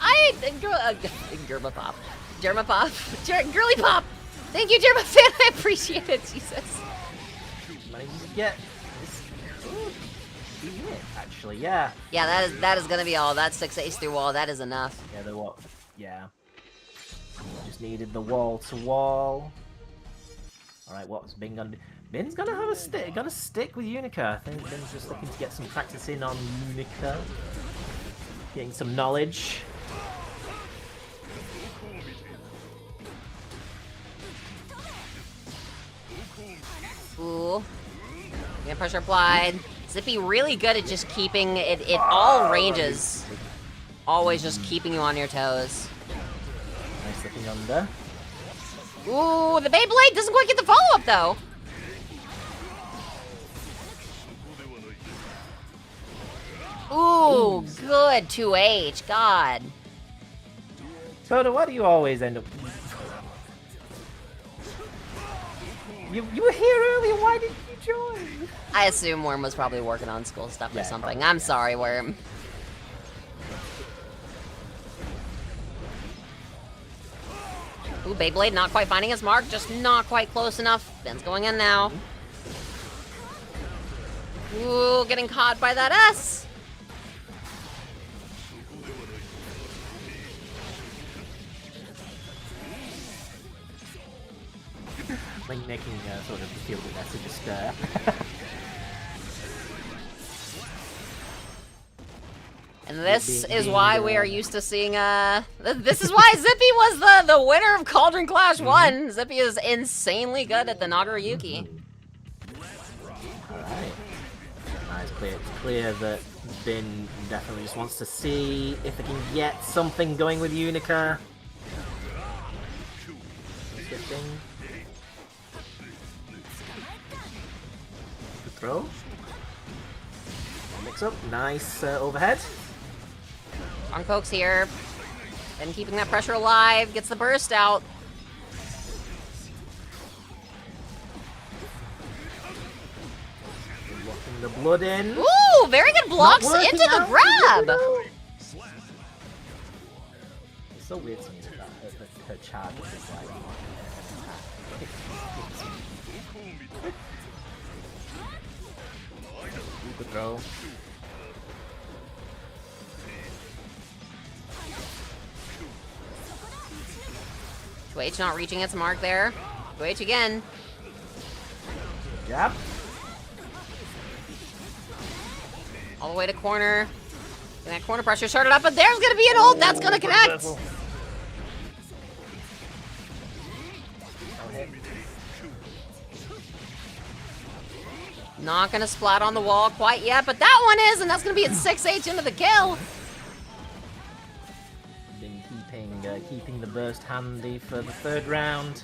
Germapop. Germapop. Girly Pop! Thank you, Germafan, I appreciate it, Jesus. Managed to get this unit, actually, yeah. Yeah, that is gonna be all. That's 6 ace through wall, that is enough. Yeah, the what? Yeah. Just needed the wall to wall. Alright, what's Bin gonna do? Bin's gonna have a stick. Gonna stick with Unica. I think Bin's just looking to get some practice in on Unica. Getting some knowledge. Ooh. Getting pressure applied. Zippy really good at just keeping it all ranges. Always just keeping you on your toes. Nice slipping under. Ooh, the Beyblade doesn't quite get the follow-up though. Ooh, good 2H, God. Toto, why do you always end up... You were here earlier, why didn't you join? I assume Worm was probably working on school stuff or Yeah, something. probably, I'm yeah. sorry, Worm. Ooh, Beyblade not quite finding his mark, just not quite close enough. Ben's going in now. Ooh, getting caught by that S. Like making sort of feel the message of stir. And this Being- is why we are used to seeing, this is why Zippy was the winner of Cauldron Clash 1. Zippy is insanely good at the Nagaruyuki. Alright. Nice, clear. It's clear that Bin definitely just wants to see if it can get something going with Unica. Shifting. Good throw. Mix up. Nice overhead. Strong pokes here. Ben keeping that pressure alive, gets the burst out. Locking the blood in. Ooh, very good blocks Not working into the out. grab. It's so weird to me that her charge is like an attack. Good throw. 2H not reaching its mark there. 2H again. Jab. All the way to corner. And that corner pressure started up, but there's gonna be an ult that's gonna connect. Not gonna splat on the wall quite yet, but that one is, and that's gonna be at 6H into the kill. Been keeping the burst handy for the third round.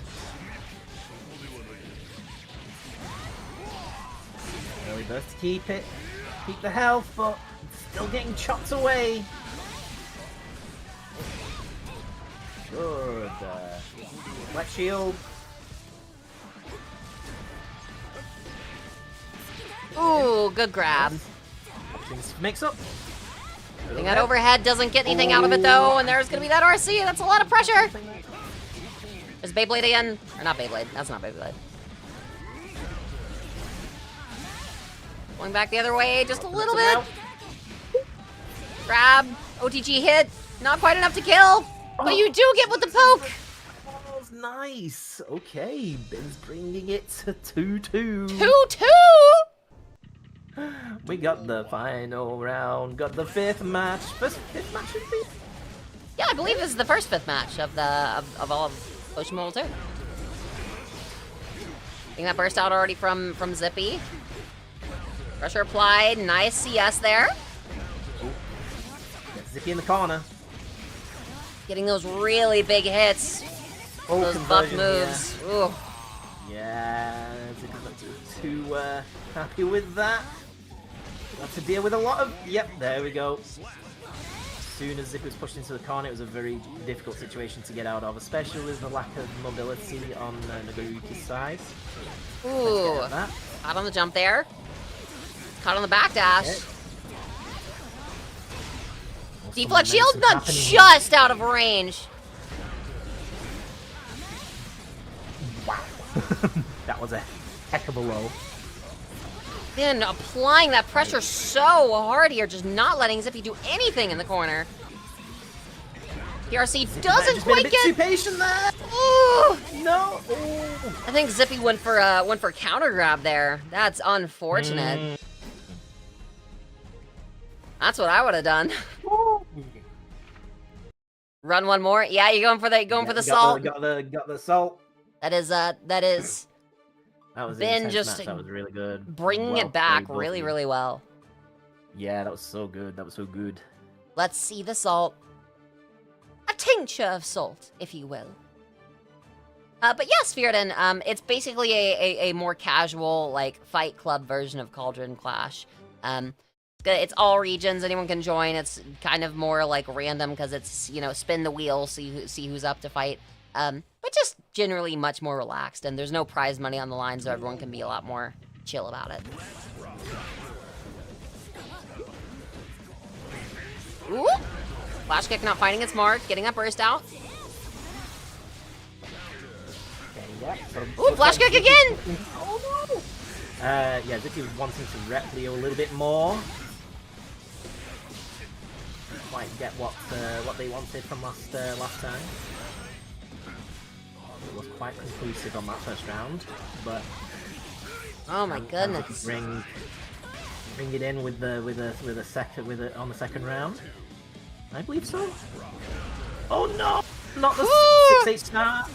Early burst to keep the health, but still getting chopped away. Good. Flex shield. Ooh, good grab. Things mix up. Getting that overhead doesn't get anything out of it though, and there's gonna be that RC. That's a lot of pressure. Is Beyblade again? Or not Beyblade? That's not Beyblade. Going back the other way just a little bit. Grab. OTG hit. Not quite enough to kill. But you do get with the poke. Oh, nice. Okay, Ben's bringing it to 2-2. 2-2. We got the final round. Got the fifth match. Fifth match should be. Yeah, I believe this is the first fifth match of all of Ocean Bowl 2. Getting that burst out already from Zippy. Pressure applied. Nice CS there. Got Zippy in the corner. Getting those really big hits. Oh, Those buff conversion moves. Ooh. Yeah, Zippy's not too happy with that. Have to deal with a lot of. Yep, there we go. As soon as Zippy was pushed into the corner, it was a very difficult situation to get out of, especially with the lack of mobility on Nagoriyuki's side. Ooh. That. Caught on the jump there. Caught on the back dash. Okay. Deflect shield, Momentum not happening. just out of range. Wow. That was a heck of a roll. Man, applying that pressure so hard here, just not letting Zippy do anything in the corner. PRC doesn't Just been a quite bit get. too patient there. Ooh. No. I think Zippy went for counter grab there. That's unfortunate. That's what I would have done. Run one more. Yeah, you're going for the salt. Got the salt. That is That was Ben an intense just match. That was really good. bringing Well it back played, both of really, you. really well. Yeah, that was so good. That was so good. Let's see the salt. A tincture of salt, if you will. But yes, Fearden, it's basically a more casual, like, Fight Club version of Cauldron Clash. It's all regions, anyone can join. It's kind of more, like, random, because it's, you know, spin the wheel, see who's up to fight. But just generally much more relaxed, and there's no prize money on the line, so everyone can be a lot more chill about it. Ooh! Flash kick not finding its mark, getting that burst out. Ooh, flash kick again! Oh no! Yeah, Zippy was wanting to rep Leo a little bit more. Didn't quite get what they wanted from last time. It was quite conclusive on that first round, but Oh my goodness. Bring it in with the second round. I believe so. Oh no! Not the 6-8 start.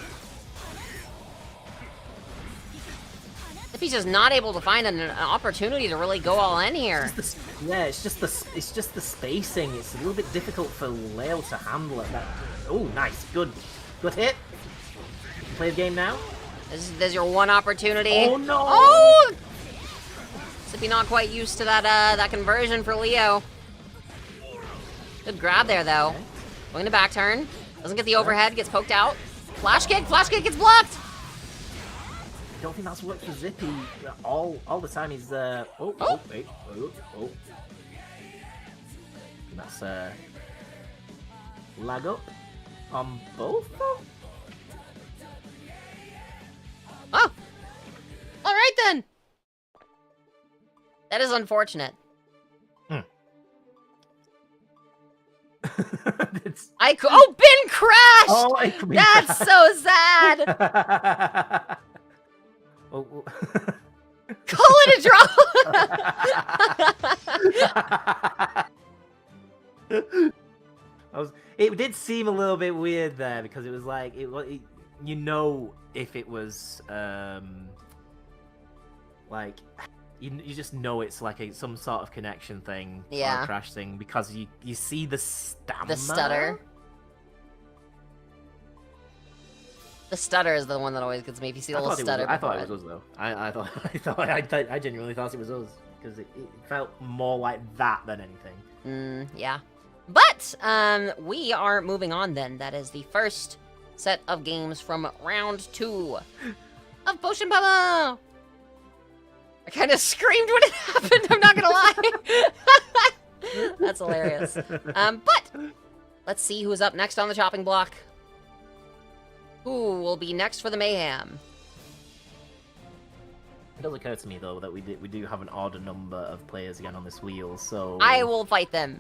If he's just not able to find an opportunity to really go all in here. It's just the spacing. It's a little bit difficult for Leo to handle it. Oh, nice, good hit. Play the game now. There's your one opportunity. Oh no! Oh! Zippy not quite used to that conversion for Leo. Good grab there though. Okay. Going to back turn. Doesn't get the overhead. Gets poked out. Flash kick gets blocked. I don't think that's worked for Zippy all the time. He's oh. That's lag up on both of them. Oh! Alright then! That is unfortunate. Oh, Ben crashed! Oh, that's so sad! Oh. Call it a draw! It did seem a little bit weird there because it was like you know, if it was like you just know it's like some sort of connection thing or a crash thing because you see the stamina. The stutter. The stutter is the one that always gets me. If you see the little stutter, I thought it was us though. I genuinely thought it was us because it felt more like that than anything. Yeah. But we are moving on then. That is the first set of games from round 2 of Potion Pummel. I kind of screamed when it happened. I'm not gonna lie. That's hilarious. But let's see who's up next on the chopping block. Who will be next for the mayhem? It does occur to me though that we do have an odd number of players again on this wheel, so I will fight them.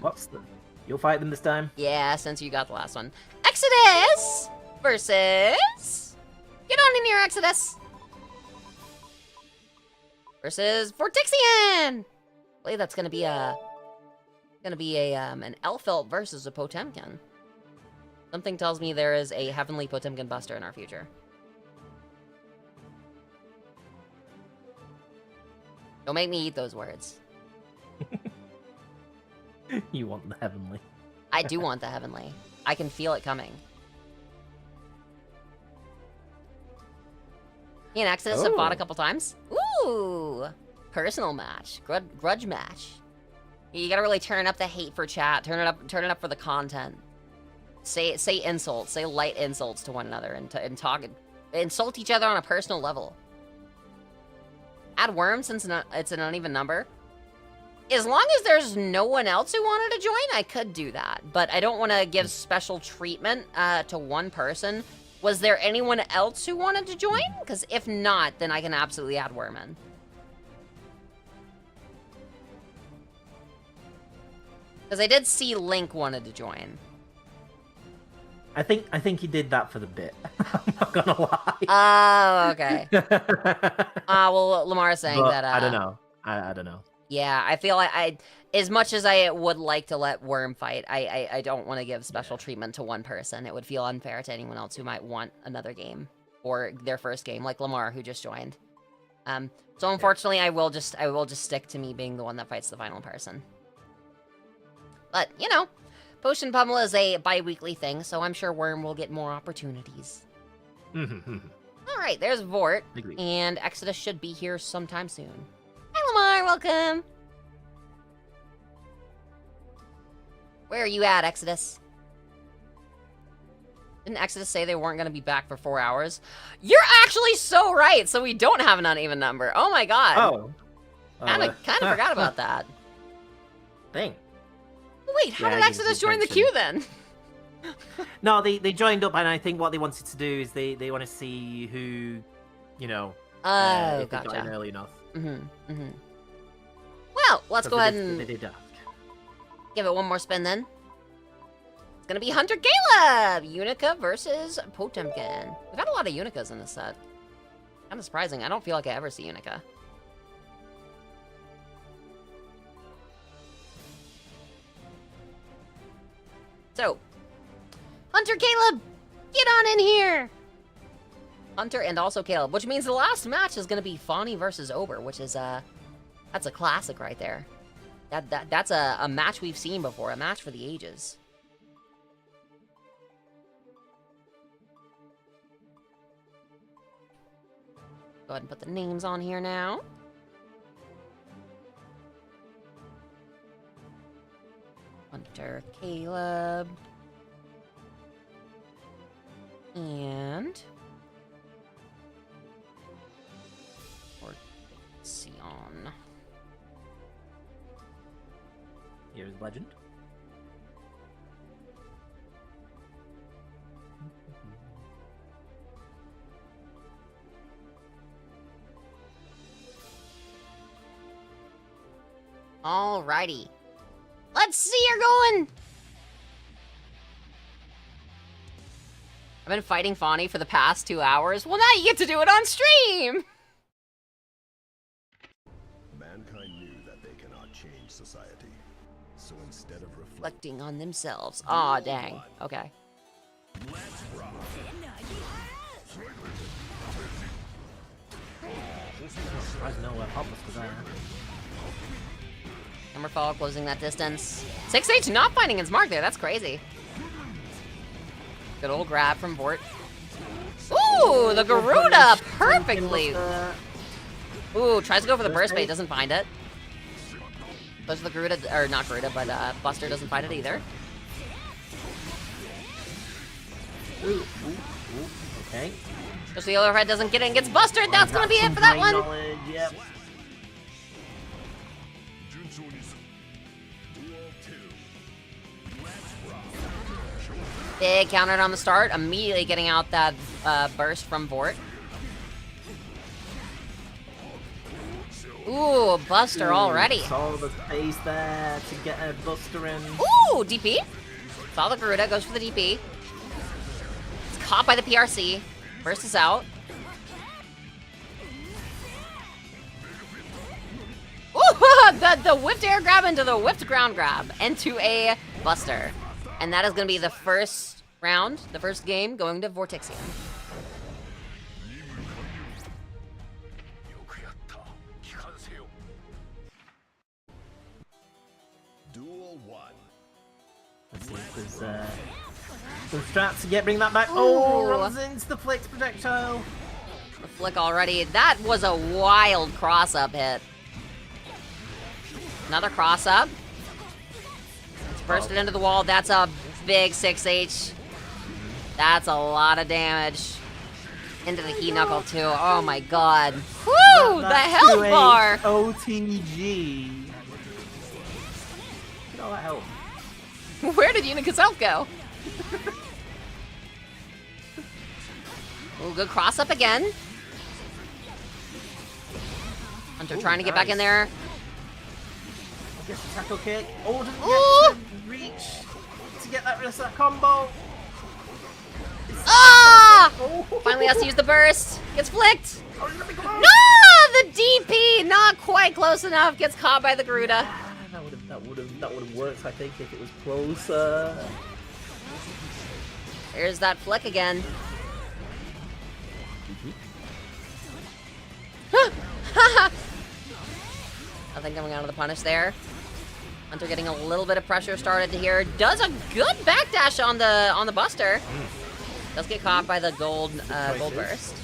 You'll fight them this time? Yeah, since you got the last one. Exodus versus. Get on in here, Exodus. Versus Vortixian. I believe that's gonna be an Elfelt versus a Potemkin. Something tells me there is a Heavenly Potemkin Buster in our future. Don't make me eat those words. You want the Heavenly. I do want the Heavenly. I can feel it coming. Me and Exodus have fought a couple times. Ooh! Personal match. Grudge match. You gotta really turn up the hate for chat. Turn it up for the content. Say insults. Say light insults to one another and talk. Insult each other on a personal level. Add worms since it's an uneven number. As long as there's no one else who wanted to join, I could do that. But I don't want to give special treatment to one person. Was there anyone else who wanted to join? Because if not, then I can absolutely add worm in. Because I did see Link wanted to join. I think he did that for the bit. I'm not gonna lie. Oh, okay. Well, Lamar's saying but that. I don't know. I don't know. Yeah, I feel like as much as I would like to let Worm fight, I don't want to give special treatment to one person. It would feel unfair to anyone else who might want another game or their first game, like Lamar, who just joined. So unfortunately, I will just stick to me being the one that fights the final person. But you know, Potion Pummel is a bi-weekly thing, so I'm sure Worm will get more opportunities. All right, there's Vort, Agreed. and Exodus should be here sometime soon. Hi, Lamar, welcome. Where are you at, Exodus? Didn't Exodus say they weren't going to be back for 4 hours? You're actually so right, so we don't have an uneven number. Oh my god. Oh. Kind of forgot about that. Dang. Wait, how Yeah, did you Exodus did join the mention. queue then? No, they joined up, and I think what they wanted to do is they want to see who, you know, Oh, if they got in gotcha. early enough. Well, let's go ahead They and did ask. give it one more spin then. It's gonna be Hunter Caleb! Unica versus Potemkin. We've had a lot of Unicas in this set. Kind of surprising. I don't feel like I ever see Unica. So, Hunter Caleb, get on in here! Hunter and also Caleb, which means the last match is gonna be Fawny versus Ober, which is that's a classic right there. That's a match we've seen before, a match for the ages. Go ahead and put the names on here now. Hunter, Caleb. And... Ordexion. Here's Legend. Alrighty. Let's see her going! I've been fighting Fawny for the past 2 hours. Well, now you get to do it on stream! Mankind knew that they cannot change society. So instead of reflecting, Reflecting on themselves. Aw, dang. Okay. I know what help us because Hammerfall closing that distance. 6H not finding his mark there. That's crazy. Good old grab from Vort. Ooh, the Garuda perfectly. Ooh, tries to go for the burst bait, doesn't find it. Goes for the Garuda, or not Garuda, but Buster doesn't find it either. Okay. Just the overhead doesn't get it and gets Bustered. That's gonna be it for that one. Yep. Big countered on the start, immediately getting out that burst from Vort. Ooh, Buster already. Saw the space there to get a Buster in. Ooh, DP. Saw the Garuda, goes for the DP. It's caught by the PRC. Burst is out. Ooh, the whipped air grab into the whipped ground grab into a Buster. And that is going to be the first round, the first game, going to Vortexian. Duel 1. Let's see if there's some straps to bring that back. Oh, Ooh. runs into the Flicks projectile. The flick already. That was a wild cross-up hit. Another cross-up. It's bursted into the wall. That's a big 6H. That's a lot of damage. Into the heat knuckle, too. Oh my god. Woo! The That's health to a bar! OTG. Look at all that health. Where did Unica's health go? Ooh, good cross-up again. Hunter trying to get back in there. Gets the tackle kick. Oh, doesn't Ooh! get to reach to get that rest of that combo. Ah! Oh. Finally has to use the burst. Gets flicked. Oh, let me go on. No! DP, not quite close enough. Gets caught by the Gruda. That would have worked, I think, if it was closer. There's that flick again. Nothing coming out of the punish there. Hunter getting a little bit of pressure started here. Does a good backdash on the Buster. Does get caught by the gold burst.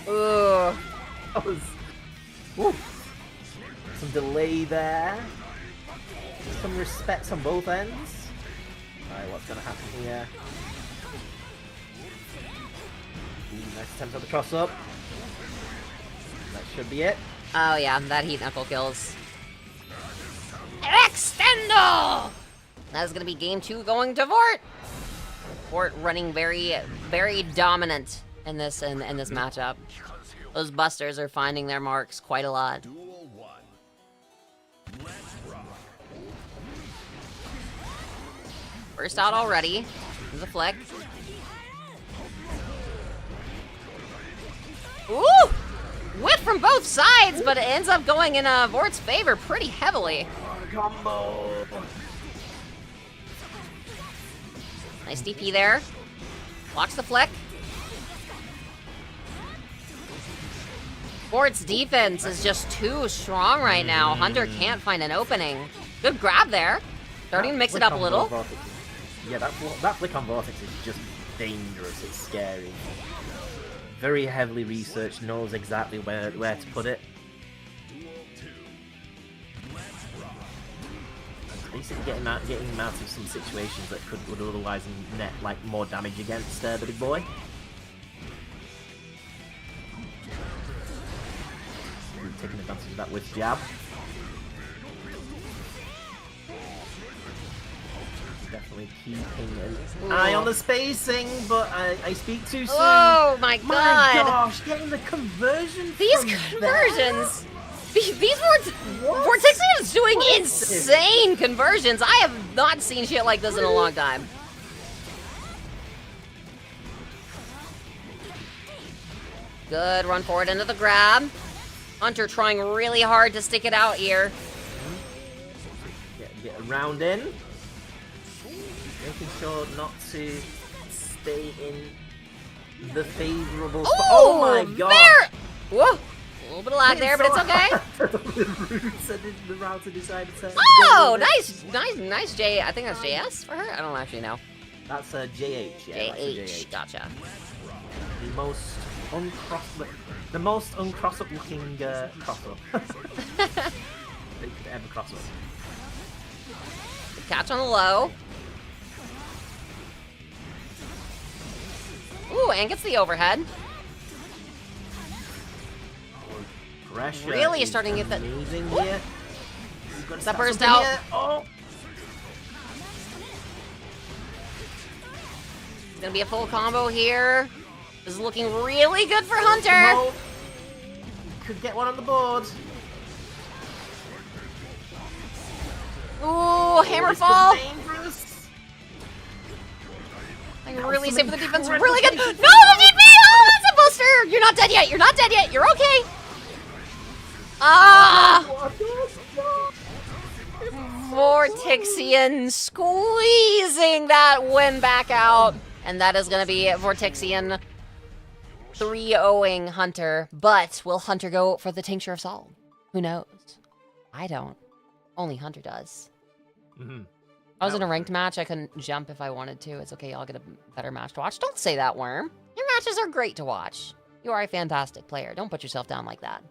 Ooh. That was... Woo. Some delay there. Some respect on both ends. Alright, what's gonna happen here? Ooh, nice attempt at the cross up. That should be it. Oh yeah, that heat knuckle kills. Extendo! That is gonna be game 2 going to Vort. Vort running very, very dominant in this matchup. Those busters are finding their marks quite a lot. Duel 1. Let's rock. First out already. There's a flick. Ooh! Whip from both sides, but it ends up going in Vort's favor pretty heavily. Combo! Nice DP there. Blocks the flick. Vort's defense is just too strong right now. Hunter can't find an opening. Good grab there. Starting to mix it up a little. Yeah, that flick on Vortex is just dangerous. It's scary. Very heavily researched, knows exactly where to put it. Basically getting him out of some situations that would otherwise net like more damage against the big boy. Taking advantage of that with jab. Definitely keeping an eye on the spacing, but I speak too soon. Oh my god! My gosh, getting the conversion. These from conversions! These Vortexian is doing insane conversions. I have not seen shit like this in a long time. Good run forward into the grab. Hunter trying really hard to stick it out here. Get around in. Making sure not to stay in the favorable spot. Oh my god! Whoa! A little bit of lag there, but it's okay. The router decided to Oh, nice J. I think that's JS for her. I don't actually know. That's a JH. Yeah, JH. Gotcha. The most uncross up looking cross up. They could ever cross up. Catch on the low. Ooh, and gets the overhead. Pressure Really starting to get that. Amazing here. That burst out. Oh. It's gonna be a full combo here. This is looking really good for Hunter. No. Could get one on the board. Ooh, hammer fall. Dangerous. I can really save for the defense. Really good. No, the DP! Oh, that's a buster. You're not dead yet. You're not dead yet. You're okay. Ah! Vortexian squeezing that win back out. And that is going to be Vortexian 3-0ing Hunter. But will Hunter go for the Tincture of Salt? Who knows? I don't. Only Hunter does. I was in a ranked match. I couldn't jump if I wanted to. It's okay. I'll get a better match to watch. Don't say that, Worm. Your matches are great to watch. You are a fantastic player. Don't put yourself down like that.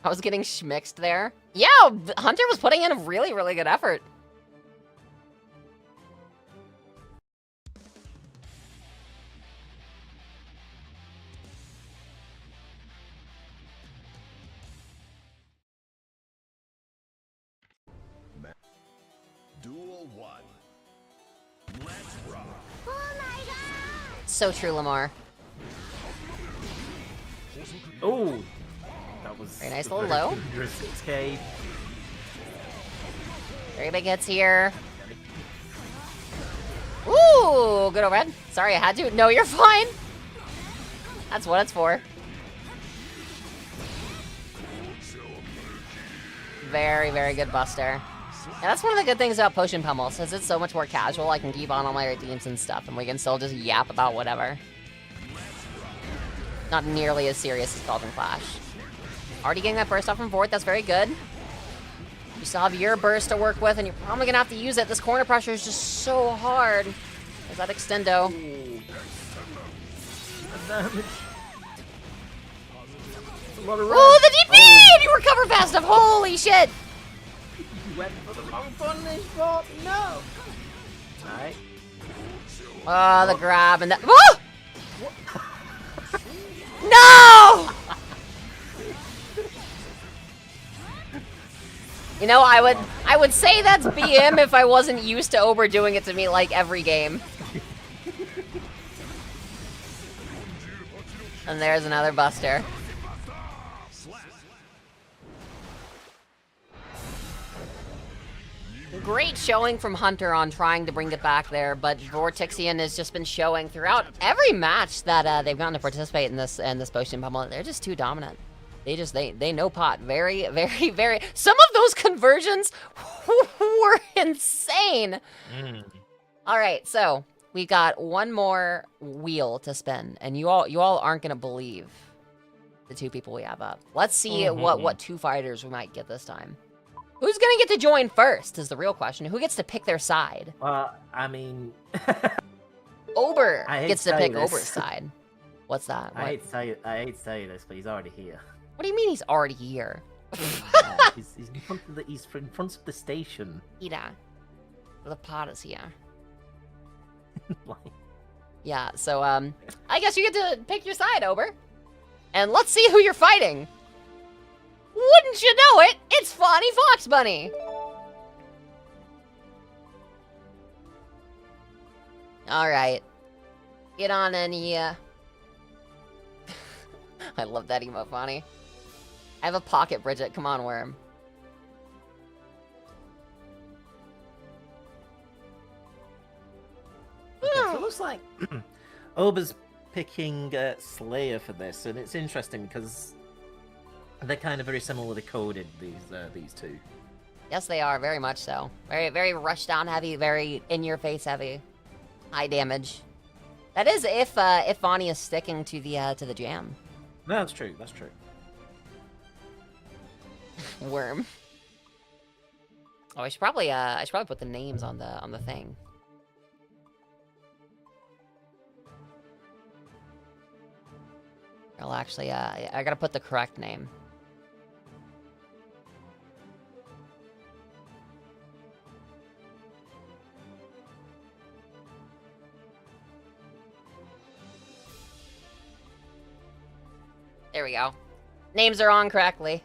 I was getting schmixed there. Yeah, Hunter was putting in a really, really good effort. Duel 1. Let's rock. Oh my god! So true, Lamar. Oh, that was Very nice little low. 6K. Very big hits here. Ooh, good overhead. Sorry, I had to. No, you're fine. That's what it's for. Very, very good buster. Yeah, that's one of the good things about Potion Pummel. Since it's so much more casual, I can keep on all my redeems and stuff, and we can still just yap about whatever. Not nearly as serious as Golden Clash. Already getting that burst off from fourth. That's very good. You still have your burst to work with, and you're probably going to have to use it. This corner pressure is just so hard. There's that extendo. Damage. Oh, the DP! And you recover fast enough. Holy shit! You went for the wrong punish, but no. Alright. Oh, the grab and that. Oh! No! You know, I would say that's BM if I wasn't used to Ober doing it to me like every game. And there's another buster. Great showing from Hunter on trying to bring it back there, but Vortexian has just been showing throughout every match that they've gotten to participate in this Potion Pummel. They're just too dominant. They know pot. Very, very, very. Some of those conversions were insane. All right, so we got one more wheel to spin, and you all aren't gonna believe the two people we have up. Let's see what two fighters we might get this time. Who's gonna get to join first is the real question. Who gets to pick their side? I mean... Ober gets to pick Ober's side. What's that? What? I hate to tell you this, but he's already here. What do you mean he's already here? He's in front of the station. Ida. The pot is here. Like... Yeah, so I guess you get to pick your side, Ober. And let's see who you're fighting. Wouldn't you know it? It's Fonny Fox Bunny. All right. Get on in here. I love that emote, Fonny. I have a pocket, Bridget. Come on, Worm. Okay, so it looks like Ober's picking Slayer for this, and it's interesting because they're kind of very similarly coded, these two. Yes, they are, very much so. Very, very rushdown heavy, very in-your-face heavy, high damage. That is if Fonny is sticking to the jam. No, that's true. That's true. Worm. Oh, I should probably put the names on the thing. Well, actually, I gotta put the correct name. There we go. Names are on correctly.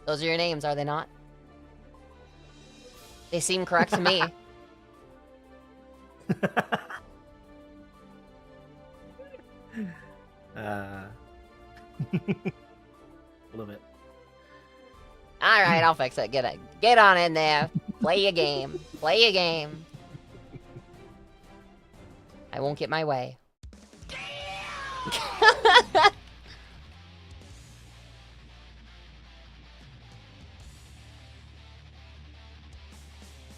Those are your names, are they not? They seem correct to me. Love it. All right, I'll fix it. Get on in there. Play your game. Play your game. I won't get my way.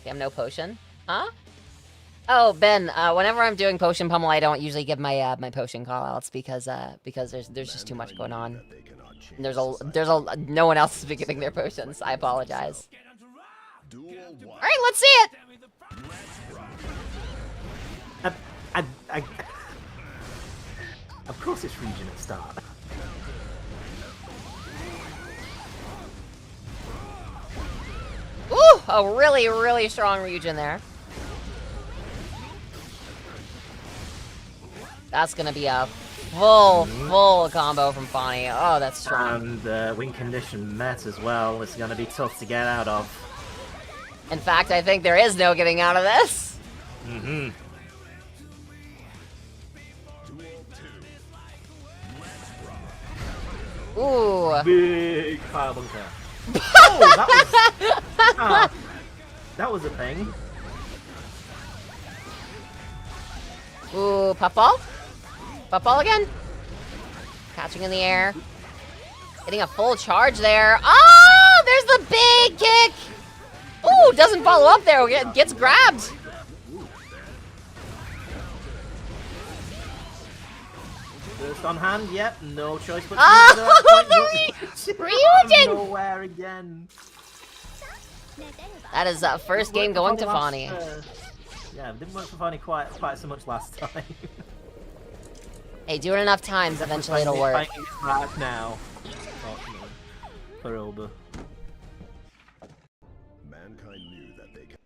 Damn, no potion? Huh? Oh, Ben, whenever I'm doing Potion Pummel, I don't usually give my my potion callouts because there's just too much going on. And there's no one else is giving their potions. I apologize. All right, let's see it. Of course, it's region at start. Ooh, a really, really strong region there. That's gonna be a full combo from Fonny. Oh, that's strong. And win condition met as well. It's gonna be tough to get out of. In fact, I think there is no getting out of this. Ooh. Big fire bunker. Oh, that was a thing. Ooh, puffball. Puffball again. Catching in the air. Getting a full charge there. Oh, there's the big kick. Ooh, doesn't follow up there. Gets grabbed. First on hand, yep, no choice but to Oh, use that. Ryujin! Nowhere again. That is first game going to Fani. Yeah, didn't work for Fani quite so much last time. Hey, do it enough times, eventually it'll work. Fighting it back now. For Oba. Mankind knew that they could.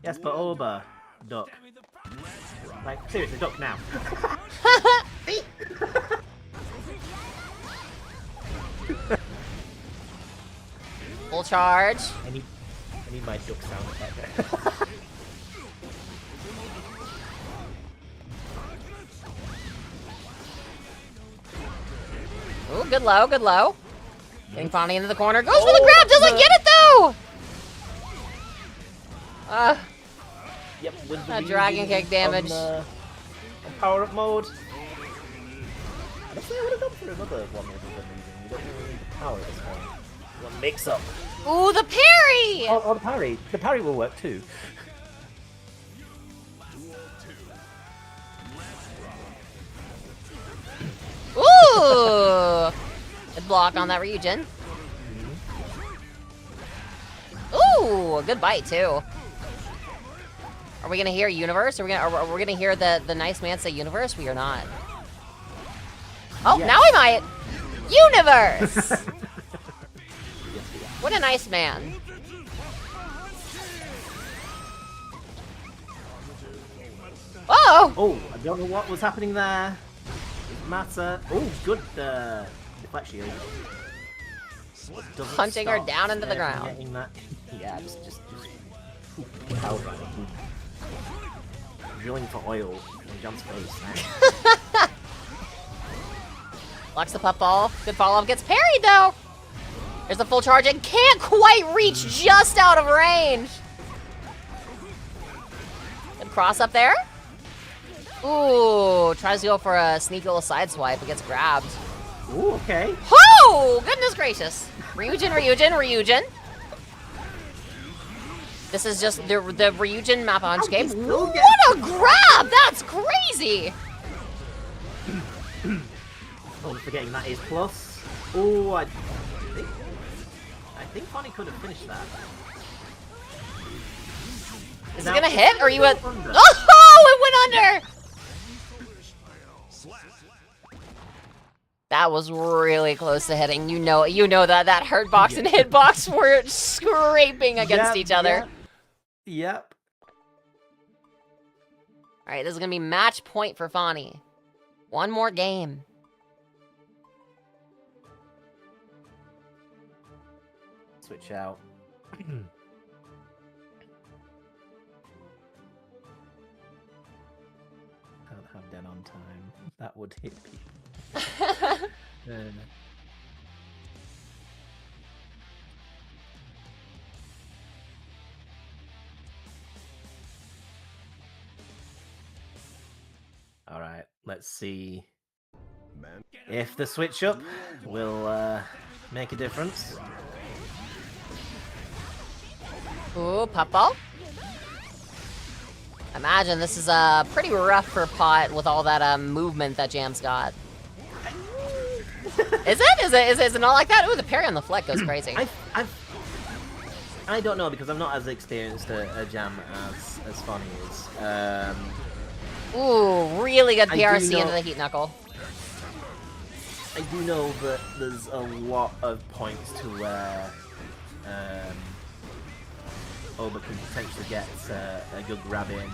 Yes, but Oba, duck. Like, seriously, duck now. Full charge. I need my duck sound effect. Ooh, good low, good low. Getting Fani into the corner. Goes for the grab, doesn't get it though! Yep, with That dragon kick damage. On power up mode. Honestly, I would have gone for another one other than using. You don't really need the power at this point. One mix up. Ooh, the parry! Oh, the parry. The parry will work too. Ooh! Good block on that Ryujin. Ooh, good bite too. Are we gonna hear Universe? Are we gonna hear the nice man say Universe? We are not. Oh, Yes. now we might. Universe. What a nice man. Oh! Oh, I don't know what was happening there. Matter. Oh, good deflect shield. Doesn't Punching her stop down into the her from ground. getting that. Yeah, just power right. Drilling for oil in John's face. Blocks the puff ball. Good follow-up. Gets parried, though. There's the full charge and can't quite reach, just out of range. Good cross up there. Ooh, tries to go for a sneaky little side swipe, but gets grabbed. Ooh, okay. Oh, goodness gracious. Ryujin. This is just the Ryujin map on game. What a grab! That's crazy! Oh, forgetting that is plus. Oh, I think Fani could have finished that. Is it gonna hit, or you went? Under. Oh, it went under! That was really close to hitting. You know that hurt box and hitbox were scraping against each other. Yep. All right, this is gonna be match point for Fani. One more game. Switch out. Can't have Den on time. That would hit people. All right, let's see Man, if the switch up will make a difference. Ooh, puff ball. Imagine this is pretty rough for Pot with all that movement that Jam's got. Is it not like that? Ooh, the parry on the flick goes crazy. I don't know because I'm not as experienced a Jam as Fani is. Ooh, really good I do PRC know- into the heat knuckle. I do know that there's a lot of points to where Oba can potentially get a good grab in.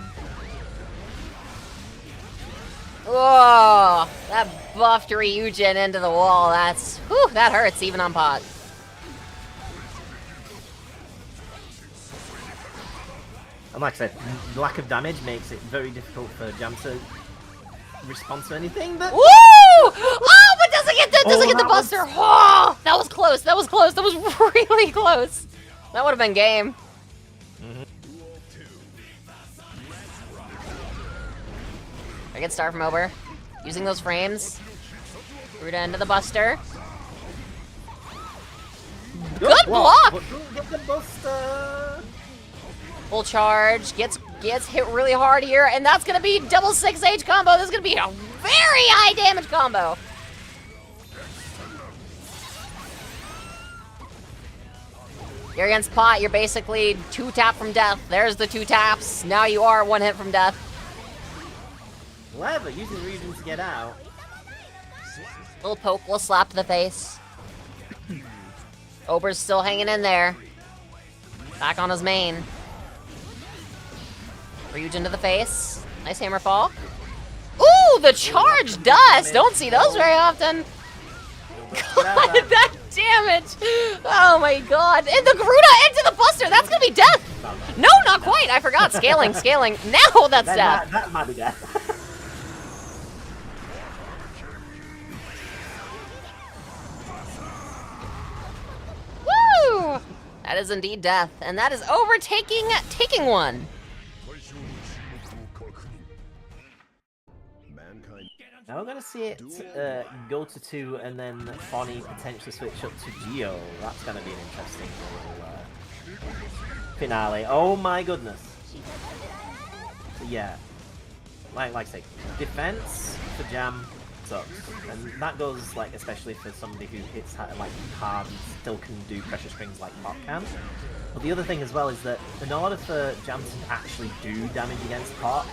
Oh, that buffed Ryujin into the wall. That hurts even on Pot. And like I said, lack of damage makes it very difficult for Jam to respond to anything. But Woo! Oh, but doesn't get get the buster. Oh, that was close. That was close. That was really close. That would have been game. I get start from over. Using those frames. Ruda into the buster. Good block! Get the buster! Full charge. Gets hit really hard here, and that's gonna be double 6H combo. This is gonna be a very high damage combo. You're against Pot, you're basically 2 tap from death. There's the 2 taps. Now you are 1 hit from death. Clever, using Regen to get out. Little poke, little slap to the face. Ober's still hanging in there. Back on his main. Ryujin to the face. Nice hammer fall. Ooh, the charge dust! Don't see those very often. God, that damage! Oh my god. And the Garuda into the buster! That's gonna be death! No, not quite! I forgot. Scaling, scaling. Now that's death! That might be death. Woo! That is indeed death. And that is overtaking taking one. Now we're going to see it go to 2 and then Bonnie potentially switch up to Geo. That's going to be an interesting little finale. Oh my goodness. So yeah, like I say, defense for Jam sucks. And that goes like especially for somebody who hits like hard and still can do pressure strings like Pot can. But the other thing as well is that in order for Jam to actually do damage against Pot,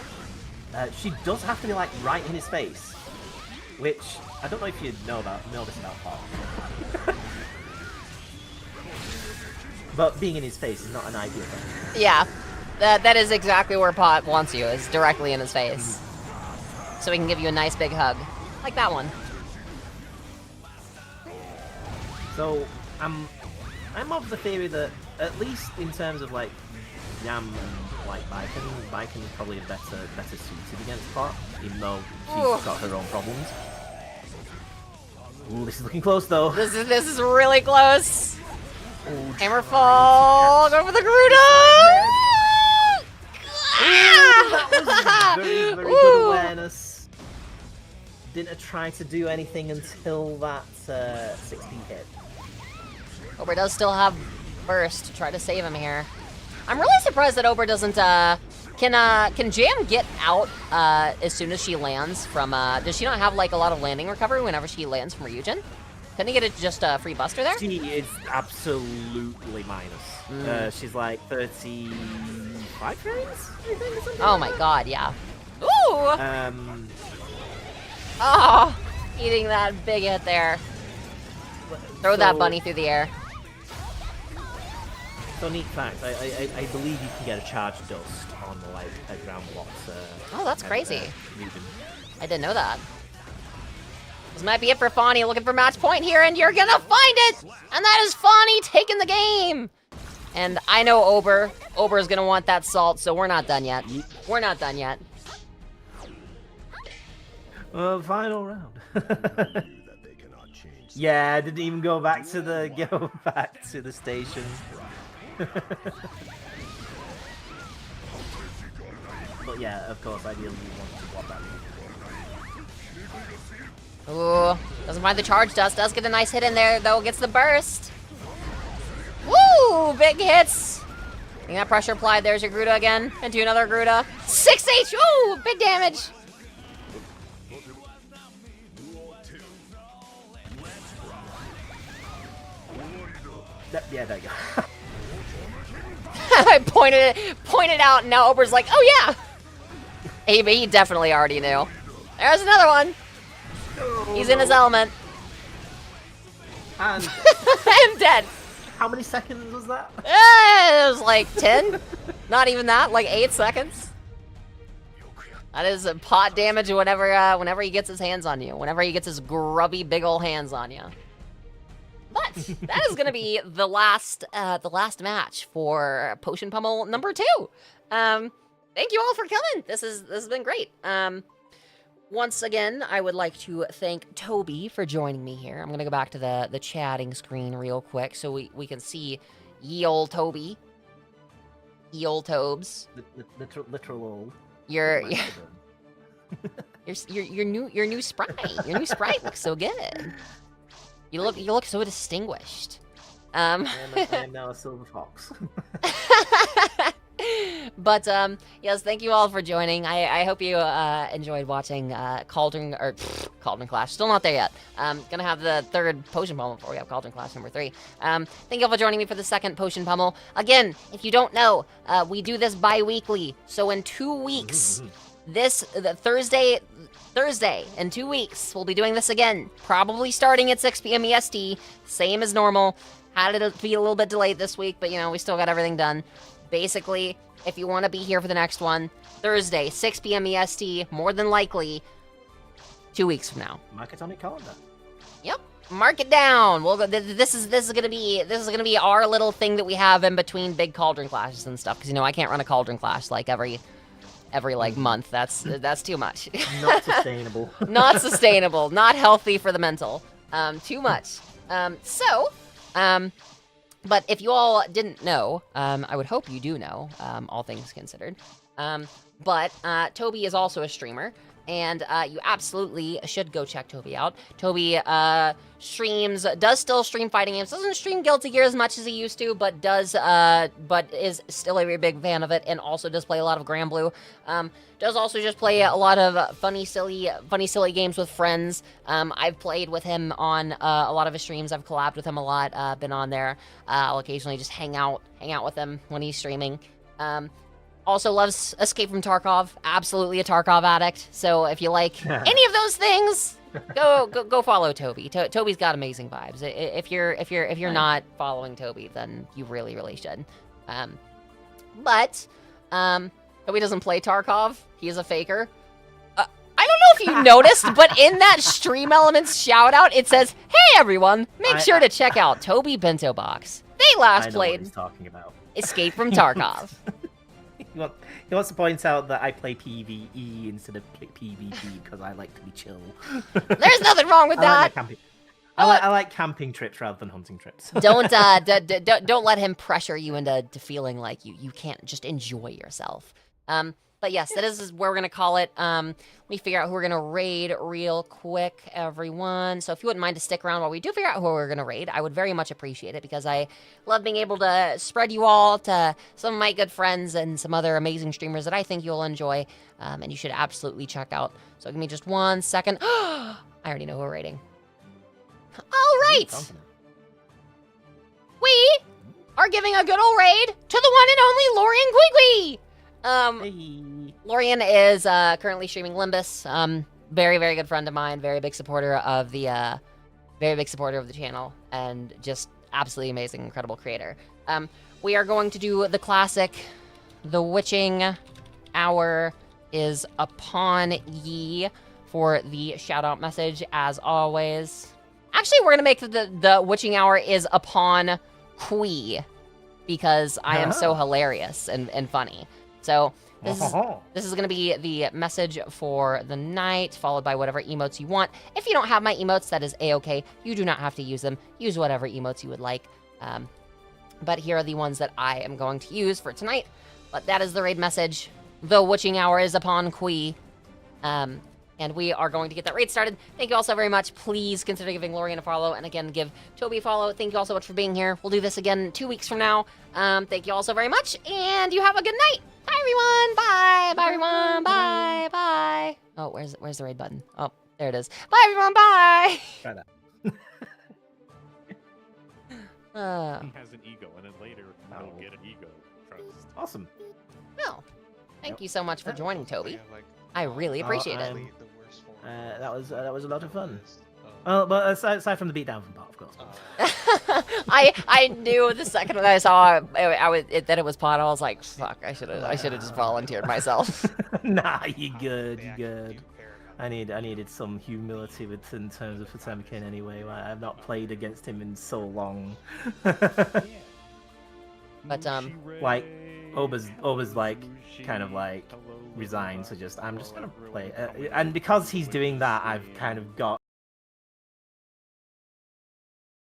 she does have to be like right in his face. Which, I don't know if you know this about Pot. But being in his face is not an ideal thing. Yeah, that is exactly where Pot wants you, is directly in his face. So he can give you a nice big hug. Like that one. So, I'm of the theory that, at least in terms of like Yam and like Baiken is probably better suited against Pot, even though she's got her own problems. Ooh, this is looking close though. This is really close. Ooh, Hammer fall. Go for the Garuda. That was very good awareness. Didn't try to do anything until that 60 hit. Ober does still have burst to try to save him here. I'm really surprised that Ober doesn't can Jam get out as soon as she lands from does she not have like a lot of landing recovery whenever she lands from Ryujin? Couldn't he get just a free buster there? She is absolutely minus. She's like 35 frames, I think, or something. Oh my god, yeah. Ooh! Oh, eating that big hit there. Throw that bunny through the air. So neat fact, I believe you can get a charge dust on like a ground block. Oh, that's crazy. Region. I didn't know that. This might be it for Fawny, looking for match point here, and you're gonna find it! And that is Fawny taking the game! And I know Ober is gonna want that salt, so we're not done yet. We're not done yet. Final round. Yeah, I didn't even go back to the station. But yeah, of course, ideally you want to swap that. Ooh, doesn't mind the charge dust. Does get a nice hit in there, though. Gets the burst. Woo! Big hits. Getting that pressure applied. There's your Garuda again. Into another Garuda. 6H! Ooh! Big damage. Yeah, there you go. I pointed out, and now Ober's like, oh yeah! He definitely already knew. There's another one. He's in his element. And I'm dead. how many seconds was that? It was like 10. Not even that, like 8 seconds. That is a pot damage whenever he gets his hands on you. Whenever he gets his grubby big ol' hands on you. But that is gonna be the last match for Potion Pummel number 2. Thank you all for coming. This has been great. Once again, I would like to thank Toby for joining me here. I'm going to go back to the chatting screen real quick so we can see ye old Toby. Ye old Tobes. Literal old. Your Like your new sprite. Your new sprite looks so good. You look so distinguished. I am now a silver fox. But yes, thank you all for joining. I hope you enjoyed watching Cauldron Clash. Still not there yet. Gonna have the third Potion Pummel before we have Cauldron Clash number 3. Thank you all for joining me for the second Potion Pummel. Again, if you don't know, we do this bi-weekly. So in 2 weeks, Thursday in 2 weeks, we'll be doing this again. Probably starting at 6 p.m. EST, same as normal. Had it be a little bit delayed this week, but we still got everything done. Basically, if you want to be here for the next one, Thursday, 6 p.m. EST, more than likely, 2 weeks from now. Mark it on your calendar. Yep, mark it down. We'll go. This is gonna be our little thing that we have in between big Cauldron Clashes and stuff. Because I can't run a Cauldron Clash like every month. That's too much. Not sustainable. Not sustainable. Not healthy for the mental. Too much. But if you all didn't know, I would hope you do know, all things considered. But Toby is also a streamer, and you absolutely should go check Toby out. Toby does still stream fighting games. Doesn't stream Guilty Gear as much as he used to, but is still a very big fan of it, and also does play a lot of Granblue. Does also just play a lot of funny, silly games with friends. I've played with him on a lot of his streams. I've collabed with him a lot, been on there. I'll occasionally just hang out with him when he's streaming. Also loves Escape from Tarkov. Absolutely a Tarkov addict. So if you like any of those things, go follow Toby. Toby's got amazing vibes. If you're not following Toby, then you really, really should. But Toby doesn't play Tarkov. He's a faker. I don't know if you noticed, but in that Stream Elements shout out, it says, "Hey everyone, make sure to check out Toby Bento Box. They last I know played what he's talking about. Escape from Tarkov." He wants to point out that I play PvE instead of PvP because I like to be chill. There's nothing wrong with that. I like camping trips rather than hunting trips. Don't let him pressure you into feeling like you can't just enjoy yourself. But yes, that is where we're gonna call it. Let me figure out who we're gonna raid real quick, everyone. So if you wouldn't mind to stick around while we do figure out who we're gonna raid, I would very much appreciate it, because I love being able to spread you all to some of my good friends and some other amazing streamers that I think you'll enjoy, and you should absolutely check out. So give me just 1 second. I already know who we're raiding. All right, we are giving a good old raid to the one and only Lorian Quigui. Hey. Lorian is currently streaming Limbus. Very, very good friend of mine. Very big supporter of the channel, and just absolutely amazing, incredible creator. We are going to do the classic. The witching hour is upon ye for the shout out message, as always. Actually, we're gonna make the witching hour is upon Quee, because I am so hilarious and funny. So this is going to be the message for the night, followed by whatever emotes you want. If you don't have my emotes, that is A-okay. You do not have to use them. Use whatever emotes you would like. But here are the ones that I am going to use for tonight. But that is the raid message. The witching hour is upon Quee. And we are going to get that raid started. Thank you all so very much. Please consider giving Lorian a follow. And again, give Toby a follow. Thank you all so much for being here. We'll do this again 2 weeks from now. Thank you all so very much. And you have a good night. Bye, everyone. Bye. Bye, everyone. Bye. Bye. Oh, where's the raid button? Oh, there it is. Bye, everyone. Bye. Try that. He has an ego, and then later he'll get an ego. Trust. Awesome. Well, thank you so much for joining, Toby. Yeah, like, I really appreciate it. the worst form. That was a lot of fun. Well, but aside from the beatdown from part, of course. I knew the second that I saw that it was pot, I was like, fuck, I should have just volunteered myself. Nah, you good, you good. I needed some humility in terms of Potemkin anyway. I've not played against him in so long. But like Oba's like kind of like resigned, so I'm just gonna play, and because he's doing that, I've kind of got